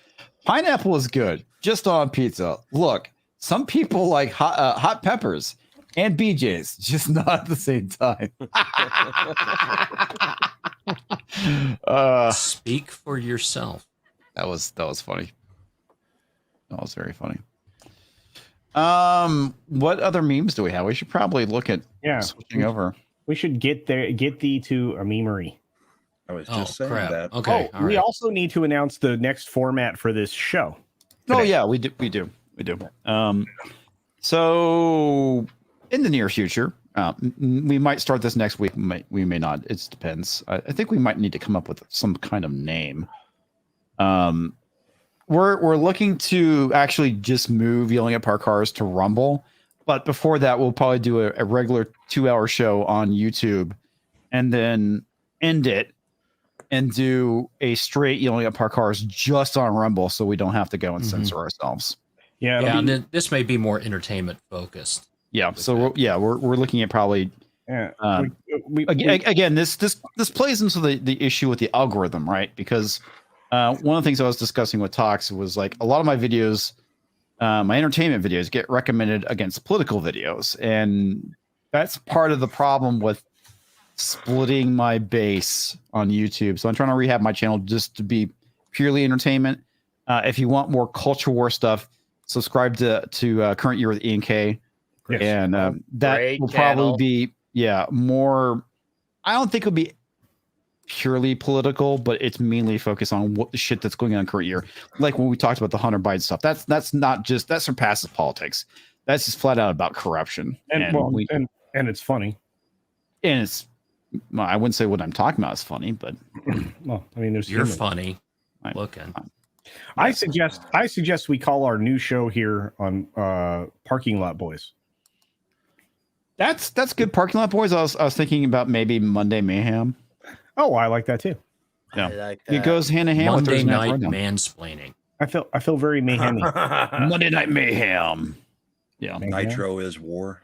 pineapple is good, just on pizza. Look, some people like hot peppers and BJ's, just not at the same time. Speak for yourself. That was funny. That was very funny. What other memes do we have? We should probably look at switching over. We should get thee to a memery. I was just saying that. Okay. Oh, we also need to announce the next format for this show. Oh yeah, we do. So in the near future, we might start this next week. We may not. It depends. I think we might need to come up with some kind of name. We're looking to actually just move Yelling at Park Cars to Rumble, but before that, we'll probably do a regular 2-hour show on YouTube, and then end it and do a straight Yelling at Park Cars just on Rumble, so we don't have to go and censor ourselves. Yeah, and then this may be more entertainment focused. Yeah, so we're looking at probably. Yeah. Again, this plays into the issue with the algorithm, right? Because one of the things I was discussing with Tox was like a lot of my videos, my entertainment videos, get recommended against political videos, and that's part of the problem with splitting my base on YouTube. So I'm trying to rehab my channel just to be purely entertainment. If you want more culture war stuff, subscribe to Current Year with Ian K. Yes. And that Great will channel. probably be more. I don't think it'll be purely political, but it's mainly focused on what the shit that's going on in Current Year. Like when we talked about the Hunter Biden stuff, that's not just, that surpasses politics. That's just flat out about corruption. And it's funny. And it's, well, I wouldn't say what I'm talking about is funny, but well, I mean, You're funny looking. I suggest we call our new show here on Parking Lot Boys. That's good. Parking Lot Boys. I was thinking about maybe Monday Mayhem. Oh, I like that too. Yeah, I like it goes hand in hand with Monday Thursday Night Throwdown. Mansplaining. I feel very mayhem. Monday Night Mayhem. Yeah, Nitro is war.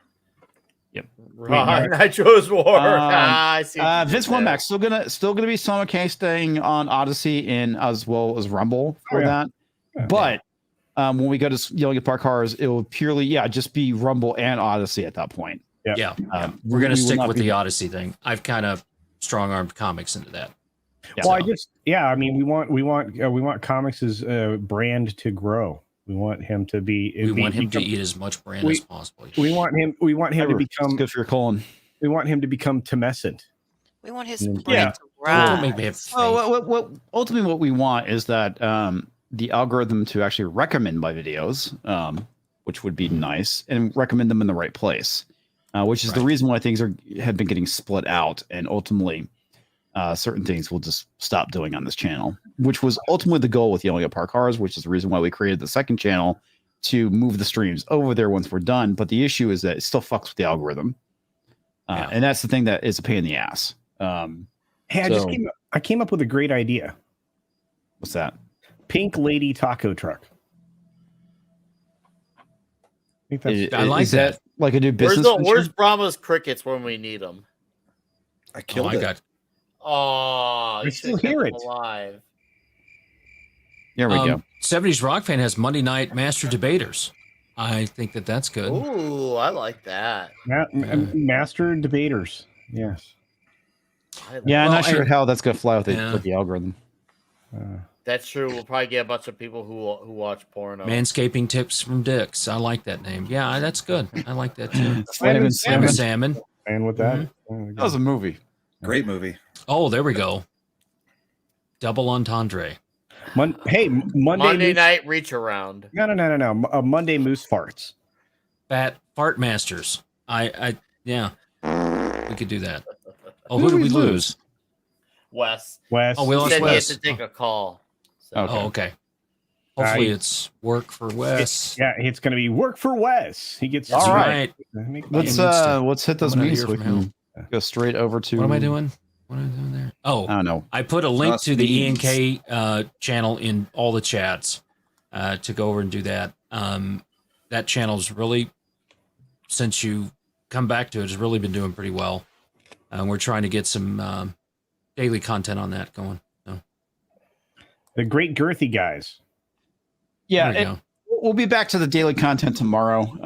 Yep. Nitro's War. I see. Vince Womack still gonna be Summer Case staying on Odyssey and as well as Rumble for that. But when we go to Yelling at Park Cars, it will purely just be Rumble and Odyssey at that point. Yeah. We're gonna stick with the Odyssey thing. I've kind of strong-armed comics into that. Yeah. Well, I mean, we want Comics' brand to grow. We want him to be. We want him to eat as much brand as possible. We want him to become. Good for your colon. We want him to become Tumescent. We want his brand to rise. What ultimately what we want is that the algorithm to actually recommend my videos, which would be nice, and recommend them in the right place, which is the reason why things have been getting split out, and ultimately certain things we'll just stop doing on this channel, which was ultimately the goal with Yelling at Park Cars, which is the reason why we created the second channel to move the streams over there once we're done. But the issue is that it still fucks with the algorithm, and that's the thing that is a pain in the ass. Hey, I came up with a great idea. What's that? Pink Lady Taco Truck. I like that. Like a new business. Where's Brahma's crickets when we need them? I killed it. Oh, I still hear it. Alive. There we go. 70s Rock Fan has Monday Night Master Debaters. I think that's good. Ooh, I like that. Master Debaters. Yes. I'm not sure how that's going to fly with the algorithm. That's true. We'll probably get a bunch of people who watch porno. Manscaping Tips from Dicks. I like that name. Yeah, that's good. I like that too. Flavin' Salmon. And with that, that was a movie. Great movie. Oh, there we go. Double entendre. Monday night reach around. No. Monday Moose Farts. Fart Masters. Yeah. We could do that. Oh, who did we lose? Wes. Oh, we lost He said Wes. he had to take a call. So. Oh, okay. Hopefully it's work for Wes. It's going to be work for Wes. He gets all right. Let's hit those memes. Go straight over to. What am I doing? What am I doing there? Oh, I don't know. I put a link Just to the memes. ENK channel in all the chats to go over and do that. That channel's really, since you come back to it, has really been doing pretty well. We're trying to get some daily content on that going. So. The Great Girthy Guys. Yeah, we'll be back to the daily content tomorrow.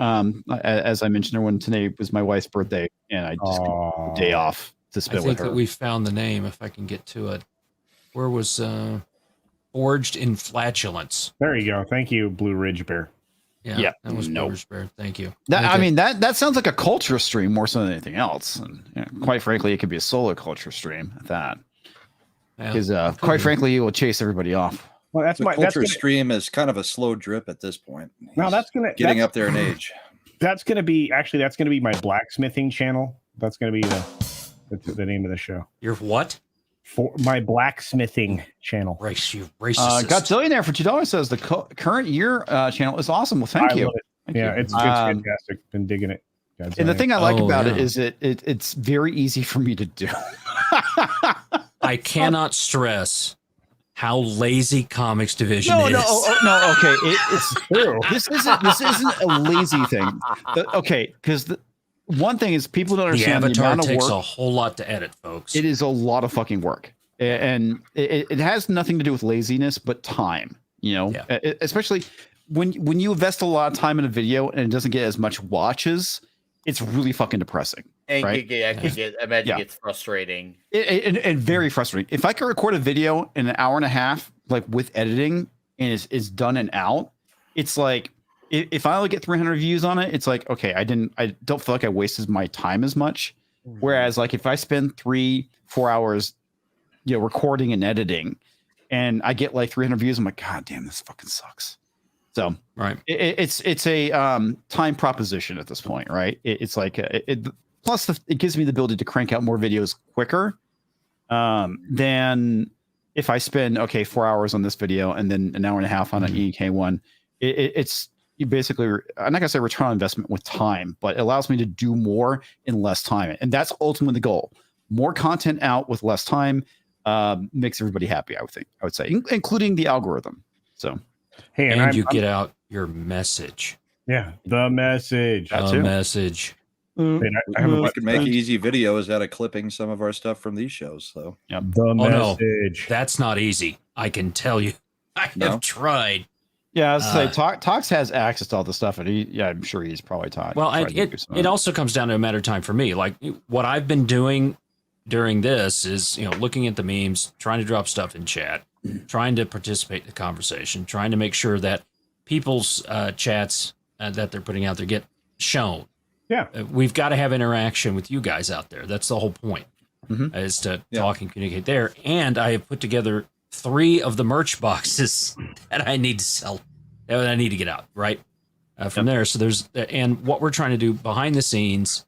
As I mentioned, everyone, today was my wife's birthday, and I just got the day off to I spend think with her. that we found the name, if I can get to it. Where was Forged in Flatulence? There you go. Thank you, Blue Ridge Bear. Yeah, that was Blue Ridge Bear. Thank you. That sounds like a culture stream more so than anything else. And quite frankly, it could be a solo culture stream at that. Because quite frankly, it will chase everybody off. Well, that's The my culture that's stream is kind of a slow drip at this point. No, that's gonna getting that's- up there in age. That's gonna be my blacksmithing channel. That's gonna be the name of the show. Your what? For my blacksmithing channel. You racist. Godzillionaire for $2 says the current year channel is awesome. Well, thank you. Love it. Thank Yeah, you. it's fantastic. Been digging it. And the thing I like about it is it's very easy for me to do. I cannot stress how lazy Comics Division No, is. okay. It's true. This isn't a lazy thing. Because one thing is people don't The understand the Avatar amount of takes work. a whole lot to edit, folks. It is a lot of fucking work, and it has nothing to do with laziness, but time. Especially when you invest a lot of time in a video and it doesn't get as much watches, it's really fucking depressing. And right? I imagine it gets frustrating. And very frustrating. If I could record a video in an hour and a half, like with editing, and it's done and out, it's like if I only get 300 views on it, it's like, okay, I don't feel like I wasted my time as much. Whereas like if I spend 3-4 hours, recording and editing, and I get like 300 views, I'm like, God damn, this fucking sucks. So right, it's a time proposition at this point, right? It's like plus it gives me the ability to crank out more videos quicker than if I spend 4 hours on this video and then an hour and a half on an EK one. It's you basically, I'm not gonna say return on investment with time, but it allows me to do more in less time, and that's ultimately the goal. More content out with less time makes everybody happy. I would say, including the algorithm. So. Hey, and you get out your message. Yeah, the message. The message. We can make easy videos out of clipping some of our stuff from these shows. So the message. No, that's not easy. I can tell you. I have tried. Yeah, I was say Tox has access to all the stuff, and I'm sure he's probably taught. Well, it also comes down to a matter of time for me. Like what I've been doing during this is, looking at the memes, trying to drop stuff in chat, trying to participate in the conversation, trying to make sure that people's chats that they're putting out there get shown. Yeah, we've got to have interaction with you guys out there. That's the whole point, is to talk and communicate there. And I have put together 3 of the merch boxes that I need to sell, that I need to get out right from there. So and what we're trying to do behind the scenes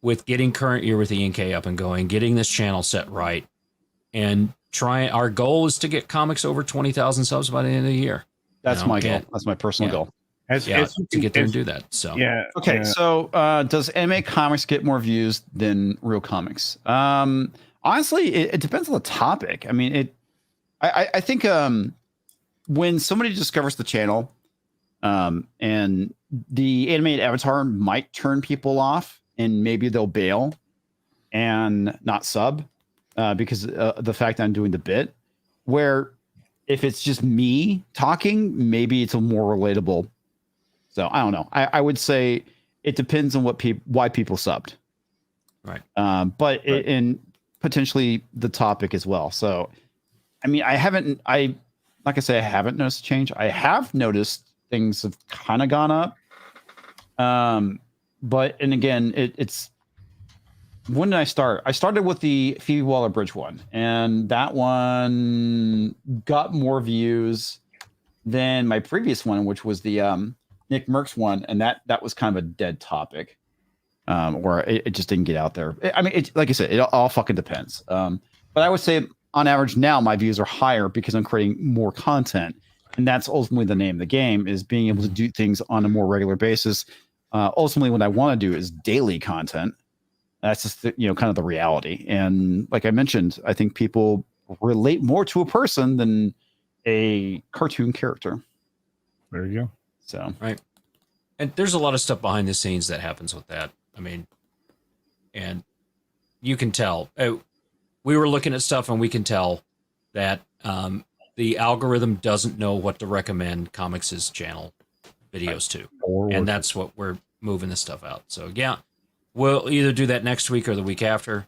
with getting current year with ENK up and going, getting this channel set right, and our goal is to get comics over 20,000 subs by the end of the year. That's my goal. That's my personal gool. To get there and do that. So okay. So does anime comics get more views than real comics? Honestly, it depends on the topic. I mean, I think when somebody discovers the channel, and the animated avatar might turn people off, and maybe they'll bail and not sub because the fact that I'm doing the bit. Where if it's just me talking, maybe it's a more relatable. So I don't know. I would say it depends on why people subbed, right? But in potentially the topic as well. So, I mean, I haven't noticed a change. I have noticed things have kind of gone up. But again, it's when did I start? I started with the Phoebe Waller-Bridge one, and that one got more views than my previous one, which was the Nick Merckx one, and that was kind of a dead topic, or it just didn't get out there. I mean, like I said, it all fucking depends. But I would say on average now my views are higher because I'm creating more content, and that's ultimately the name of the game, is being able to do things on a more regular basis. Ultimately, what I want to do is daily content, That's just kind of the reality. And like I mentioned, I think people relate more to a person than a cartoon character. There you go. So right. And there's a lot of stuff behind the scenes that happens with that. I mean, and you can tell. We were looking at stuff, and we can tell that the algorithm doesn't know what to recommend Comics' channel videos to. And that's what we're moving this stuff out. So, yeah, we'll either do that next week or the week after.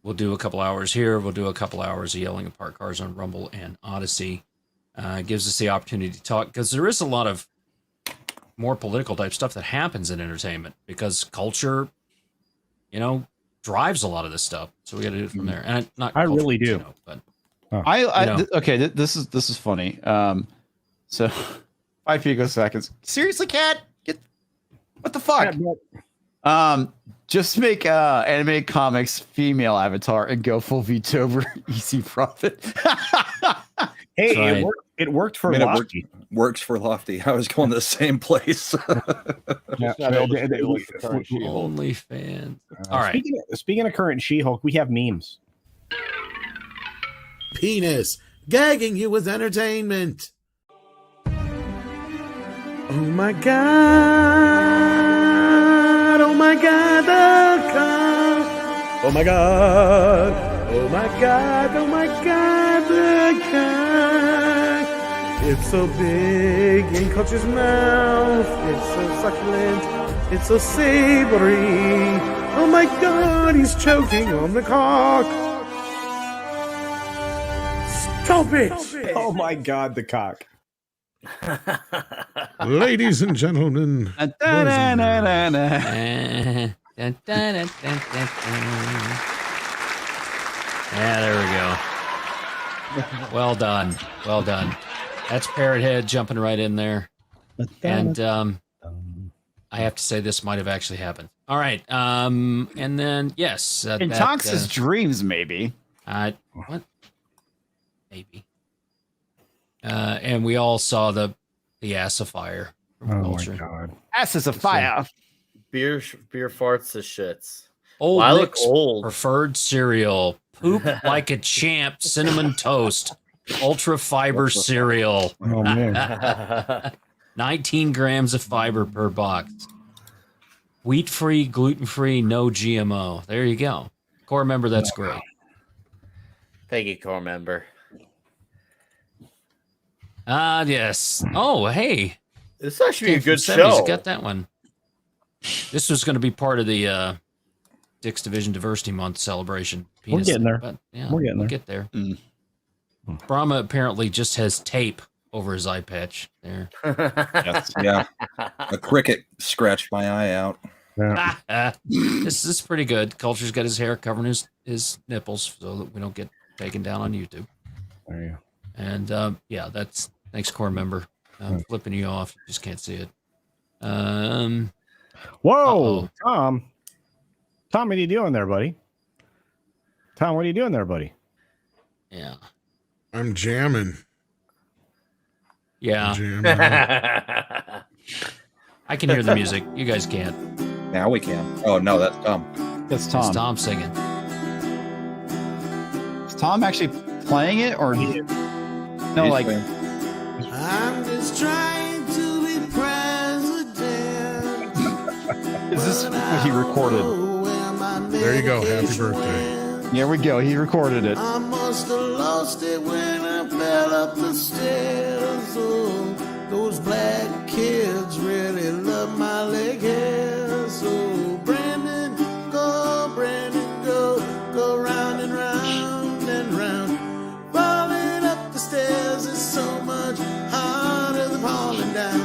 We'll do a couple hours here. We'll do a couple hours of yelling apart cars on Rumble and Odyssey. It gives us the opportunity to talk, because there is a lot of more political type stuff that happens in entertainment, because culture, drives a lot of this stuff. So we got to do it from there. And I really do. But okay, this is funny. So 5 picoseconds. Seriously, cat? What the fuck? Just make animated comics female avatar and go full VTuber. Easy profit. Hey, right. It worked for It Lofty. works for Lofty. I was going to the same place. Yeah, Only fans. All right. Speaking of current She-Hulk, we have memes. Penis. Gagging you with entertainment. Oh my God. Oh my God. The cock. Oh my God. Oh my God. Oh my God. The cock. It's so big in Coach's mouth. It's so succulent. It's so savory. Oh my God. He's choking on the cock. Stop it. Oh my God, the cock. Ladies and gentlemen. Yeah, there we go. Well done. Well done. That's Parrot Head jumping right in there. And I have to say this might have actually happened. All right. And then, yes. In Tonks' dreams, maybe. What? Maybe. And we all saw the ass of fire from Culture. My God. Ass is a fire. Beer farts the shits. Old Well, I look Nick's old. preferred cereal. Poop like a champ. Cinnamon toast. Ultra fiber cereal. Oh man. 19 grams of fiber per box. Wheat-free, gluten-free, no GMO. There you go. Core member, that's great. Thank you, core member. Yes. Oh, hey. This is actually a Came from good 70s. show. Got that one. This was going to be part of the Dick's Division Diversity Month celebration. We're getting there. But, yeah, We're getting we'll there. get there. Brahma apparently just has tape over his eye patch there. Yes, yeah. A cricket scratched my eye out. Yeah. This is pretty good. Culture's got his hair covering his nipples so that we don't get taken down on YouTube. There you go. And yeah, that's thanks, core member. I'm flipping you off. You just can't see it. Whoa, Uh-oh. Tom. Tom, what are you doing there, buddy? Tom, what are you doing there, buddy? Yeah. I'm jamming. Yeah. Jamming. I can hear the music. You guys can't. Now we can. Oh, no, that's Tom. That's It's Tom. Tom singing. Is Tom actually playing it, or no? He's Like, playing. I'm just trying to be president. is this what he recorded? There you go. Happy birthday. There we go. He recorded it. I must have lost it when I fell up the stairs. Oh, those black kids really love my leg hair. So Brandon, go round and round and round. Falling up the stairs is so much harder than falling down.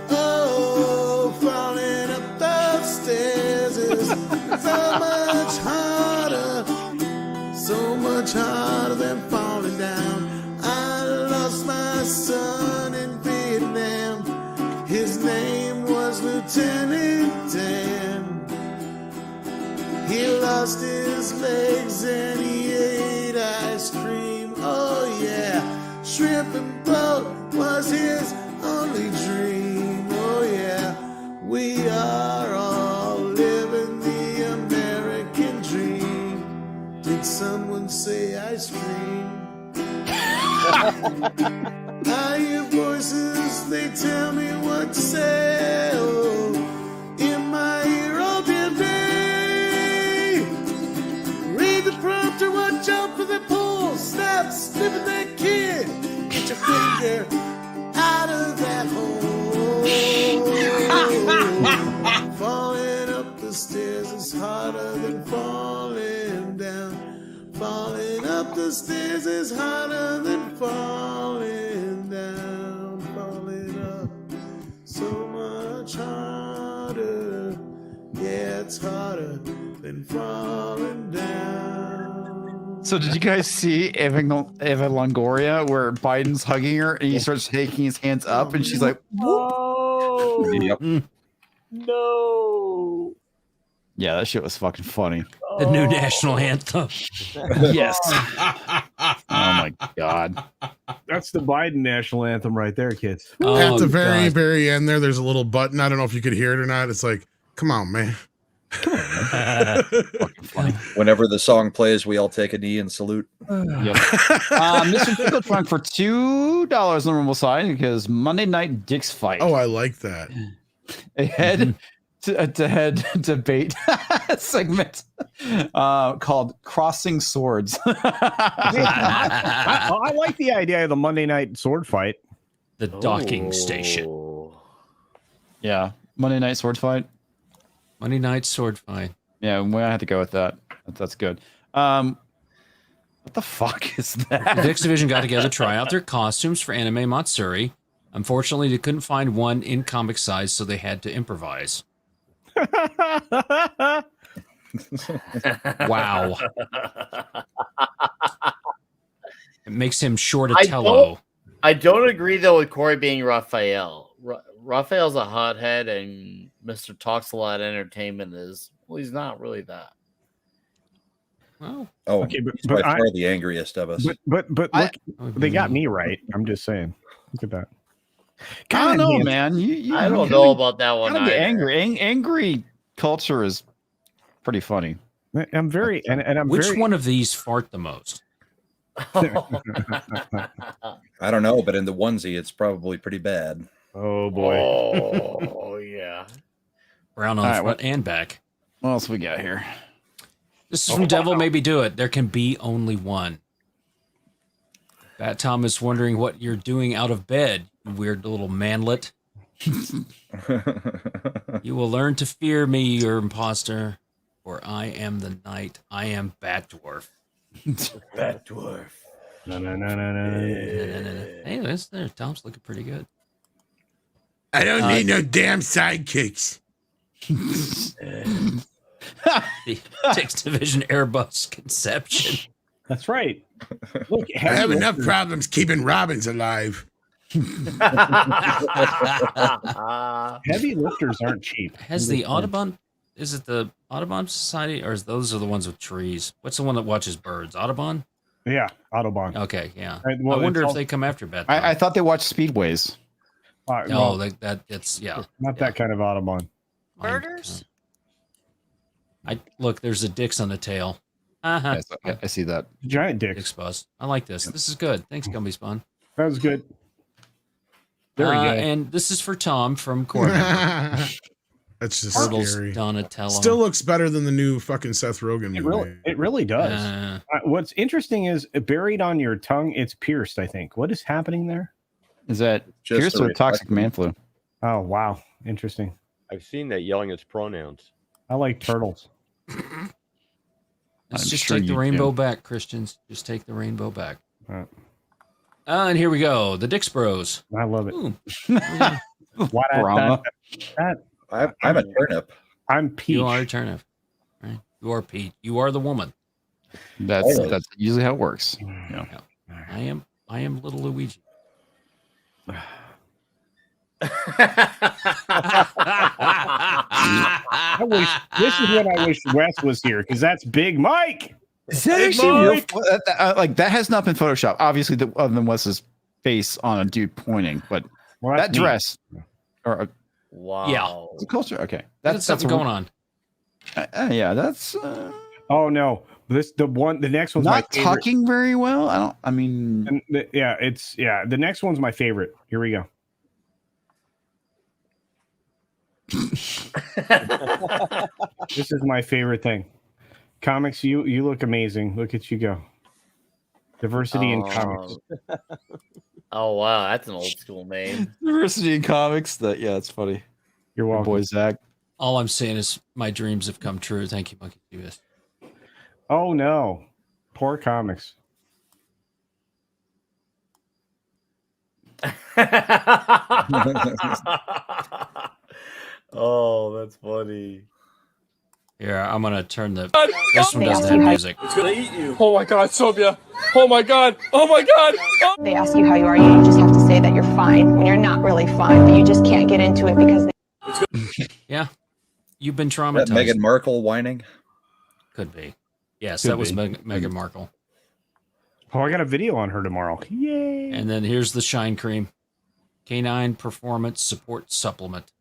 Oh, falling up the stairs is so much harder. So much harder than falling down. I lost my son in Vietnam. His name was Lieutenant Dan. He lost his legs and he ate ice cream. Oh yeah, shrimp and boat was his only dream. Oh yeah, we are all living the American I hear voices, they tell me what to say. Oh, in my ear all damn day. Read the prompter, watch out for the pull. Snap, snipping that kid. Get your finger out of that hole. Falling up the stairs is harder than falling down. Falling up the stairs is harder than falling down. Falling up so much harder. Yeah, it's harder than falling down. So did you guys see Eva Longoria where Biden's hugging her and he starts taking his hands up and she's like, Oh, Yep. no. yeah, that shit was fucking funny. The new national anthem. Yes. Oh my God. That's the Biden national anthem right there, kids. Oh, At the very, God. very end there's a little button. I don't know if you could hear it or not. It's like, come on, man. Fucking funny. Whenever the song plays, we all take a knee and salute. Yep. Mr. Pickle Trunk for $2 on the rumble side because Monday Night Dick's Fight. Oh, I like that. A head to head debate segment called Crossing Swords. I like the idea of the Monday night sword fight. The docking station. Yeah. Monday Night Sword Fight. Monday night sword fight. Yeah, we might have to go with that. That's good. What the fuck is that? The Dix Division got together to try out their costumes for Anime Matsuri. Unfortunately, they couldn't find one in comic size, so they had to improvise. Wow. It makes him Shortatello. I don't agree though with Corey being Raphael. Raphael's a hothead, and Mr. Talks a Lot Entertainment is, well, he's not really that. Well, Oh, Okay, he's by far the angriest of us. But look, they got me right. I'm just saying. Look at that. I don't know, damn. man. You I don't know about that one. gotta be either. angry. Angry culture is pretty funny. I'm very and I'm which very, one of these fart the most? I don't know, but in the onesie, it's probably pretty bad. Oh boy. Oh yeah. Brown on All the right, front and back. What else we got here? This is from Devil Maybe Do It. There can be only one. Bat Tom is wondering what you're doing out of bed, you weird little manlet. You will learn to fear me, you imposter, for I am the night. I am Bat Dwarf. Bat Dwarf. No. Hey, this there. Tom's looking pretty good. I don't need no damn sidekicks. The Dix Division Airbus conception. That's right. Look, I have enough problems keeping Robbins alive. heavy lifters aren't cheap. Has the Audubon? Is it the Audubon Society, or is those are the ones with trees? What's the one that watches birds? Audubon. Yeah, Autobahn. Okay, yeah. Right, well, I wonder it's if they come after Bat. I thought they watched Speedways. Oh, it's yeah. Not that kind of Autobahn. Murders? I look. There's a dicks on the tail. Uh-huh. Yes, I see that. Giant dicks. Dicks buzz. I like this. This is good. Thanks, Gumby Spawn. That was good. There we go. And this is for Tom from Corbin. That's just Turtles, scary. Donatello. Still looks better than the new fucking Seth Rogen movie. It really does. What's interesting is buried on your tongue, it's pierced, I think. What is happening there? Is that Just pierced a with toxic man flu? Oh, wow. Interesting. I've seen that yelling its pronouns. I like turtles. Let's I'm just sure take the you rainbow do. back, Christians. Just take the rainbow back. And here we go. The Dix Bros. I love it. Ooh. What Brahma. I'm a turnip. I'm Peach. You are a turnip. Right? You are Pete. You are the woman. That's usually how it works. Yeah. I am little Luigi. This is when I wish Wes was here because that's Big Mike. Is that Big actually Mike. real? Like that has not been photoshopped. Obviously, other than Wes's face on a dude pointing, but Well, that that's neat. dress or Wow. Yeah. it's a culture. Okay, That's something going on. Yeah, that's. Oh no, the next one's Not my favorite. tucking very well. The next one's my favorite. Here we go. This is my favorite thing. Comics, you look amazing. Look at you go. Diversity in comics. Oh wow, that's an old school name. Diversity in comics. It's funny. You're welcome, boy Zach. All I'm saying is my dreams have come true. Thank you, Monkey Cubist. Oh no, poor comics. Oh, that's funny. Here, I'm gonna turn the. This one doesn't have music. It's gonna eat you. Oh my God, Sylvia. Oh my God. Oh my God. Oh. They ask you how you are. You just have to say that you're fine when you're not really fine, but you just can't get into it because. Yeah, you've been traumatized. That Meghan Markle whining. Could be. Yes, Could that was be. Meghan Markle. Oh, I got a video on her tomorrow. Yay! And then here's the Shine Cream, Canine Performance Support Supplement,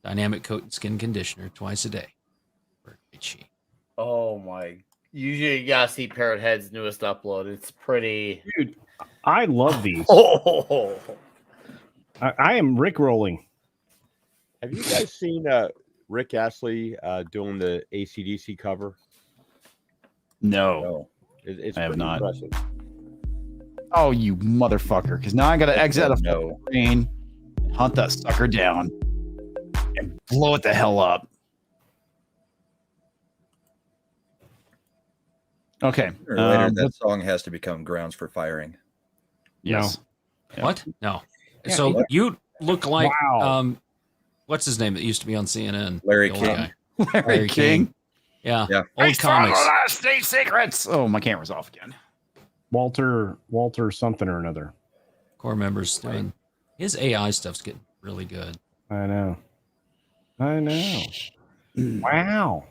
Dynamic Coat and Skin Conditioner twice a day. Oh my! Usually, you gotta see Parrot Head's newest upload. It's pretty. Dude, I love these. Oh. I am Rick rolling. Have you guys seen Rick Astley doing the AC/DC cover? No, it's I have pretty not. impressive. Oh, you motherfucker! Because now I got to exit a No. plane, hunt that sucker down, and blow it the hell up. Okay. Sooner or later, that song has to become grounds for firing. Yes. What? No. Yeah, So what? you look like Wow. What's his name that used to be on CNN? Larry The old King. guy. Larry King. Yeah. Yeah. Old comics. State secrets. Oh, my camera's off again. Walter something or another. Core members doing his AI stuff's getting really good. I know. Wow.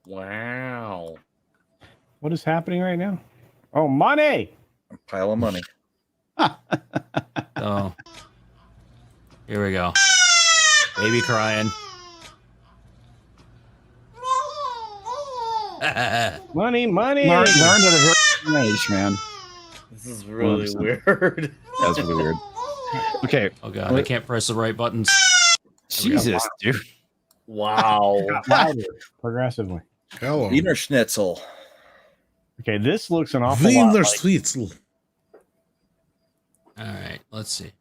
Wow. What is happening right now? Oh, money. A pile of money. So here we go. Baby crying. Money. Learned at a very young age, man. This is really 100%. weird. That's really weird. Okay. Oh god, I can't press the right buttons. Jesus, dude. Wow. Got louder progressively. Hello. Wiener Schnitzel. Okay, this looks an awful lot Wiener like... Schnitzel. All right, let's see.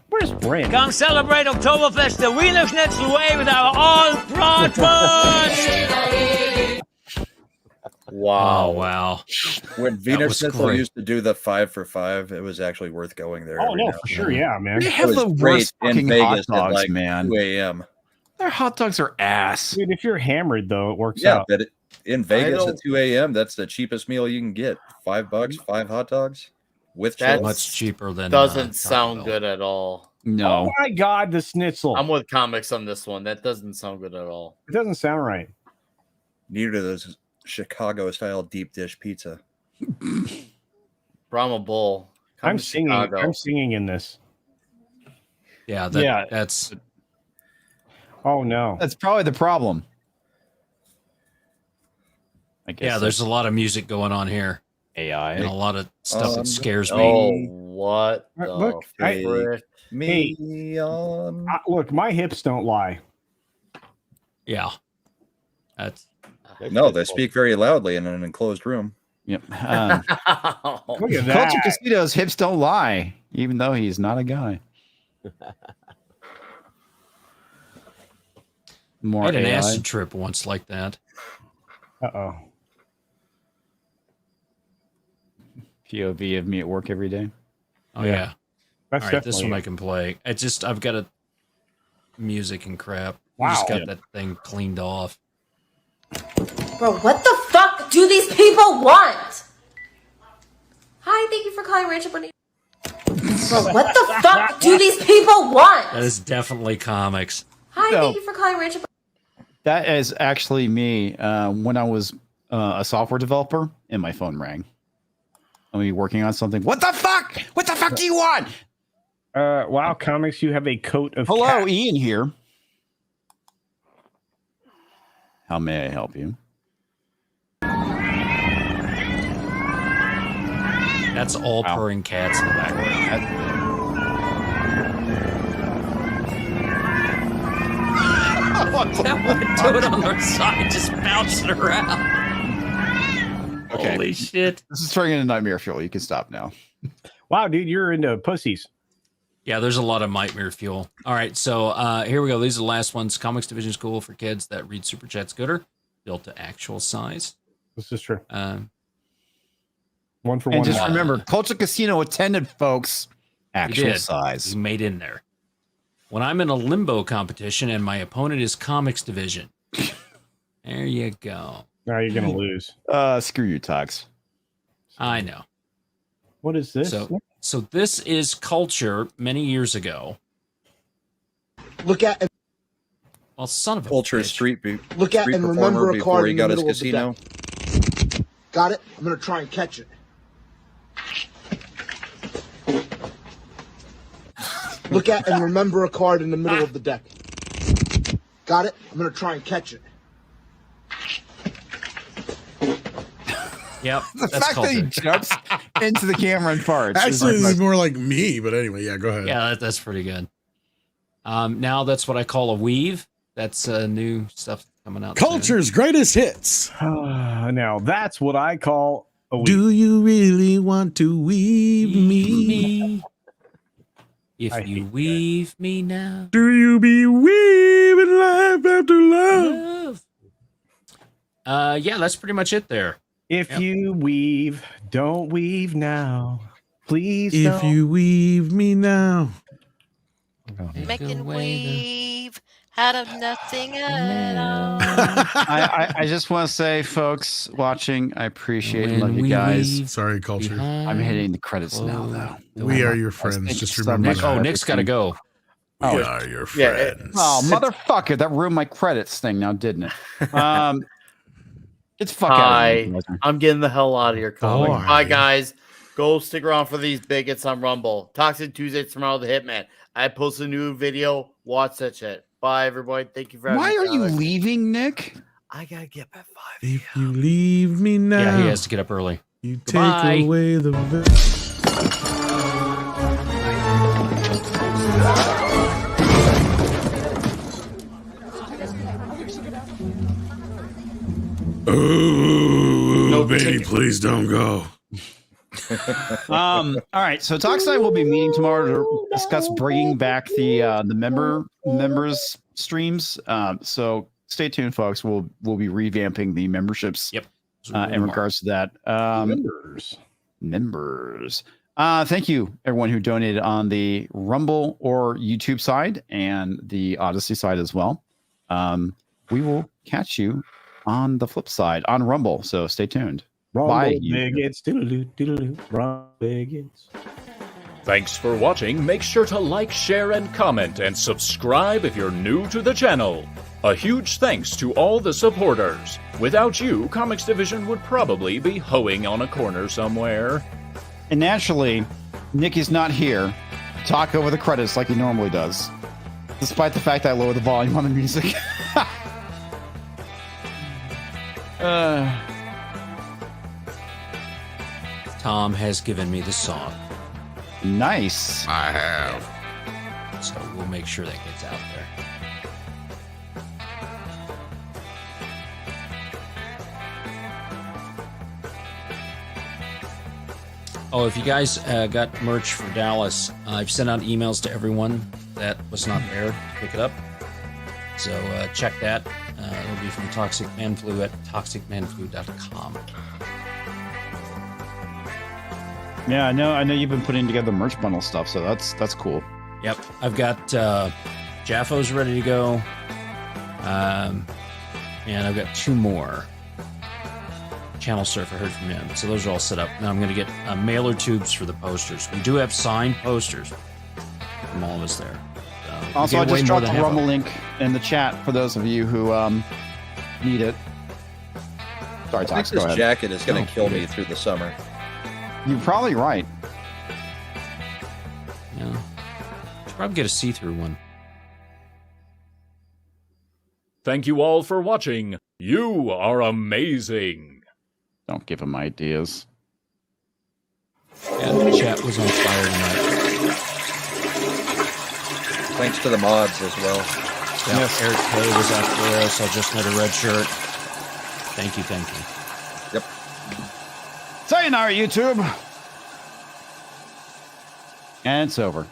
Where's Brent? Come celebrate Oktoberfest the Wiener Schnitzel way with our all Bratwurst! Wow. Oh wow. When Wiener was Schnitzel great. used to do the 5 for $5, it was actually worth going there. Oh every no, now for and sure, then. yeah, man. They It have was the great worst in fucking Vegas hot dogs, at like man. 2 a.m. Their hot dogs are ass. Dude, if you're hammered though, it works Yeah, out. but in Vegas don't- at 2 a.m., that's the cheapest meal you can get. $5, 5 hot dogs with That's chips. Much cheaper than Doesn't Taco sound Bell. good at all. No. Oh my god, the schnitzel. I'm with comics on this one. That doesn't sound good at all. It doesn't sound right. Neither does Chicago-style deep dish pizza. Brahma Bull. Come I'm to singing. Chicago. I'm singing in this. Yeah, that's Oh no. That's probably the problem. I guess. yeah. There's a lot of music going on here AI. and a lot of stuff that scares me. Oh, what the Look, I- frick? Me on. Look, my hips don't lie. Yeah, that's No, they speak very loudly in an enclosed room. Yep. Look at Culture that. Casito's hips don't lie, even though he's not a guy. More I had an AI. acid trip once like that. Uh-oh. POV of me at work every day. Oh yeah. That's All right, this definitely one I it. can play. I've got a music and crap. I Wow. just got that thing cleaned off. Bro, what the fuck do these people want? Hi, thank you for calling Rachel Bonita. Bro, what the fuck do these people want? That is definitely comics. Hi, No. thank you for calling Rachel. That is actually me when I was a software developer and my phone rang. I'll be working on something. What the fuck? What the fuck do you want? Wow, comics, you have a coat of Hello, cat. Ian here. How may I help you? That's all purring cats in the background. That one dude on their side just bouncing around. Okay. Holy shit. This is turning into nightmare fuel. You can stop now. Wow, dude, you're into pussies. Yeah, there's a lot of nightmare fuel. All right, so here we go. These are the last ones. Comics Division School for kids that read Super Chat Scooter, built to actual size. This is true. One for one. And just remember, Culture Casino attended, folks. Actual size. He made in there. When I'm in a limbo competition and my opponent is Comics Division. There you go. Now you're gonna lose. Screw you, Tox. I know. What is this? So this is Culture many years ago. Look at Well, son of a Culture bitch. street look at street and performer remember a before card he in the got his middle of the casino. deck. Got it? I'm gonna try and catch it. Look at and remember a card in the middle of the deck. Got it? I'm gonna try and catch it. Yep. The fact that he jumps into the camera and farts. Actually, it's more like me, but anyway, yeah, go ahead. Yeah, that's pretty good. Now that's what I call a weave. That's new stuff coming out. Culture's greatest hits. Now that's what I call a weave. Do you really want to weave me? If you weave me now. Do you be weaving life after love? Yeah, that's pretty much it there. If you weave, don't weave now. Please If you weave me now. Making weave out of nothing at all. I just want to say, folks watching, I appreciate and love you guys. Sorry, Culture. I'm hitting the credits now, though. We are your friends. Just remember that. Oh, Nick's got to go. We are your friends. Oh, motherfucker. That ruined my credits thing now, didn't it? It's fuck out Hi, of here. I'm getting the hell out of here, comic. Bye. Bye, guys. Go stick around for these bigots on Rumble. Toxic Tuesday tomorrow, the Hitman. I post a new video. Watch that shit. Bye, everybody. Thank you for having Why me. are you Alex. leaving, Nick? I gotta get at 5. If you leave me now, Yeah, he has to get up early. you Goodbye. take away the. Oh, baby, please don't go. All right, so Tox and I will be meeting tomorrow to discuss bringing back the members streams. So stay tuned, folks. We'll be revamping the memberships. Yep. In regards to that, members. Thank you, everyone who donated on the Rumble or YouTube side and the Odyssey side as well. We will catch you on the flip side on Rumble. So stay tuned. Bye. Bigots, doodle-doo, doodle-doo, rumble bigots. Thanks for watching. Make sure to like, share, and comment, and subscribe if you're new to the channel. A huge thanks to all the supporters. Without you, Comics Division would probably be hoeing on a corner somewhere. And naturally, Nikki's not here to talk over the credits like he normally does, despite the fact that I lowered the volume on the music. Tom has given me the song. Nice. I have. So we'll make sure that gets out there. Oh, if you guys got merch for Dallas, I've sent out emails to everyone that was not there to pick it up. So check that. It'll be from Toxic Man Flu at toxicmanflu.com. Yeah, I know you've been putting together merch bundle stuff, so that's cool. Yep, I've got Jaffos ready to go, and I've got 2 more. Channel Surf, I heard from him, so those are all set up. Now I'm going to get mailer tubes for the posters. We do have signed posters from all of us there. Also, I just dropped the Rumble link in the chat for those of you who need it. Sorry, I think Tox, go this ahead. jacket is going to kill me through the summer. You're probably right. Yeah, should probably get a see-through one. Thank you all for watching. You are amazing. Don't give him ideas. And the chat was on fire tonight. Thanks to the mods as well. Yeah, yes. Eric K was after us. I just met a red shirt. Thank you. Yep. Sayonara, YouTube. And it's over.